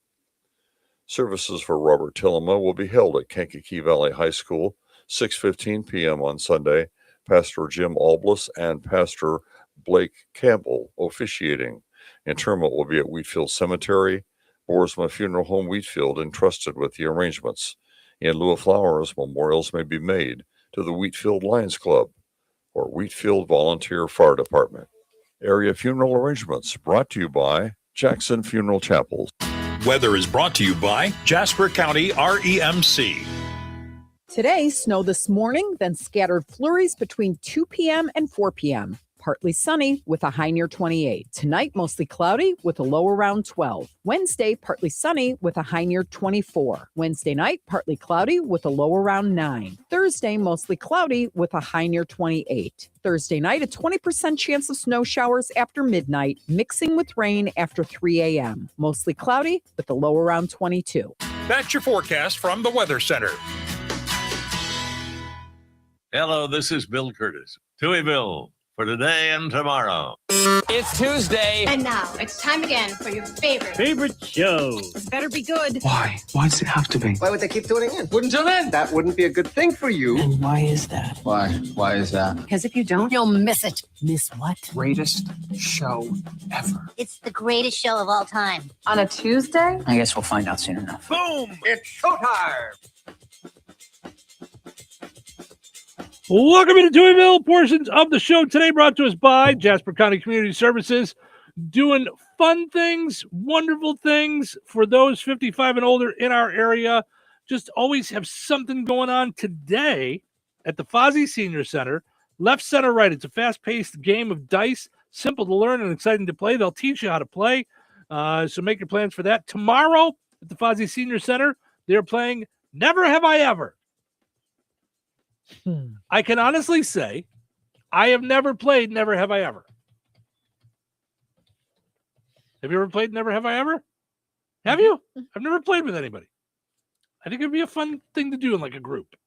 Valley High School, 6:15 p.m. on Sunday. Pastor Jim Alblas and Pastor Blake Campbell officiating. Interment will be at Wheatfield Cemetery. Boersma Funeral Home Wheatfield entrusted with the arrangements. In lieu of flowers, memorials may be made to the Wheatfield Lions Club or Wheatfield Volunteer Fire Department. Area funeral arrangements brought to you by Jackson Funeral Chapels. Weather is brought to you by Jasper County REMC. Today, snow this morning, then scattered flurries between 2 p.m. and 4 p.m. Partly sunny with a high near 28. Tonight, mostly cloudy with a low around 12. Wednesday, partly sunny with a high near 24. Wednesday night, partly cloudy with a low around 9. Thursday, mostly cloudy with a high near 28. Thursday night, a 20% chance of snow showers after midnight, mixing with rain after 3 a.m. Mostly cloudy with a low around 22. That's your forecast from the Weather Center. Hello, this is Bill Curtis. Touhyville for today and tomorrow. It's Tuesday. And now it's time again for your favorite show. This better be good. Why? Why does it have to be? Why would they keep tuning in? Wouldn't tune in. That wouldn't be a good thing for you. And why is that? Why? Why is that? Because if you don't, you'll miss it. Miss what? Greatest show ever. It's the greatest show of all time. On a Tuesday? I guess we'll find out soon enough. Boom! It's showtime! Welcome into Touhyville. Portions of the show today brought to us by Jasper County Community Services, doing fun things, wonderful things for those 55 and older in our area. Just always have something going on today at the Fozzie Senior Center. Left, center, right. It's a fast-paced game of dice, simple to learn and exciting to play. They'll teach you how to play, so make your plans for that. Tomorrow at the Fozzie Senior Center, they're playing Never Have I Ever. I can honestly say I have never played Never Have I Ever. Have you ever played Never Have I Ever? Have you? I've never played with anybody. I think it'd be a fun thing to do in like a group.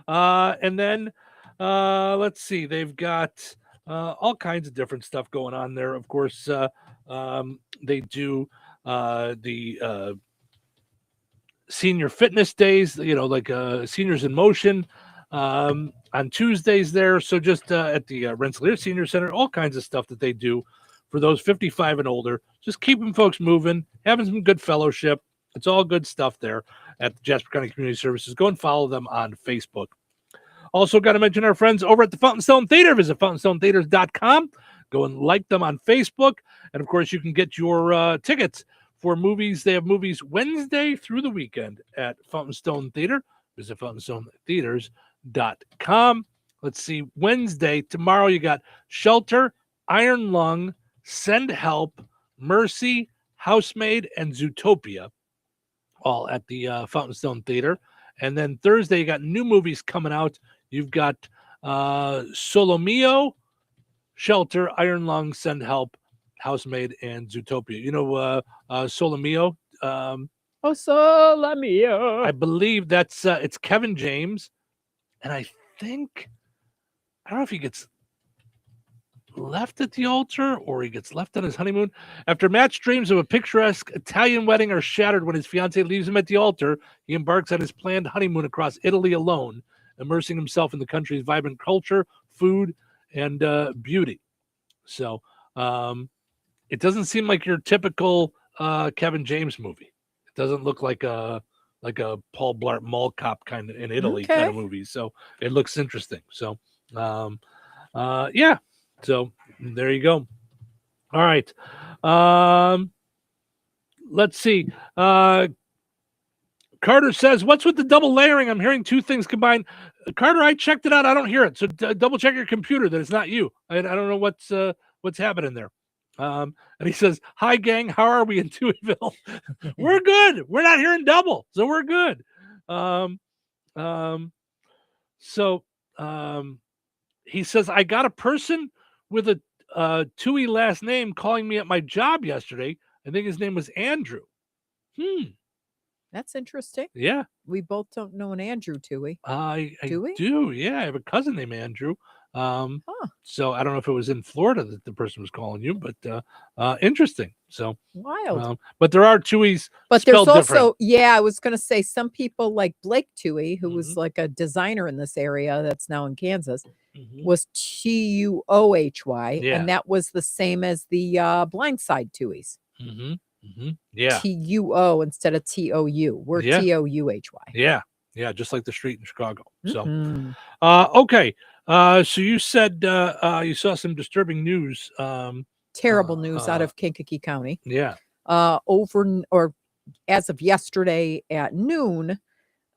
And then let's see, they've got all kinds of different stuff going on there. Of course, they do the senior fitness days, like Seniors in Motion on Tuesdays there. So just at the Rensselaer Senior Center, all kinds of stuff that they do for those 55 and older. Just keeping folks moving, having some good fellowship. It's all good stuff there at the Jasper County Community Services. Go and follow them on Facebook. Also got to mention our friends over at the Fountain Stone Theater. Visit fountainstonetheaters.com. Go and like them on Facebook. And, of course, you can get your tickets for movies. They have movies Wednesday through the weekend at Fountain Stone Theater. Visit fountainstonetheaters.com. Let's see. Wednesday, tomorrow, you got Shelter, Iron Lung, Send Help, Mercy, Housemaid, and Zootopia, all at the Fountain Stone Theater. And then Thursday, you got new movies coming out. You've got Solomio, Shelter, Iron Lung, Send Help, Housemaid, and Zootopia. You know Solomio? Solomio. I believe that's it's Kevin James. And I don't know if he gets left at the altar or he gets left on his honeymoon. After Matt's dreams of a picturesque Italian wedding are shattered when his fiancée leaves him at the altar, he embarks on his planned honeymoon across Italy alone, immersing himself in the country's vibrant culture, food, and beauty. So it doesn't seem like your typical Kevin James movie. It doesn't look like a Paul Blart Mall Cop kind of in Italy kind of movie. So it looks interesting. So yeah. So there you go. All right. Let's see. Carter says, what's with the double layering? I'm hearing two things combined. Carter, I checked it out. I don't hear it. So double check your computer that it's not you. I don't know what's happening there. And he says, hi, gang. How are we in Touhyville? We're good. We're not hearing double. So we're good. He says, I got a person with a Touhy last name calling me at my job yesterday. I think his name was Andrew. That's interesting. Yeah. We both don't know an Andrew Touhy. I Do we? do. Yeah, I have a cousin named Andrew. So I don't know if it was in Florida that the person was calling you, but interesting. So Wild. but there are Touhys But there's spelled also, different. I was going to say some people like Blake Touhy, who was like a designer in this area that's now in Kansas, was Tuohy. Yeah. And that was the same as the Blindside Touhys. Yeah. Tuo instead of Tou. We're Yeah. Touhy. Yeah. Yeah. Just like the street in Chicago. So, Mhm. Okay. So you said you saw some disturbing news. Terrible news out of Kankakee County. Yeah. As of yesterday at noon,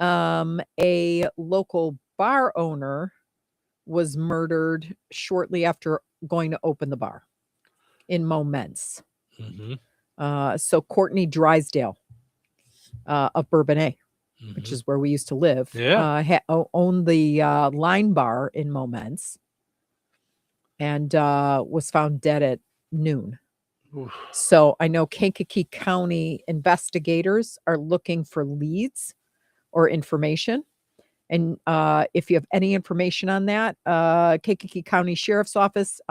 a local bar owner was murdered shortly after going to open the bar in Moments. So Courtney Drysdale of Bourbonnais, which is where we used to live, owned the Line Bar in Moments and was found dead at noon. Oof. So I know Kankakee County investigators are looking for leads or information. And if you have any information on that, Kankakee County Sheriff's Office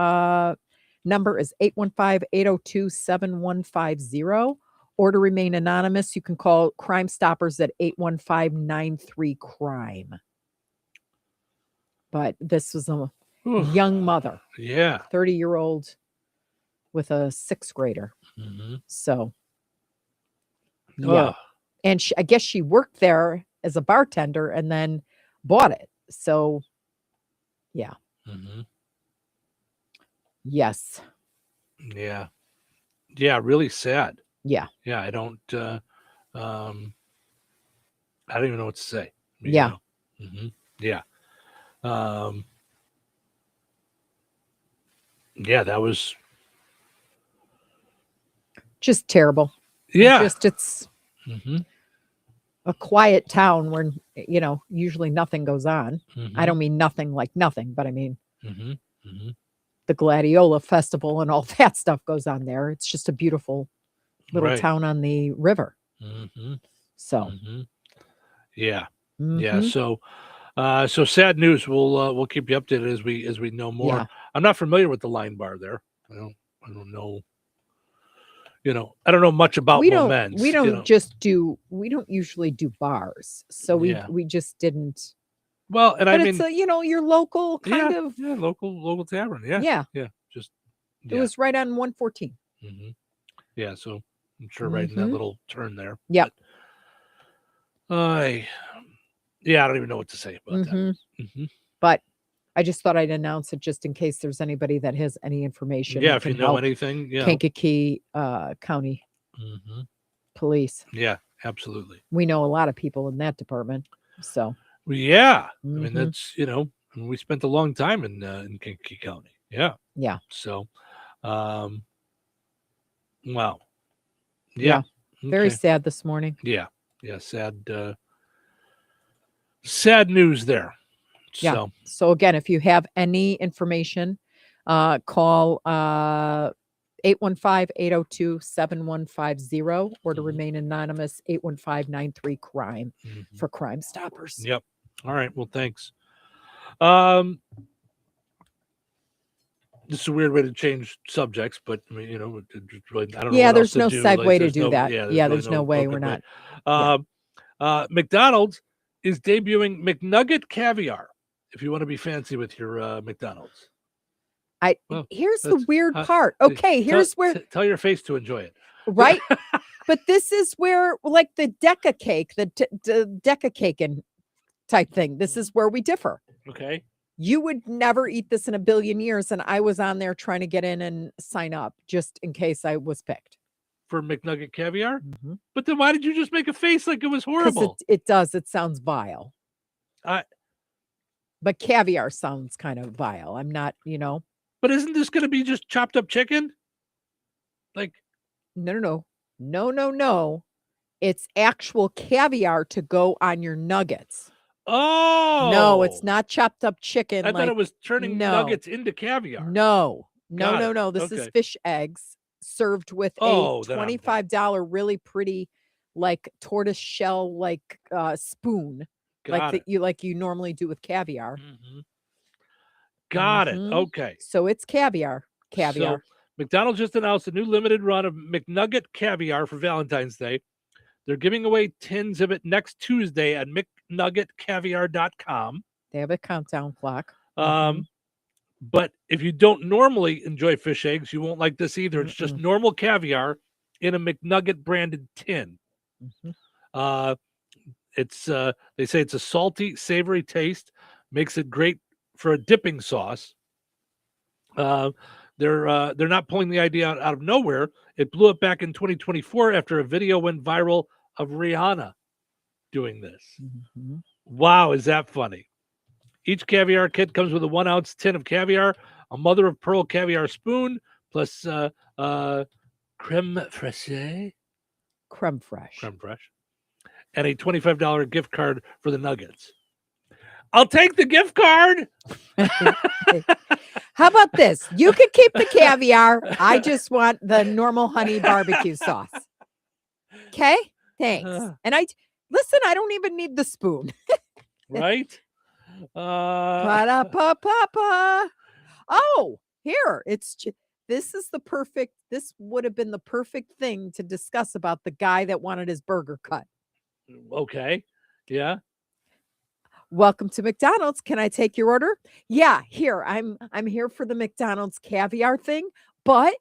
number is 815-802-7150. Or to remain anonymous, you can call Crime Stoppers at 815-93-CRIME. But this was a young mother. Yeah. 30-year-old with a 6th grader. So, yeah. And I guess she worked there as a bartender and then bought it. So, yeah. Yes. Yeah. Yeah. Really sad. Yeah. Yeah. I don't even know what to say. Yeah. Yeah. Yeah, that was just terrible. Yeah. It's a quiet town where, usually nothing goes on. I don't mean nothing like nothing, but I mean, the Gladiola Festival and all that stuff goes on there. It's just a beautiful little town on the river. So, yeah. Yeah. So, so sad news. We'll keep you updated as we know more. Yeah. I'm not familiar with the Line Bar there. I don't know. I don't know much about Moments. We don't usually do bars. So we just didn't. Well, and but I it's mean, your local kind of local tavern. Yeah. Yeah. Just it was right on 114. Yeah. So I'm sure right in that little turn there. Yeah. I don't even know what to say about that. But I just thought I'd announce it just in case there's anybody that has any information. Yeah, that if you can know help anything, Kankakee County Police. Yeah, absolutely. We know a lot of people in that department. So yeah, I mean that's we spent a long time in Kankakee County. Yeah. Yeah. So, wow. Yeah. Very Okay. sad this morning. Yeah. Yeah. Sad news there. Yeah. So again, if you have any information, call 815-802-7150 or to remain anonymous, 815-93-CRIME for Crime Stoppers. Yep. All right. Well, thanks. This is a weird way to change subjects, but I mean, really, I don't know. Yeah, what there's else no to do. segue to there's do that. Yeah, there's no way we're not. McDonald's is debuting McNugget caviar. If you want to be fancy with your McDonald's. Here's the weird part. Okay, here's where tell your face to enjoy it. Right? But this is where like the Deca cake, the Deca cake and type thing. This is where we differ. Okay. You would never eat this in a billion years, and I was on there trying to get in and sign up just in case I was picked. For McNugget caviar? But then why did you just make a face like it was horrible? It does. It sounds vile. But caviar sounds kind of vile. I'm not, But isn't this going to be just chopped up chicken? Like, no. It's actual caviar to go on your nuggets. Oh no, it's not chopped up chicken. I thought it was turning nuggets into caviar. No. This is fish eggs served with a $25 really pretty like tortoise shell spoon, Got it. you normally do with caviar. Got it. Mhm. Okay. So it's caviar. So McDonald's just announced a new limited run of McNugget caviar for Valentine's Day. They're giving away tins of it next Tuesday at McNuggetCaviar.com. They have a countdown clock. But if you don't normally enjoy fish eggs, you won't like this either. It's just normal caviar in a McNugget branded tin. It's they say it's a salty, savory taste, makes it great for a dipping sauce. They're not pulling the idea out of nowhere. It blew up back in 2024 after a video went viral of Rihanna doing this. Wow, is that funny? Each caviar kit comes with a 1 ounce tin of caviar, a mother of pearl caviar spoon, plus creme fraiche, creme fraiche, and a $25 gift card for the nuggets. I'll take the gift card. How about this? You could keep the caviar. I just want the normal honey barbecue sauce. Okay? Thanks. And I don't even need the spoon. Right? Pa-da-pa-pa-pa. Oh, here. This would have been the perfect thing to discuss about the guy that wanted his burger cut. Okay. Yeah. Welcome to McDonald's. Can I take your order? Yeah, here. I'm here for the McDonald's caviar thing, but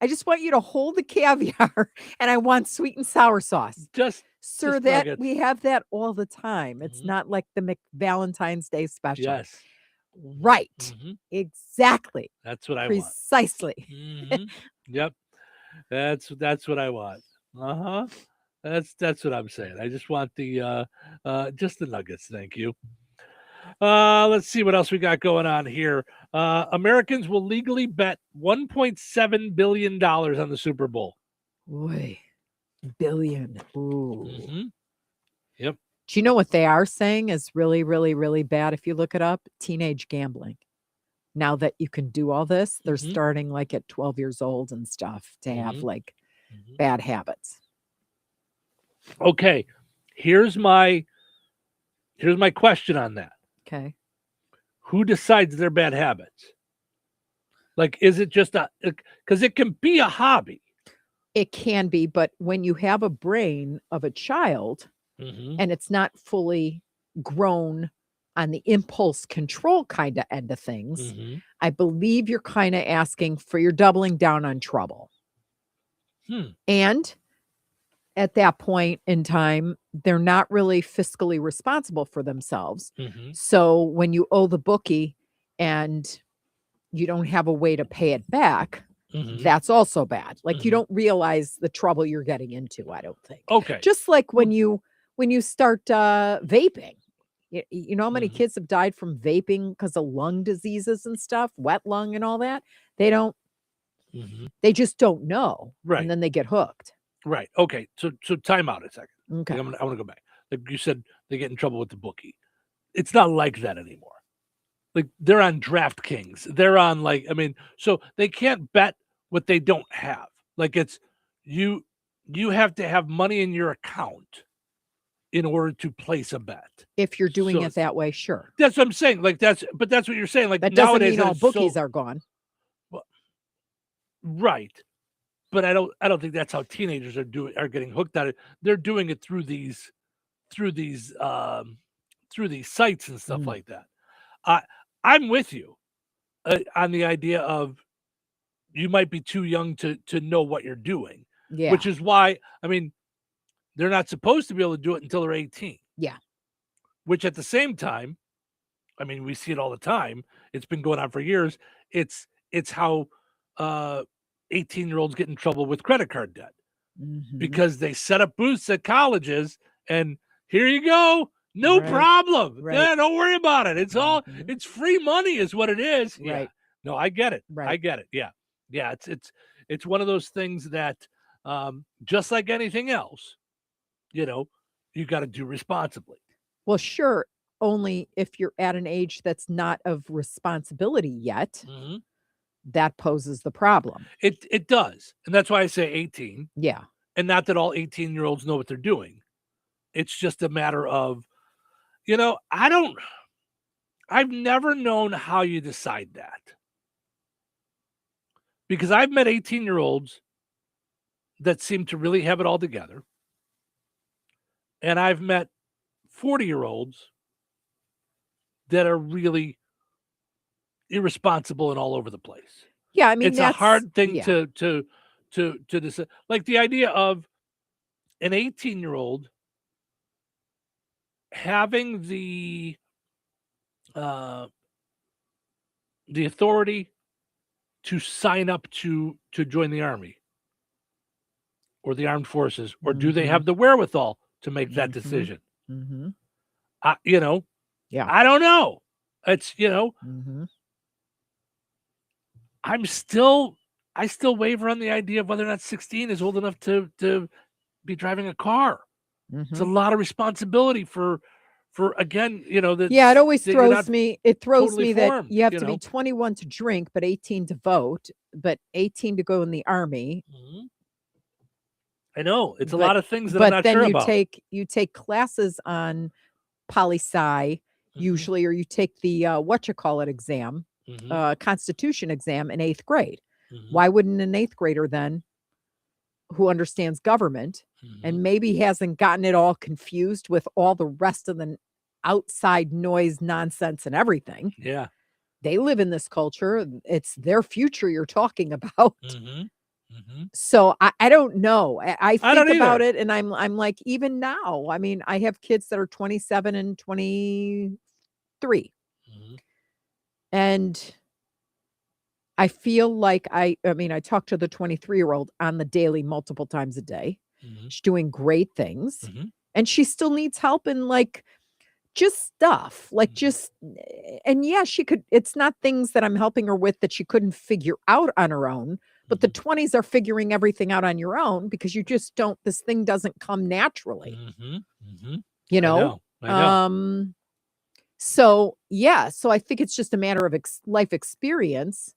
I just want you to hold the caviar and I want sweet and sour sauce. Sir, that nuggets. we have that all the time. It's not like the Valentine's Day special. Yes. Right. Exactly. That's what I Precisely. want. Yep. That's what I want. That's what I'm saying. I just want the just the nuggets. Thank you. Let's see what else we got going on here. Americans will legally bet $1.7 billion on the Super Bowl. Boy, billion. Ooh. Yep. Do you know what they are saying is really, really, really bad? If you look it up, teenage gambling. Now that you can do all this, they're starting like at 12 years old and stuff to have like bad habits. Okay, here's my question on that. Okay. Who decides their bad habits? Like, is it just because it can be a hobby? It can be, but when you have a brain of a child and it's not fully grown on the impulse control kind of end of things, I believe you're kind of asking for you're doubling down on trouble. And at that point in time, they're not really fiscally responsible for themselves. So when you owe the bookie and you don't have a way to pay it back, that's also bad. Like you don't realize the trouble you're getting into, I don't think. Okay. Just like when you start vaping. You know how many kids have died from vaping because of lung diseases and stuff, wet lung and all that? They don't, they just don't know. Right. And then they get hooked. Right. Okay. So time out a second. Okay. I want to go back. Like you said, they get in trouble with the bookie. It's not like that anymore. Like they're on DraftKings. They're on so they can't bet what they don't have. Like it's you have to have money in your account in order to place a bet. If you're doing it that way, sure. That's what I'm saying. Like that's what you're saying. Like that doesn't nowadays mean all bookies are gone. Well, right. But I don't think that's how teenagers are getting hooked on it. They're doing it through these sites and stuff like that. I'm with you on the idea of you might be too young to know what you're doing. Yeah. Which is why they're not supposed to be able to do it until they're 18. Yeah. Which at the same time, we see it all the time. It's been going on for years. It's how 18-year-olds get in trouble with credit card debt because they set up booths at colleges and here you go. No problem. Right. Yeah, don't worry about it. It's all it's free money is what it is. Yeah. Right. No, I get it. Right. I get it. Yeah. Yeah. It's one of those things that just like anything else, you got to do responsibly. Well, sure. Only if you're at an age that's not of responsibility yet. That poses the problem. It does. And that's why I say 18. Yeah. And not that all 18-year-olds know what they're doing. It's just a matter of, I've never known how you decide that. Because I've met 18-year-olds that seem to really have it all together. And I've met 40-year-olds that are really irresponsible and all over the place. Yeah, I mean, it's a hard thing yeah. to decide. Like the idea of an 18-year-old having the authority to sign up to join the Army or the armed forces, or do they have the wherewithal to make that decision? Mm-hmm. Yeah, I don't know. It's, Mm-hmm. I still waver on the idea of whether or not 16 is old enough to be driving a car. It's a lot of responsibility for again, that. Yeah, it always that you're throws not me. It throws totally me that formed, you have to be 21 to drink, but 18 to vote, but 18 to go in the Army. I know it's a lot of things that I'm not then sure you about. you take classes on poli-sci usually, or you take the exam, Constitution exam in 8th grade. Why wouldn't an 8th grader then, who understands government and maybe hasn't gotten it all confused with all the rest of the outside noise, nonsense, and everything? Yeah, they live in this culture. It's their future you're talking about. So I don't know. I think don't about either. it, and I'm like, even now, I mean, I have kids that are 27 and 23, and I feel like I talk to the 23-year-old on the daily, multiple times a day. She's doing great things, and she still needs help in like just stuff, like and yeah, she could. It's not things that I'm helping her with that she couldn't figure out on her own. But the 20s are figuring everything out on your own, because you just don't. This thing doesn't come naturally. You know. I know. So yeah, so I think it's just a matter of life experience.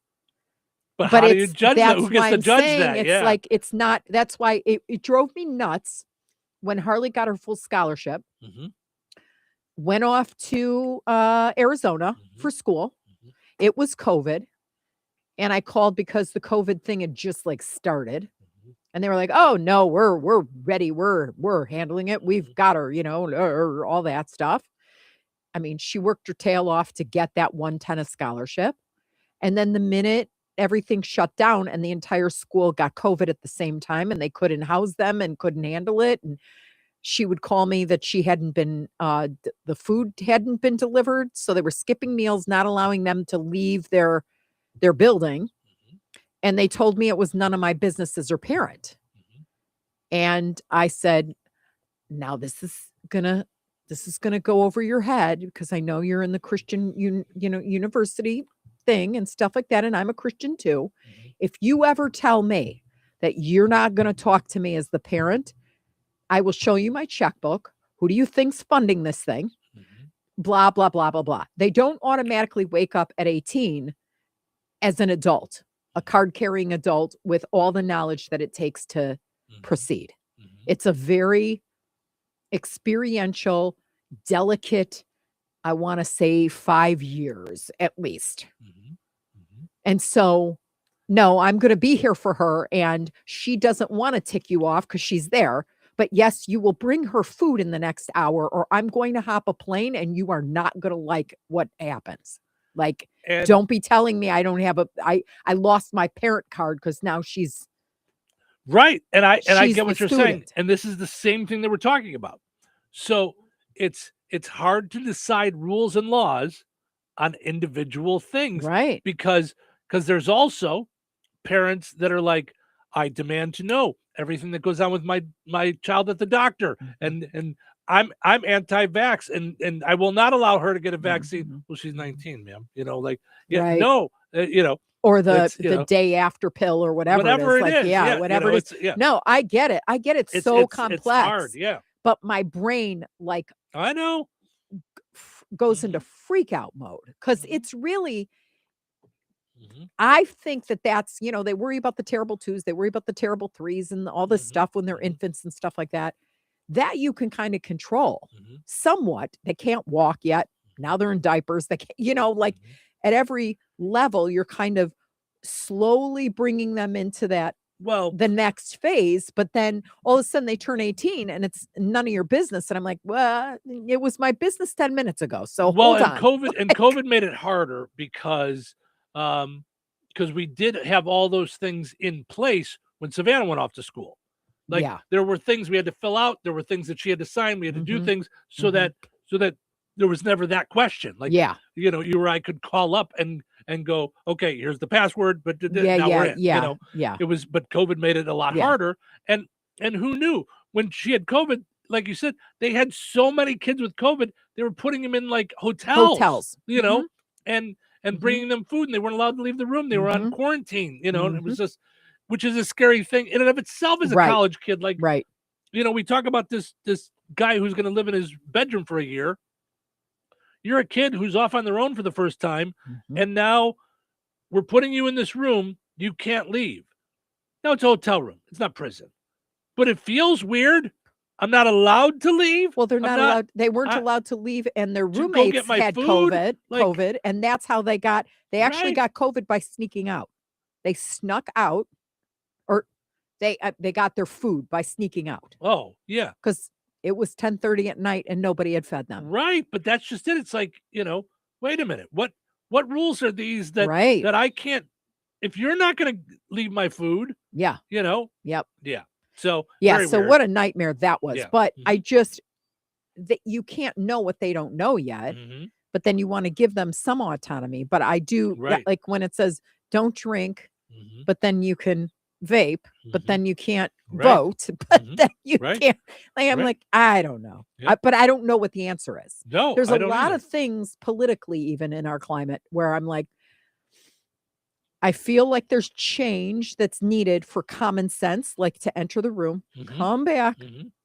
But how do you judge that? Who That's gets why to I'm judge saying that? it's Yeah. like it's not. That's why it drove me nuts when Harley got her full scholarship. Went off to Arizona for school. It was COVID, and I called because the COVID thing had just like started, and they were like, "Oh no, we're ready. We're handling it. We've got her, all that stuff." I mean, she worked her tail off to get that one tennis scholarship, and then the minute everything shut down and the entire school got COVID at the same time, and they couldn't house them and couldn't handle it, and she would call me that she hadn't been, the food hadn't been delivered. So they were skipping meals, not allowing them to leave their building. And they told me it was none of my business as her parent. And I said, now this is gonna go over your head, because I know you're in the Christian, university thing and stuff like that. And I'm a Christian too. If you ever tell me that you're not going to talk to me as the parent, I will show you my checkbook. Who do you think's funding this thing? Blah, blah, blah, blah, blah. They don't automatically wake up at 18 as an adult, a card-carrying adult with all the knowledge that it takes to proceed. It's a very experiential, delicate, I want to say 5 years at least. And so, no, I'm going to be here for her, and she doesn't want to tick you off because she's there. But yes, you will bring her food in the next hour, or I'm going to hop a plane and you are not going to like what happens. Like, don't be telling me I don't have I lost my parent card because now she's right. And I she's get what the you're saying. student. And this is the same thing that we're talking about. So it's hard to decide rules and laws on individual things. Right. Because there's also parents that are like, I demand to know everything that goes on with my child at the doctor. And I'm anti-vax, and I will not allow her to get a vaccine. Well, she's 19, ma'am. Right. No, or the it's, day after pill or whatever it is. Whatever it is. No, I get it. It's so complex. It's hard, yeah. But my brain, like, I know, goes into freak out mode, because it's really, I think that's, they worry about the terrible 2s, they worry about the terrible 3s and all this stuff when they're infants and stuff like that. That you can kind of control somewhat. They can't walk yet. Now they're in diapers. They can't, like at every level, you're kind of slowly bringing them into that, the next phase. But then all of a sudden they turn 18 and it's none of your business. And I'm like, well, it was my business 10 minutes ago. So hold on. COVID made it harder because we did have all those things in place when Savannah went off to school. Like there were things we had to fill out. There were things that she had to sign. We had to do things so that there was never that question. Like, you or I could call up and go, okay, here's the password, but now we're in. It was, but COVID made it a lot harder. And who knew when she had COVID, like you said, they had so many kids with COVID, they were putting them in like hotels, and bringing them food, and they weren't allowed to leave the room. They were on quarantine, and it was just, which is a scary thing in and of itself as a college kid. Like, we talk about this guy who's going to live in his bedroom for a year. You're a kid who's off on their own for the first time, and now we're putting you in this room. You can't leave. Now it's a hotel room. It's not prison, but it feels weird. I'm not allowed to leave. Well, they're not allowed. They weren't allowed to leave, and their roommates had COVID, and that's how they got. They actually got COVID by sneaking out. They snuck out, or they got their food by sneaking out. Oh yeah, because it was 10:30 at night and nobody had fed them. Right, but that's just it. It's like, wait a minute. What rules are these that I can't? If you're not going to leave my food, Yep. Yeah. So so weird. what a nightmare that was. Yeah. But you can't know what they don't know yet. But then you want to give them some autonomy. But I do like when it says don't drink, but then you can vape, but then you can't vote, but then you can't. Like, I'm like, I don't know. But I don't know what the answer is. No, there's a lot of things politically, even in our climate, where I'm like, I feel like there's change that's needed for common sense, like to enter the room, come back.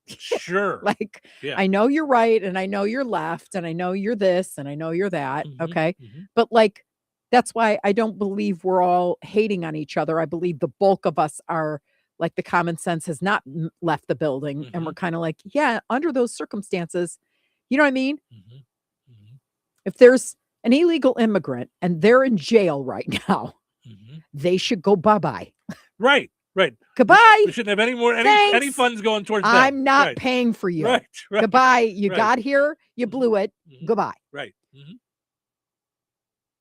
Sure. Like, I know you're right, and I know you're left, and I know you're this, and I know you're that. Okay. But like, that's why I don't believe we're all hating on each other. I believe the bulk of us are like, the common sense has not left the building. And we're kind of like, under those circumstances, you know what I mean? If there's an illegal immigrant and they're in jail right now, they should go bye-bye. Right. Goodbye. We shouldn't have any funds going towards them. I'm not paying for you. Right. Goodbye. You got here. You blew it. Goodbye. Right.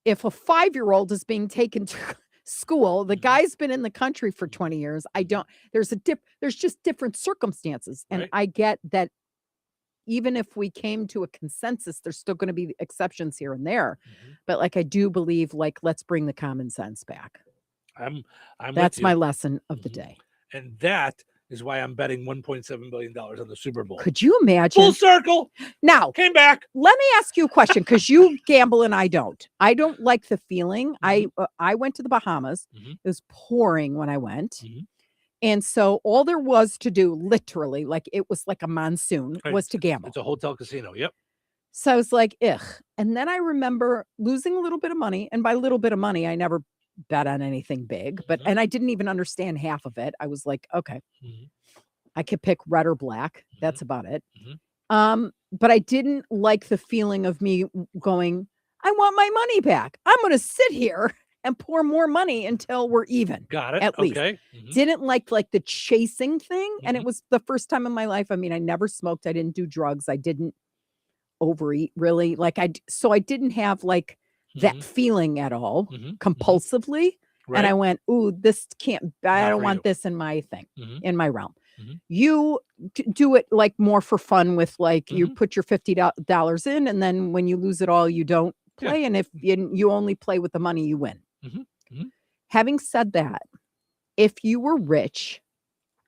If a 5-year-old is being taken to school, the guy's been in the country for 20 years. There's just different circumstances. And I get that even if we came to a consensus, there's still going to be exceptions here and there. But like, I do believe, like, let's bring the common sense back. That's my lesson of the day. And that is why I'm betting $1.7 billion on the Super Bowl. Could you imagine? Full circle. Now, came back. Let me ask you a question, because you gamble and I don't. I don't like the feeling. I went to the Bahamas. It was pouring when I went. And so all there was to do, literally, like it was like a monsoon, was to gamble. It's a hotel casino. Yep. So I was like, ugh. And then I remember losing a little bit of money. And by a little bit of money, I never bet on anything big, and I didn't even understand half of it. I was like, okay, I could pick red or black. That's about it. But I didn't like the feeling of me going, I want my money back. I'm going to sit here and pour more money until we're even. Got it. At least. Okay. Didn't like the chasing thing. And it was the first time in my life. I mean, I never smoked. I didn't do drugs. I didn't overeat, really. So I didn't have like that feeling at all compulsively. And I went, ooh, this can't, I don't want this in my thing, in my realm. You do it like more for fun with like, you put your $50 in, and then when you lose it all, you don't play. And if you only play with the money you win. Having said that, if you were rich,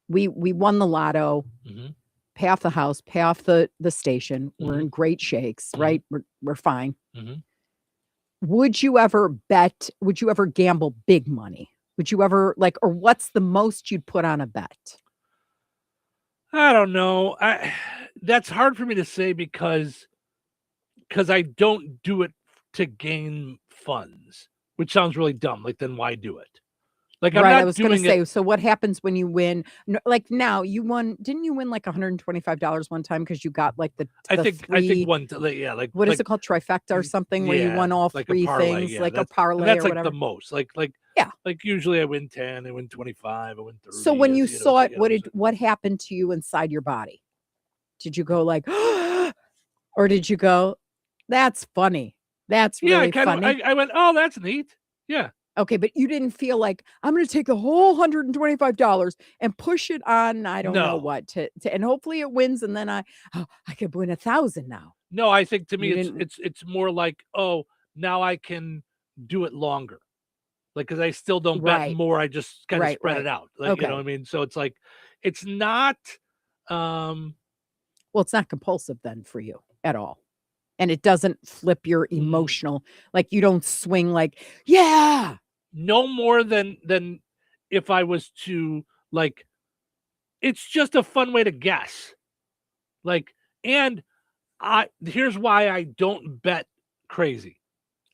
we won the lotto, pay off the house, pay off the station. We're in great shakes, right? We're fine. Would you ever gamble big money? Would you ever or what's the most you'd put on a bet? I don't know. That's hard for me to say because I don't do it to gain funds. which sounds really dumb. Like, then why do it? Like, I'm right. not I was going to doing say, it. so what happens when you win? Like now you won, didn't you win like $125 one time? Cause you got like the I think three, one, yeah, like what is like, it called? Trifecta or something where you won all like three a parlay, things, yeah, like a that's, parlay and that's or like whatever. the most. Like Yeah. Like usually I win 10, I win 25, I win 30. So when you saw it, so, what happened to you inside your body? Did you go like, or did you go, that's funny? That's really funny. I went, oh, that's neat. Yeah. Okay, but you didn't feel like I'm going to take the whole $125 and push it on. I don't know what to and hopefully it wins, and then I could win 1,000 now. No, I think to me it's more like, oh, now I can do it longer, like because I still don't bet more. I just kind of spread it out, like you know what I mean. So it's like it's not. Well, it's not compulsive then for you at all. And it doesn't flip your emotional, like you don't swing like, yeah. No more than if I was to like, it's just a fun way to guess. Like, and here's why I don't bet crazy.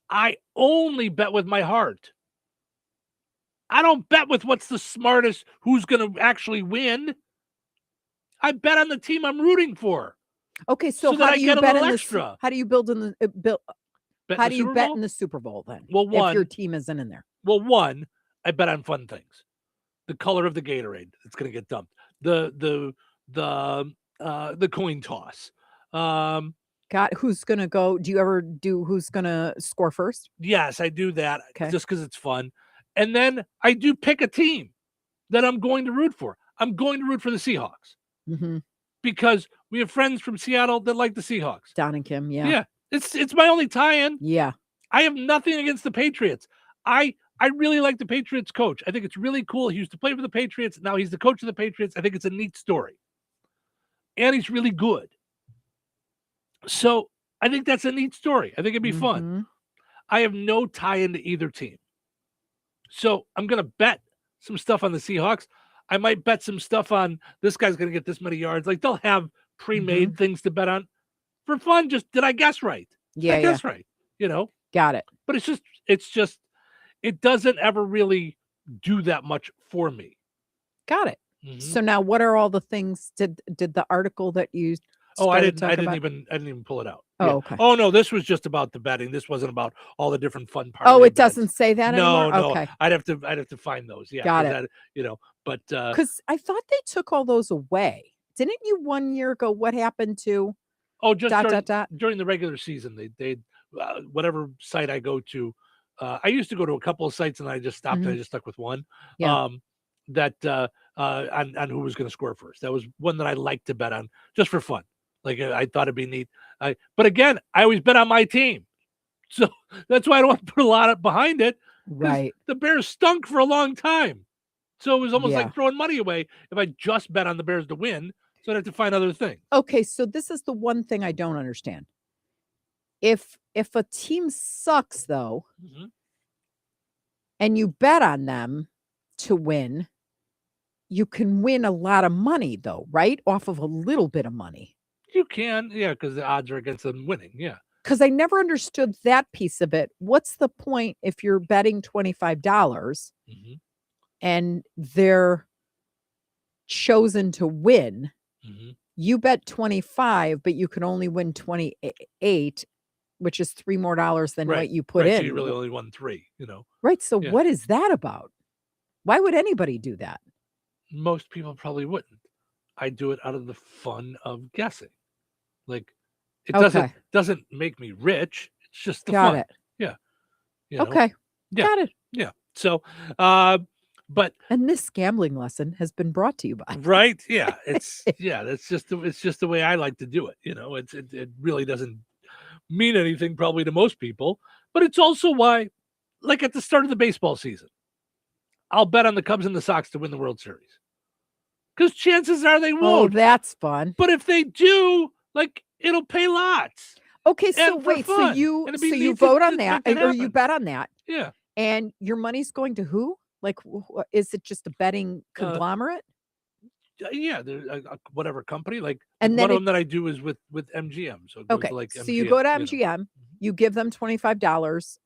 I only bet with my heart. I don't bet with what's the smartest, who's going to actually win. I bet on the team I'm rooting for. Okay, so how do you bet in the? How do you build in the How do you bet in the Super Bowl then? Well, if your team isn't in there. Well, one, I bet on fun things. The color of the Gatorade that's going to get dumped. The coin toss. God, who's going to go? Do you ever do who's going to score first? Yes, I do that just because it's fun. And then I do pick a team that I'm going to root for. I'm going to root for the Seahawks. Mm-hmm. Because we have friends from Seattle that like the Seahawks. Don and Kim, yeah. Yeah, it's my only tie-in. Yeah. I have nothing against the Patriots. I really like the Patriots coach. I think it's really cool. He used to play for the Patriots. Now he's the coach of the Patriots. I think it's a neat story. And he's really good. So I think that's a neat story. I think it'd be fun. I have no tie-in to either team. So I'm going to bet some stuff on the Seahawks. I might bet some stuff on this guy's going to get this many yards. Like they'll have pre-made things to bet on for fun. Just did I guess right? Yeah, I guess right. You know, got it. But it's just, it doesn't ever really do that much for me. Got it. So now, what are all the things? Did the article that you? I didn't even pull it out. Oh, yeah. okay. Oh no, this was just about the betting. This wasn't about all the different fun parts. Oh, it doesn't say that no, anymore. No, okay. I'd have to find those. Yeah, got it. But because I thought they took all those away. Didn't you 1 year ago? What happened to? Oh, just during the regular season, they whatever site I go to. I used to go to a couple of sites and I just stopped. I just stuck with one. Yeah. On who was going to score first. That was one that I liked to bet on just for fun. Like I thought it'd be neat. But again, I always bet on my team, so that's why I don't want to put a lot behind it. Right. The Bears stunk for a long time, so it was almost like throwing money away if I just bet on the Bears to win. So I'd have to find other things. Okay, so this is the one thing I don't understand. If a team sucks though, and you bet on them to win, you can win a lot of money though, right? Off of a little bit of money. You can, yeah, because the odds are against them winning, yeah. Because I never understood that piece of it. What's the point if you're betting $25 and they're chosen to win? You bet 25, but you can only win 28, which is $3 more than what you put in. So you really only won 3, Right. So what is that about? Why would anybody do that? Most people probably wouldn't. I do it out of the fun of guessing. Like it doesn't make me rich. It's just the fun. It. Yeah. Okay. Yeah. Got it. Yeah. So, but this gambling lesson has been brought to you by right. Yeah. It's just the way I like to do it. It really doesn't mean anything probably to most people, but it's also why, like at the start of the baseball season, I'll bet on the Cubs and the Sox to win the World Series. Because chances are they won't. Oh, that's fun. But if they do, like, it'll pay lots. Okay, so wait, so you vote on that, or you bet on that. Yeah. And your money's going to who? Like, is it just a betting conglomerate? Yeah, whatever company. Like, and one of them that I do is with MGM. So it goes to like MGM, so you go to MGM, you give them $25.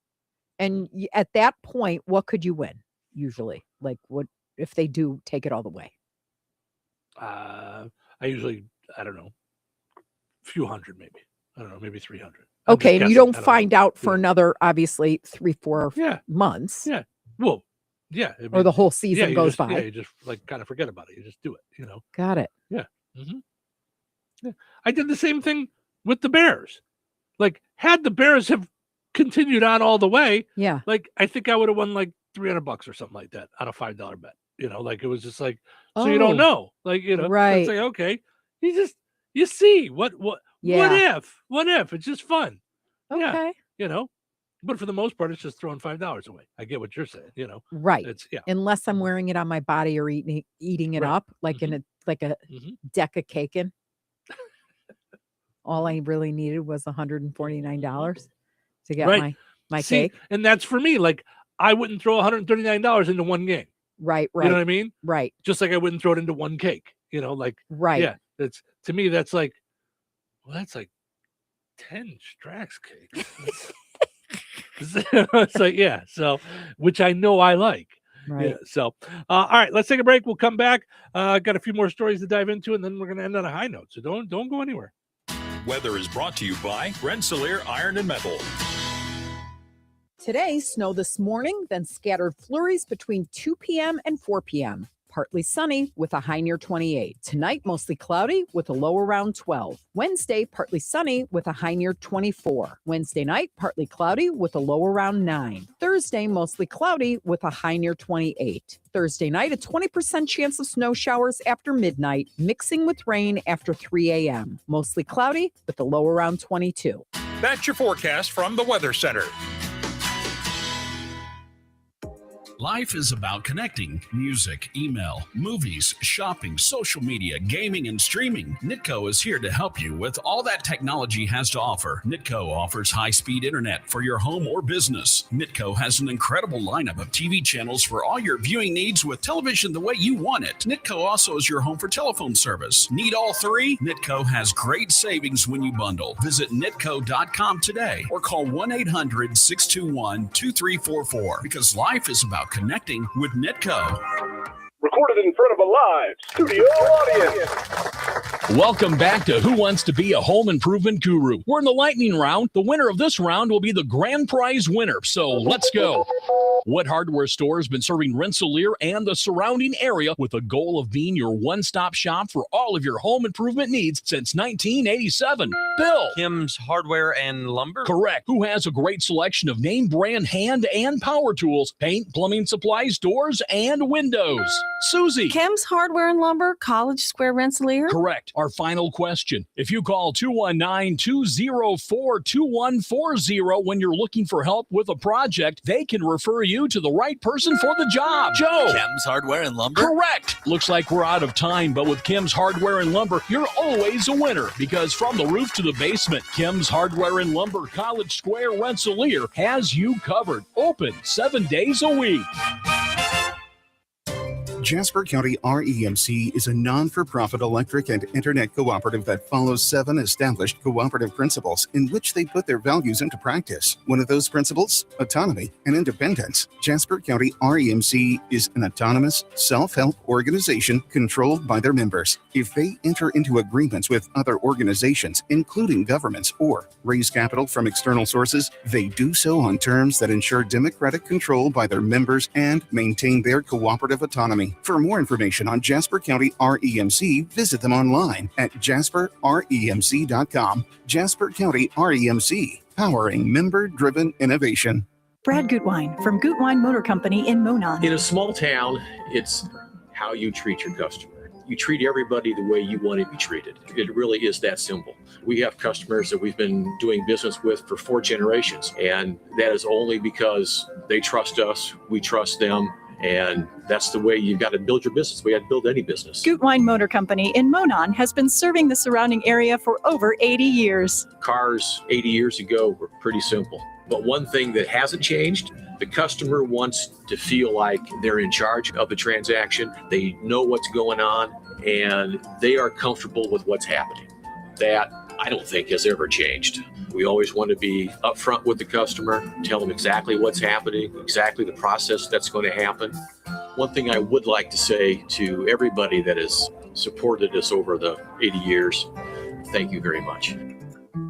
And at that point, what could you win usually? Like, what if they do take it all the way? I don't know, a few hundred maybe. I don't know, maybe 300. Okay, and you don't find out for another, obviously, 3-4 months. Yeah. Well, yeah. I mean, or the whole season goes by. Yeah, you just like kind of forget about it. You just do it, Got it. Yeah. Yeah. I did the same thing with the Bears. Like, had the Bears have continued on all the way, like I think I would have won like $300 or something like that on a $5 bet. Like it was just like, so you don't know, like, right. It's like, okay, you see what if it's just fun. Okay. But for the most part, it's just throwing $5 away. I get what you're saying, Right. It's Unless I'm wearing it on my body or eating it up like in a deck of caking. All I really needed was $149 to get my cake. And that's for me. Like, I wouldn't throw $139 into one game. Right. You know what I mean? Right. Just like I wouldn't throw it into one cake. Right. Yeah. That's, to me, that's like, well, that's like 10 Strax cakes. It's like, yeah. So, which I know I like. Right. Yeah, so, all right, let's take a break. We'll come back. Got a few more stories to dive into, and then we're going to end on a high note. So don't go anywhere. Weather is brought to you by Rensselaer Iron and Metal. Today, snow this morning, then scattered flurries between 2 p.m. and 4 p.m. Partly sunny with a high near 28. Tonight, mostly cloudy with a low around 12. Wednesday, partly sunny with a high near 24. Wednesday night, partly cloudy with a low around 9. Thursday, mostly cloudy with a high near 28. Thursday night, a 20% chance of snow showers after midnight, mixing with rain after 3 a.m. Mostly cloudy with a low around 22. That's your forecast from the Weather Center. Life is about connecting. Music, email, movies, shopping, social media, gaming, and streaming. Nitco is here to help you with all that technology has to offer. Nitco offers high-speed internet for your home or business. Nitco has an incredible lineup of TV channels for all your viewing needs with television the way you want it. Nitco also is your home for telephone service. Need all three? Nitco has great savings when you bundle. Visit nitco.com today or call 1-800-621-2344 because life is about connecting with Nitco. Recorded in front of a live studio audience. Welcome back to Who Wants to Be a Home Improvement Guru. We're in the lightning round. The winner of this round will be the grand prize winner. So let's go. What hardware store has been serving Rensselaer and the surrounding area with the goal of being your one-stop shop for all of your home improvement needs since 1987? Bill. Kim's Hardware and Lumber? Correct. Who has a great selection of name brand hand and power tools, paint, plumbing supplies, doors, and windows? Susie. Kim's Hardware and Lumber, College Square, Rensselaer. Correct. Our final question. If you call 219-204-2140 when you're looking for help with a project, they can refer you to the right person for the job. Joe. Kim's Hardware and Lumber? Correct. Looks like we're out of time, but with Kim's Hardware and Lumber, you're always a winner because from the roof to the basement, Kim's Hardware and Lumber, College Square, Rensselaer has you covered. Open 7 days a week. Jasper County REMC is a non-for-profit electric and internet cooperative that follows 7 established cooperative principles in which they put their values into practice. One of those principles, autonomy and independence. Jasper County REMC is an autonomous, self-help organization controlled by their members. If they enter into agreements with other organizations, including governments, or raise capital from external sources, they do so on terms that ensure democratic control by their members and maintain their cooperative autonomy. For more information on Jasper County REMC, visit them online at jasperremc.com. Jasper County REMC, powering member-driven innovation. Brad Gutwein from Gutwein Motor Company in Monon. In a small town, it's how you treat your customer. You treat everybody the way you want to be treated. It really is that simple. We have customers that we've been doing business with for 4 generations, and that is only because they trust us, we trust them. And that's the way you've got to build your business. We got to build any business. Gutwein Motor Company in Monon has been serving the surrounding area for over 80 years. Cars 80 years ago were pretty simple. But one thing that hasn't changed, the customer wants to feel like they're in charge of the transaction. They know what's going on and they are comfortable with what's happening. That I don't think has ever changed. We always want to be upfront with the customer, tell them exactly what's happening, exactly the process that's going to happen. One thing I would like to say to everybody that has supported us over the 80 years, thank you very much.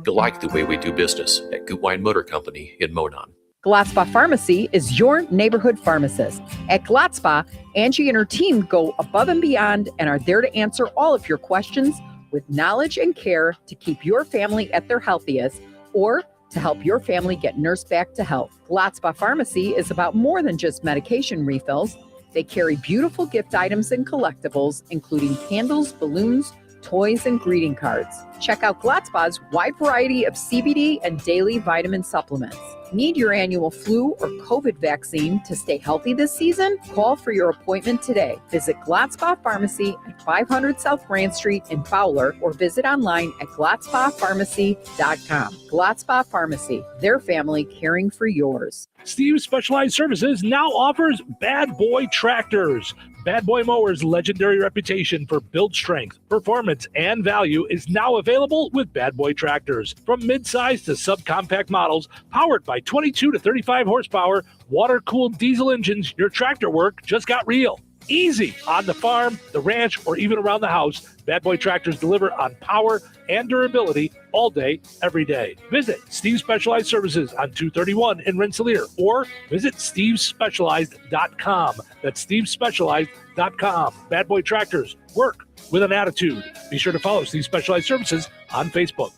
You'll like the way we do business at Gutwein Motor Company in Monon. Glotzba Pharmacy is your neighborhood pharmacist. At Glotzba, Angie and her team go above and beyond and are there to answer all of your questions with knowledge and care to keep your family at their healthiest or to help your family get nursed back to health. Glotzba Pharmacy is about more than just medication refills. They carry beautiful gift items and collectibles, including candles, balloons, toys, and greeting cards. Check out Glotzba's wide variety of CBD and daily vitamin supplements. Need your annual flu or COVID vaccine to stay healthy this season? Call for your appointment today. Visit Glotzba Pharmacy at 500 South Grand Street in Fowler or visit online at glotzbapharmacy.com. Glotzba Pharmacy, their family caring for yours. Steve's Specialized Services now offers Bad Boy Tractors. Bad Boy Mowers' legendary reputation for build strength, performance, and value is now available with Bad Boy Tractors. From mid-size to subcompact models, powered by 22 to 35 horsepower, water-cooled diesel engines, your tractor work just got real. Easy on the farm, the ranch, or even around the house. Bad Boy Tractors deliver on power and durability all day, every day. Visit Steve's Specialized Services on 231 in Rensselaer or visit stevespecialized.com. That's stevespecialized.com. Bad Boy Tractors, work with an attitude. Be sure to follow Steve's Specialized Services on Facebook.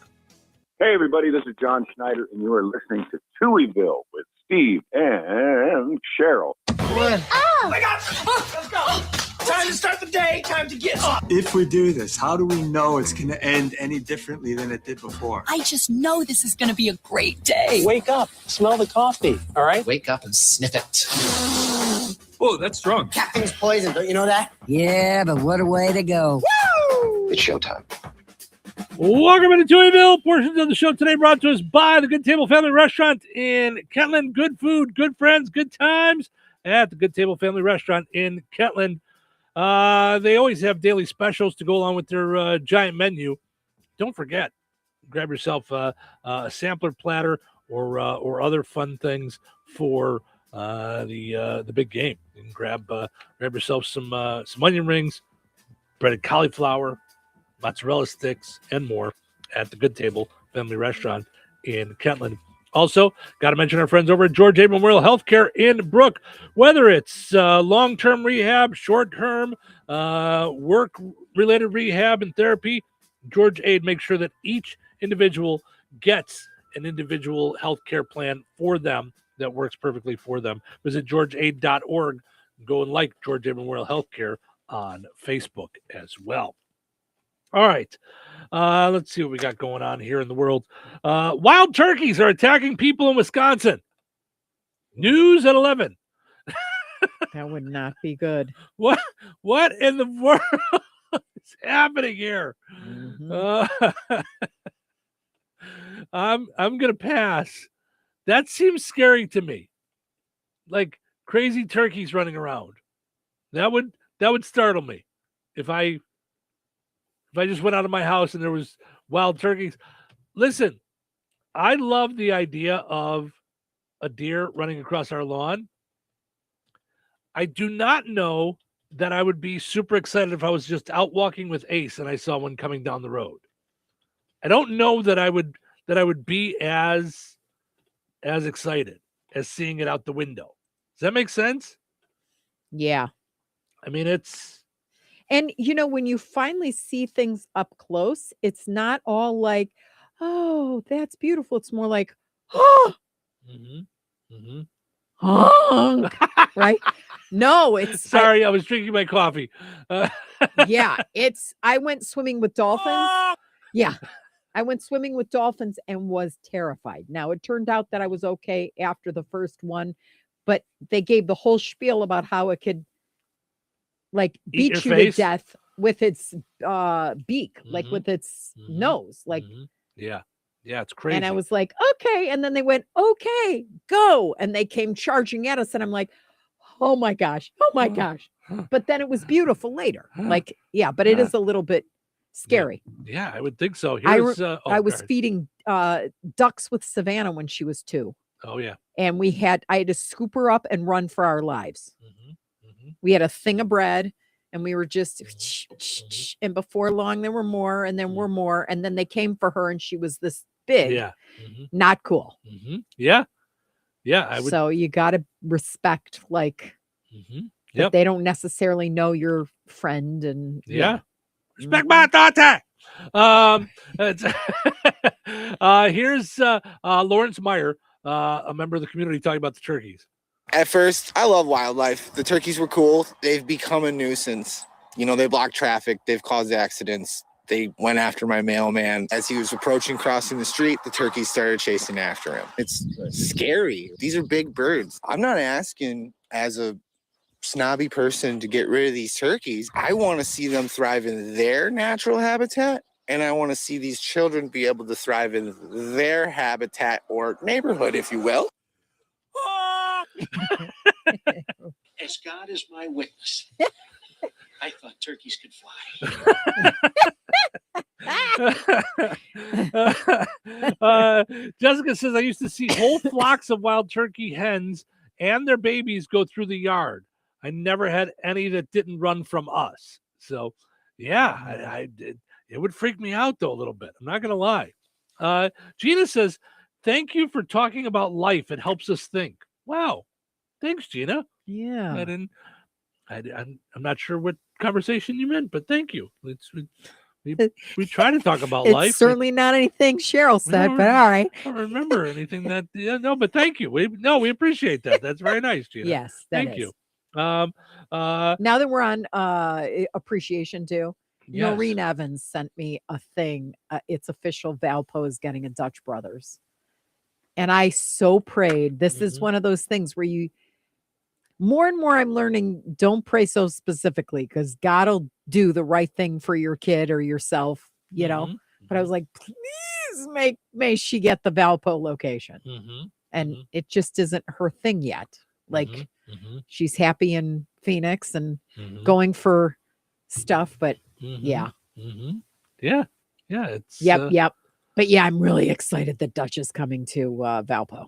Hey, everybody, this is John Schneider, and you are listening to Touhyville with Steve and Cheryl. Oh my God! Let's go! Time to start the day. Time to get up. If we do this, how do we know it's going to end any differently than it did before? I just know this is going to be a great day. Wake up. Smell the coffee, all right? Wake up and sniff it. Oh, that's strong. Caffeine's poison. Don't you know that? Yeah, but what a way to go. Woo! It's showtime. Welcome into Touhyville. Portions of the show today brought to us by the Good Table Family Restaurant in Kentland. Good food, good friends, good times at the Good Table Family Restaurant in Kentland. They always have daily specials to go along with their giant menu. Don't forget, grab yourself a sampler platter or other fun things for the big game. You can grab yourself some onion rings, breaded cauliflower, mozzarella sticks, and more at the Good Table Family Restaurant in Kentland. Also, got to mention our friends over at George A. Memorial Healthcare in Brook. Whether it's long-term rehab, short-term, work-related rehab and therapy, George Aid makes sure that each individual gets an individual healthcare plan for them that works perfectly for them. Visit georgeaid.org. Go and like George A. Memorial Healthcare on Facebook as well. All right. Let's see what we got going on here in the world. Wild turkeys are attacking people in Wisconsin. News at 11. That would not be good. What in the world is happening here? Mm-hmm. I'm going to pass. That seems scary to me. Like crazy turkeys running around. That would startle me if I just went out of my house and there was wild turkeys. Listen, I love the idea of a deer running across our lawn. I do not know that I would be super excited if I was just out walking with Ace and I saw one coming down the road. I don't know that I would be as excited as seeing it out the window. Does that make sense? Yeah. I mean, it's... And, when you finally see things up close, it's not all like, oh, that's beautiful. It's more like, oh, right? No, it's... Sorry, I was drinking my coffee. Yeah, I went swimming with dolphins. Yeah, I went swimming with dolphins and was terrified. Now, it turned out that I was okay after the first one, but they gave the whole spiel about how it could beat you to death with its beak, like with its nose, like yeah, it's crazy. And I was like, okay, and then they went, okay, go, and they came charging at us, and I'm like, oh my gosh, but then it was beautiful later, but it is a little bit scary. Yeah, I would think so. I was feeding ducks with Savannah when she was 2. Oh yeah. And I had to scoop her up and run for our lives. We had a thing of bread and we were just, and before long there were more and then were more. And then they came for her and she was this big. Yeah. Not cool. Yeah. Yeah. I would. So you got to respect, like, that they don't necessarily know your friend. And respect my daughter. Here's Lawrence Meyer, a member of the community, talking about the turkeys. At first, I love wildlife. The turkeys were cool. They've become a nuisance. You know, they block traffic. They've caused accidents. They went after my mailman. As he was approaching, crossing the street, the turkeys started chasing after him. It's scary. These are big birds. I'm not asking as a snobby person to get rid of these turkeys. I want to see them thrive in their natural habitat, and I want to see these children be able to thrive in their habitat or neighborhood, if you will. As God is my witness, I thought turkeys could fly. Jessica says, I used to see whole flocks of wild turkey hens and their babies go through the yard. I never had any that didn't run from us. So, yeah, it would freak me out, though, a little bit. I'm not going to lie. Gina says, thank you for talking about life. It helps us think. Wow. Thanks, Gina. Yeah. I'm not sure what conversation you meant, but thank you. We try to talk about life. It's certainly not anything Cheryl said, but all right. I don't remember anything that. No, but thank you. We appreciate that. That's very nice, Gina. Yes, thank you. Now that we're on appreciation too, Yes. Noreen Evans sent me a thing. It's official. Valpo is getting a Dutch Brothers, and I so prayed. This is one of those things where you. More and more I'm learning, don't pray so specifically because God will do the right thing for your kid or yourself, you know. But I was like, please may she get the Valpo location. And it just isn't her thing yet. Like she's happy in Phoenix and going for stuff, but yeah. Yeah. It's Yep. But yeah, I'm really excited that Dutch is coming to Valpo.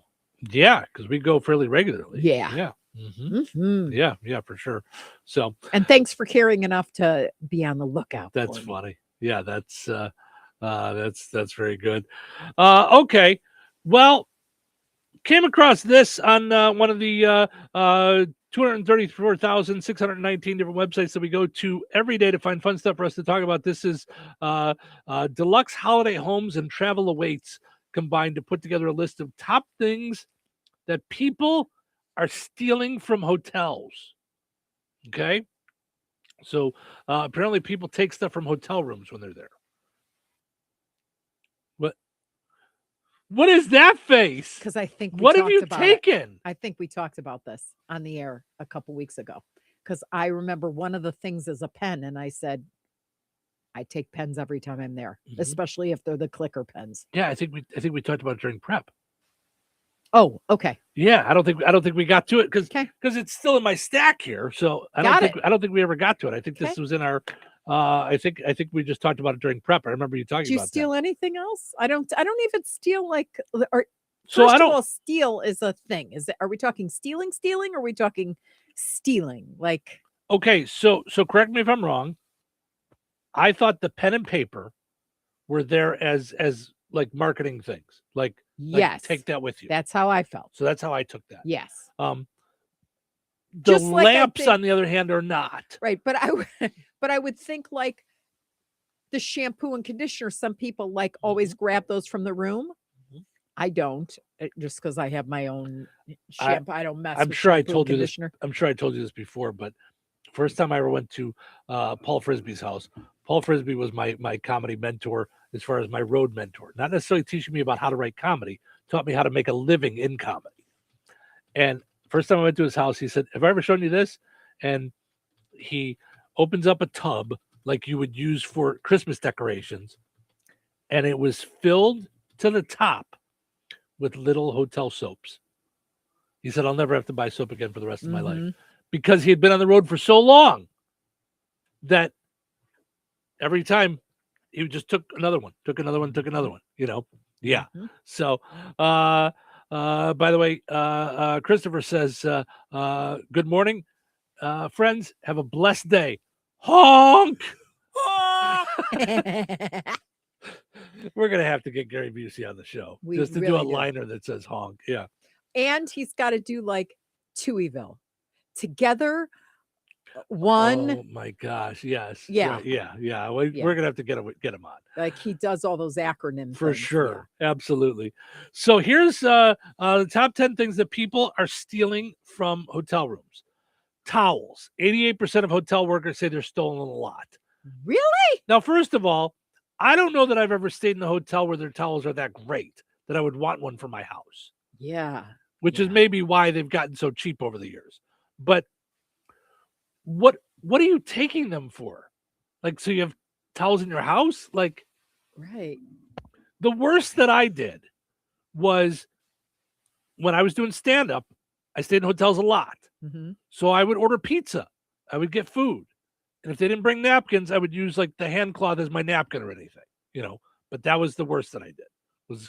Yeah, because we go fairly regularly. Yeah. Yeah, for sure. So, and thanks for caring enough to be on the lookout. That's funny. Yeah, that's very good. Okay, well, came across this on one of the 234,619 different websites that we go to every day to find fun stuff for us to talk about. This is Deluxe Holiday Homes and Travel Awaits combined to put together a list of top things that people are stealing from hotels. Okay. So apparently people take stuff from hotel rooms when they're there. What is that face? Because I think what have you taken? I think we talked about this on the air a couple weeks ago. Because I remember one of the things is a pen, and I said, I take pens every time I'm there, especially if they're the clicker pens. Yeah, I think we talked about it during prep. Oh, okay. Yeah, I don't think we got to it because it's still in my stack here. So I don't think we ever got to it. I think this was in our. I think we just talked about it during prep. I remember you talking about. Do you steal anything else? I don't even steal like. Or so first I don't. Of all, steal is a thing. Are we talking stealing? Or are we talking stealing? Like. Okay, so correct me if I'm wrong. I thought the pen and paper were there as like marketing things, like yes, take that with you. That's how I felt. So that's how I took that. Yes. The Just like lamps, on the other hand, are not right. But I would think like the shampoo and conditioner. Some people like always grab those from the room. I don't, just because I have my own shampoo. I don't mess. I'm with sure I shampoo told and you this. conditioner. I'm sure I told you this before, but first time I ever went to Paul Frisbee's house. Paul Frisbee was my comedy mentor as far as my road mentor. Not necessarily teaching me about how to write comedy, taught me how to make a living in comedy. And first time I went to his house, he said, "Have I ever shown you this?" And he opens up a tub like you would use for Christmas decorations, and it was filled to the top with little hotel soaps. He said, "I'll never have to buy soap again for the rest of my life," because he had been on the road for so long that every time he just took another one, you know. Yeah. Mhm. So, by the way, Christopher says, good morning, friends. Have a blessed day. Honk. We're going to have to get Gary Busey on the show We just to do really a do. liner that says honk. Yeah. And he's got to do like Touhyville. Together, one. Oh my gosh. Yes. Yeah. Right, yeah. Yeah. We're going to have to get him on. Like he does all those acronym For things. sure. Absolutely. So here's the top 10 things that people are stealing from hotel rooms. Towels. 88% of hotel workers say they're stolen a lot. Really? Now, first of all, I don't know that I've ever stayed in a hotel where their towels are that great that I would want one for my house. Yeah. Which is maybe why they've gotten so cheap over the years. But what are you taking them for? Like, so you have towels in your house? Like, right. The worst that I did was when I was doing stand-up, I stayed in hotels a lot. Mm-hmm. So I would order pizza. I would get food. And if they didn't bring napkins, I would use like the hand cloth as my napkin or anything, But that was the worst that I did.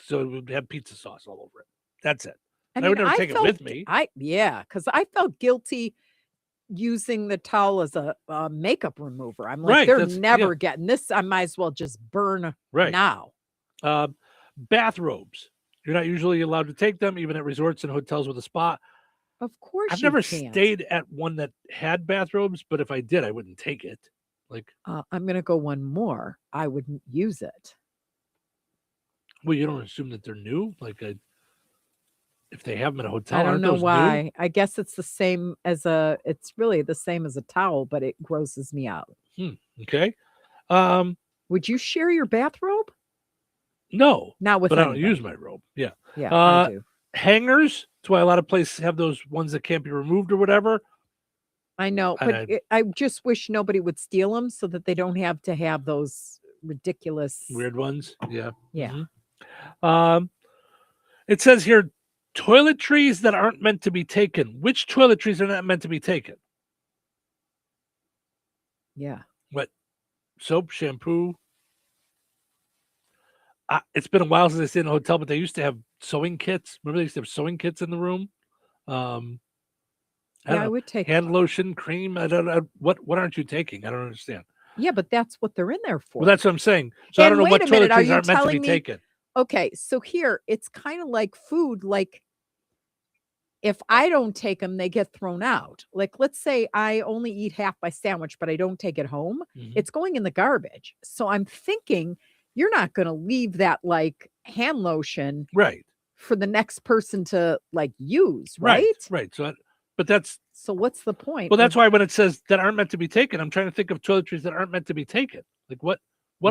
So it would have pizza sauce all over it. That's it. I would never take it with me. Because I felt guilty using the towel as a makeup remover. I'm like, they're never getting this. I might as well just burn now. Bathrobes. You're not usually allowed to take them, even at resorts and hotels with a spa. Of course, I've never stayed at one that had bathrobes, but if I did, I wouldn't take it. Like, I'm going to go one more. I wouldn't use it. Well, you don't assume that they're new? Like, if they have them in a hotel, I don't know why. New? I guess it's the same as it's really the same as a towel, but it grosses me out. Okay. Would you share your bathrobe? No. Not with But anybody. I don't use my robe. Yeah. Yeah, I do. Hangers. That's why a lot of places have those ones that can't be removed or whatever. I know, but I just wish nobody would steal them so that they don't have to have those ridiculous weird ones. Yeah. Yeah. Mm-hmm. It says here, toiletries that aren't meant to be taken. Which toiletries are not meant to be taken? Yeah. What? Soap, shampoo. It's been a while since I stayed in a hotel, but they used to have sewing kits. Remember they used to have sewing kits in the room? I would take hand lotion, cream. I don't know. What aren't you taking? I don't understand. Yeah, but that's what they're in there for. Well, that's what I'm saying. So I don't know what toiletries aren't meant to be taken. Okay, so here it's kind of like food. Like if I don't take them, they get thrown out. Like let's say I only eat half my sandwich, but I don't take it home. Mm-hmm. It's going in the garbage. So I'm thinking you're not going to leave that like hand lotion right for the next person to like use, right? Right. So, but that's so. What's the point? Well, that's why when it says that aren't meant to be taken, I'm trying to think of toiletries that aren't meant to be taken. Like what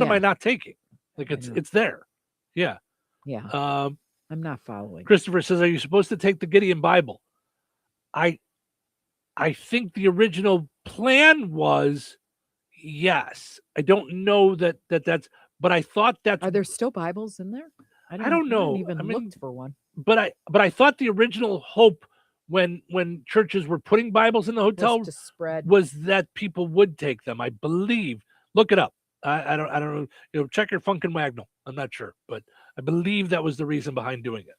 am I not taking? Like it's there. Yeah. Yeah. I'm not following. Christopher says, "Are you supposed to take the Gideon Bible?" I think the original plan was yes. I don't know that's. But I thought that are there still Bibles in there? I don't know. I haven't even looked for one. But I thought the original hope when churches were putting Bibles in the hotel was to spread was that people would take them. I believe. Look it up. I don't know. Check your Funkin' Wagnall. I'm not sure, but I believe that was the reason behind doing it.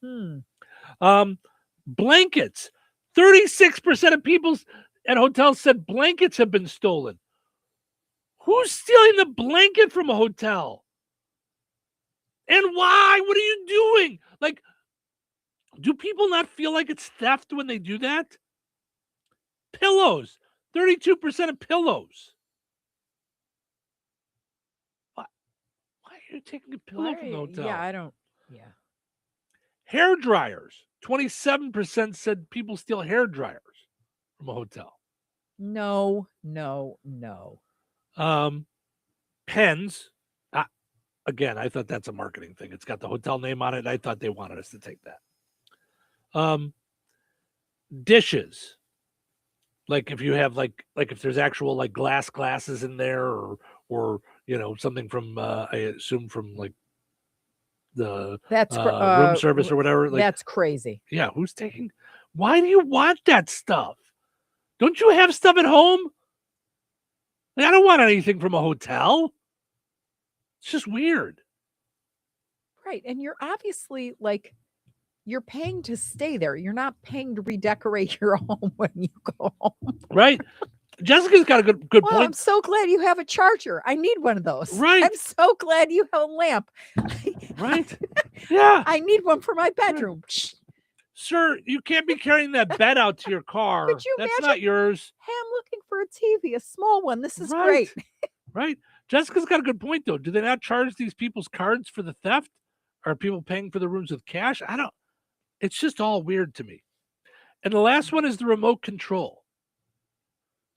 Blankets. 36% of people at hotels said blankets have been stolen. Who's stealing the blanket from a hotel? And why? What are you doing? Like, do people not feel like it's theft when they do that? Pillows. 32% of pillows. Why are you taking a pillow from the hotel? Yeah, I don't. Yeah. Hair dryers. 27% said people steal hair dryers from a hotel. No. Pens. Again, I thought that's a marketing thing. It's got the hotel name on it. And I thought they wanted us to take that. Dishes. Like if you have like if there's actual like glasses in there or something from I assume from like the room service or whatever. Like, that's crazy. Yeah, who's taking? Why do you want that stuff? Don't you have stuff at home? Like, I don't want anything from a hotel. It's just weird. Right. And you're obviously like, you're paying to stay there. You're not paying to redecorate your home when you go home. Right. Jessica's got a good Well, point. I'm so glad you have a charger. I need one of those. Right. I'm so glad you have a lamp. Right. Yeah. I need one for my bedroom. Sir, you can't be carrying that bed out to your car. Could you That's imagine? not yours. Hey, I'm looking for a TV, a small one. This is Right. great. Right. Jessica's got a good point, though. Do they not charge these people's cards for the theft? Are people paying for the rooms with cash? It's just all weird to me. And the last one is the remote control.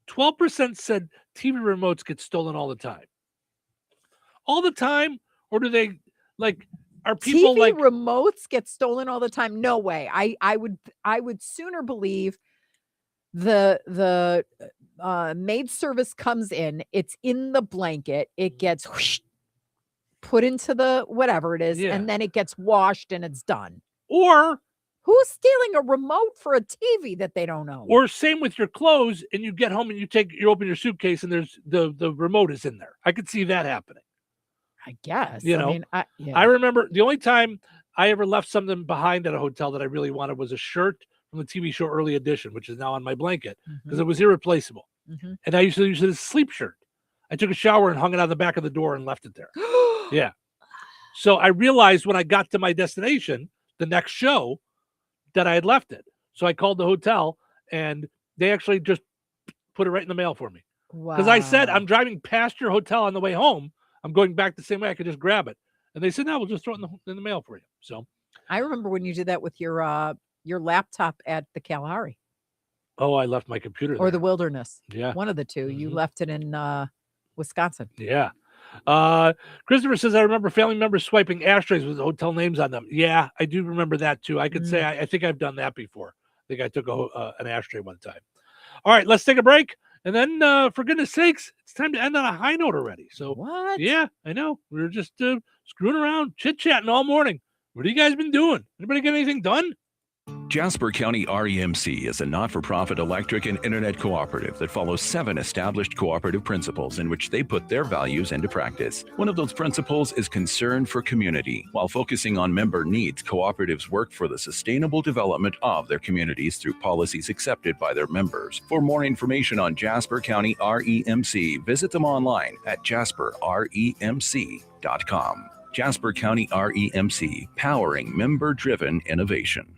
12% said TV remotes get stolen all the time. All the time? Or do they, like, are people TV like... remotes get stolen all the time? No way. I would sooner believe the maid service comes in, it's in the blanket, it gets whoosh, put into the whatever it is, and then it gets washed and it's done. Or who's stealing a remote for a TV that they don't own? Or same with your clothes, and you get home and you open your suitcase and there's the remote is in there. I could see that happening. I guess. You know, I remember the only time I ever left something behind at a hotel that I really wanted was a shirt from the TV show Early Edition, which is now on my blanket because it was irreplaceable. And I used to use it as a sleep shirt. I took a shower and hung it on the back of the door and left it there. Yeah. So I realized when I got to my destination, the next show, that I had left it. So I called the hotel and they actually just put it right in the mail for me. Because I said, I'm driving past your hotel on the way home. I'm going back the same way. I could just grab it. And they said, no, we'll just throw it in the mail for you. So I remember when you did that with your laptop at the Kalahari. Oh, I left my computer there. Or the Wilderness. Yeah. One of the two. You left it in Wisconsin. Yeah. Christopher says, I remember family members swiping ashtrays with hotel names on them. Yeah, I do remember that too. I could say, I think I've done that before. I think I took an ashtray one time. All right, let's take a break. And then, for goodness sakes, it's time to end on a high note already. So, what? Yeah, I know. We were just screwing around, chit-chatting all morning. What have you guys been doing? Anybody get anything done? Jasper County REMC is a not-for-profit electric and internet cooperative that follows 7 established cooperative principles in which they put their values into practice. One of those principles is concern for community. While focusing on member needs, cooperatives work for the sustainable development of their communities through policies accepted by their members. For more information on Jasper County REMC, visit them online at jasperremc.com. Jasper County REMC, powering member-driven innovation.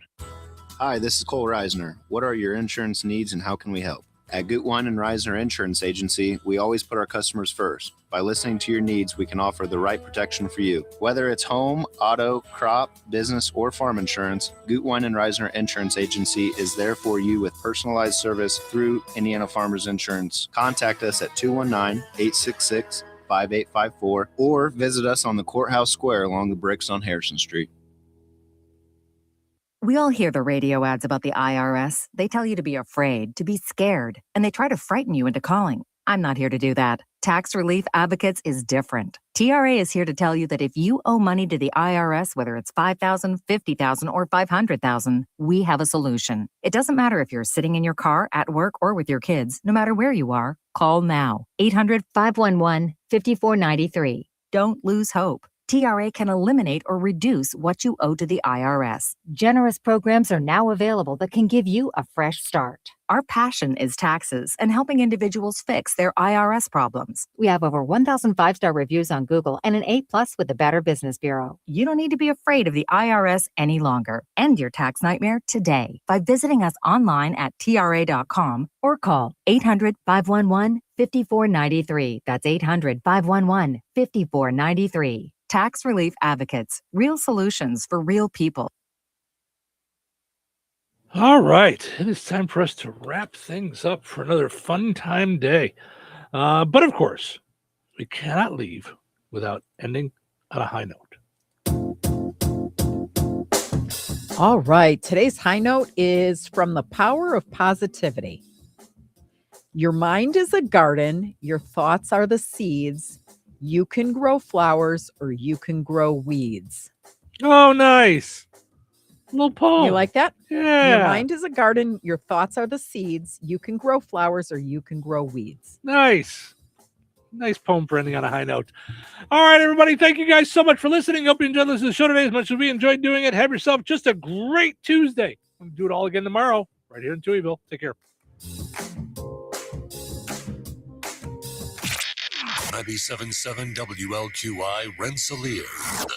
Hi, this is Cole Reisner. What are your insurance needs and how can we help? At Gutwein and Reisner Insurance Agency, we always put our customers first. By listening to your needs, we can offer the right protection for you. Whether it's home, auto, crop, business, or farm insurance, Gutwein and Reisner Insurance Agency is there for you with personalized service through Indiana Farmers Insurance. Contact us at 219-866-5854 or visit us on the Courthouse Square along the bricks on Harrison Street. We all hear the radio ads about the IRS. They tell you to be afraid, to be scared, and they try to frighten you into calling. I'm not here to do that. Tax Relief Advocates is different. TRA is here to tell you that if you owe money to the IRS, whether it's $5,000, $50,000, or $500,000, we have a solution. It doesn't matter if you're sitting in your car, at work, or with your kids. No matter where you are, call now. 800-511-5493. Don't lose hope. TRA can eliminate or reduce what you owe to the IRS. Generous programs are now available that can give you a fresh start. Our passion is taxes and helping individuals fix their IRS problems. We have over 1,000 5-star reviews on Google and an A+ with the Better Business Bureau. You don't need to be afraid of the IRS any longer. End your tax nightmare today by visiting us online at TRA.com or call 800-511-5493. That's 800-511-5493. Tax Relief Advocates, real solutions for real people. All right. It is time for us to wrap things up for another fun time day. But of course, we cannot leave without ending on a high note. All right. Today's high note is from The Power of Positivity. Your mind is a garden. Your thoughts are the seeds. You can grow flowers or you can grow weeds. Oh, nice. Little poem. You like that? Yeah. Your mind is a garden. Your thoughts are the seeds. You can grow flowers or you can grow weeds. Nice. Nice poem for ending on a high note. All right, everybody. Thank you guys so much for listening. Hope you enjoyed listening to the show today as much as we enjoyed doing it. Have yourself just a great Tuesday. We'll do it all again tomorrow right here in Touhyville. Take care. 97.7 WLQI Rensselaer, the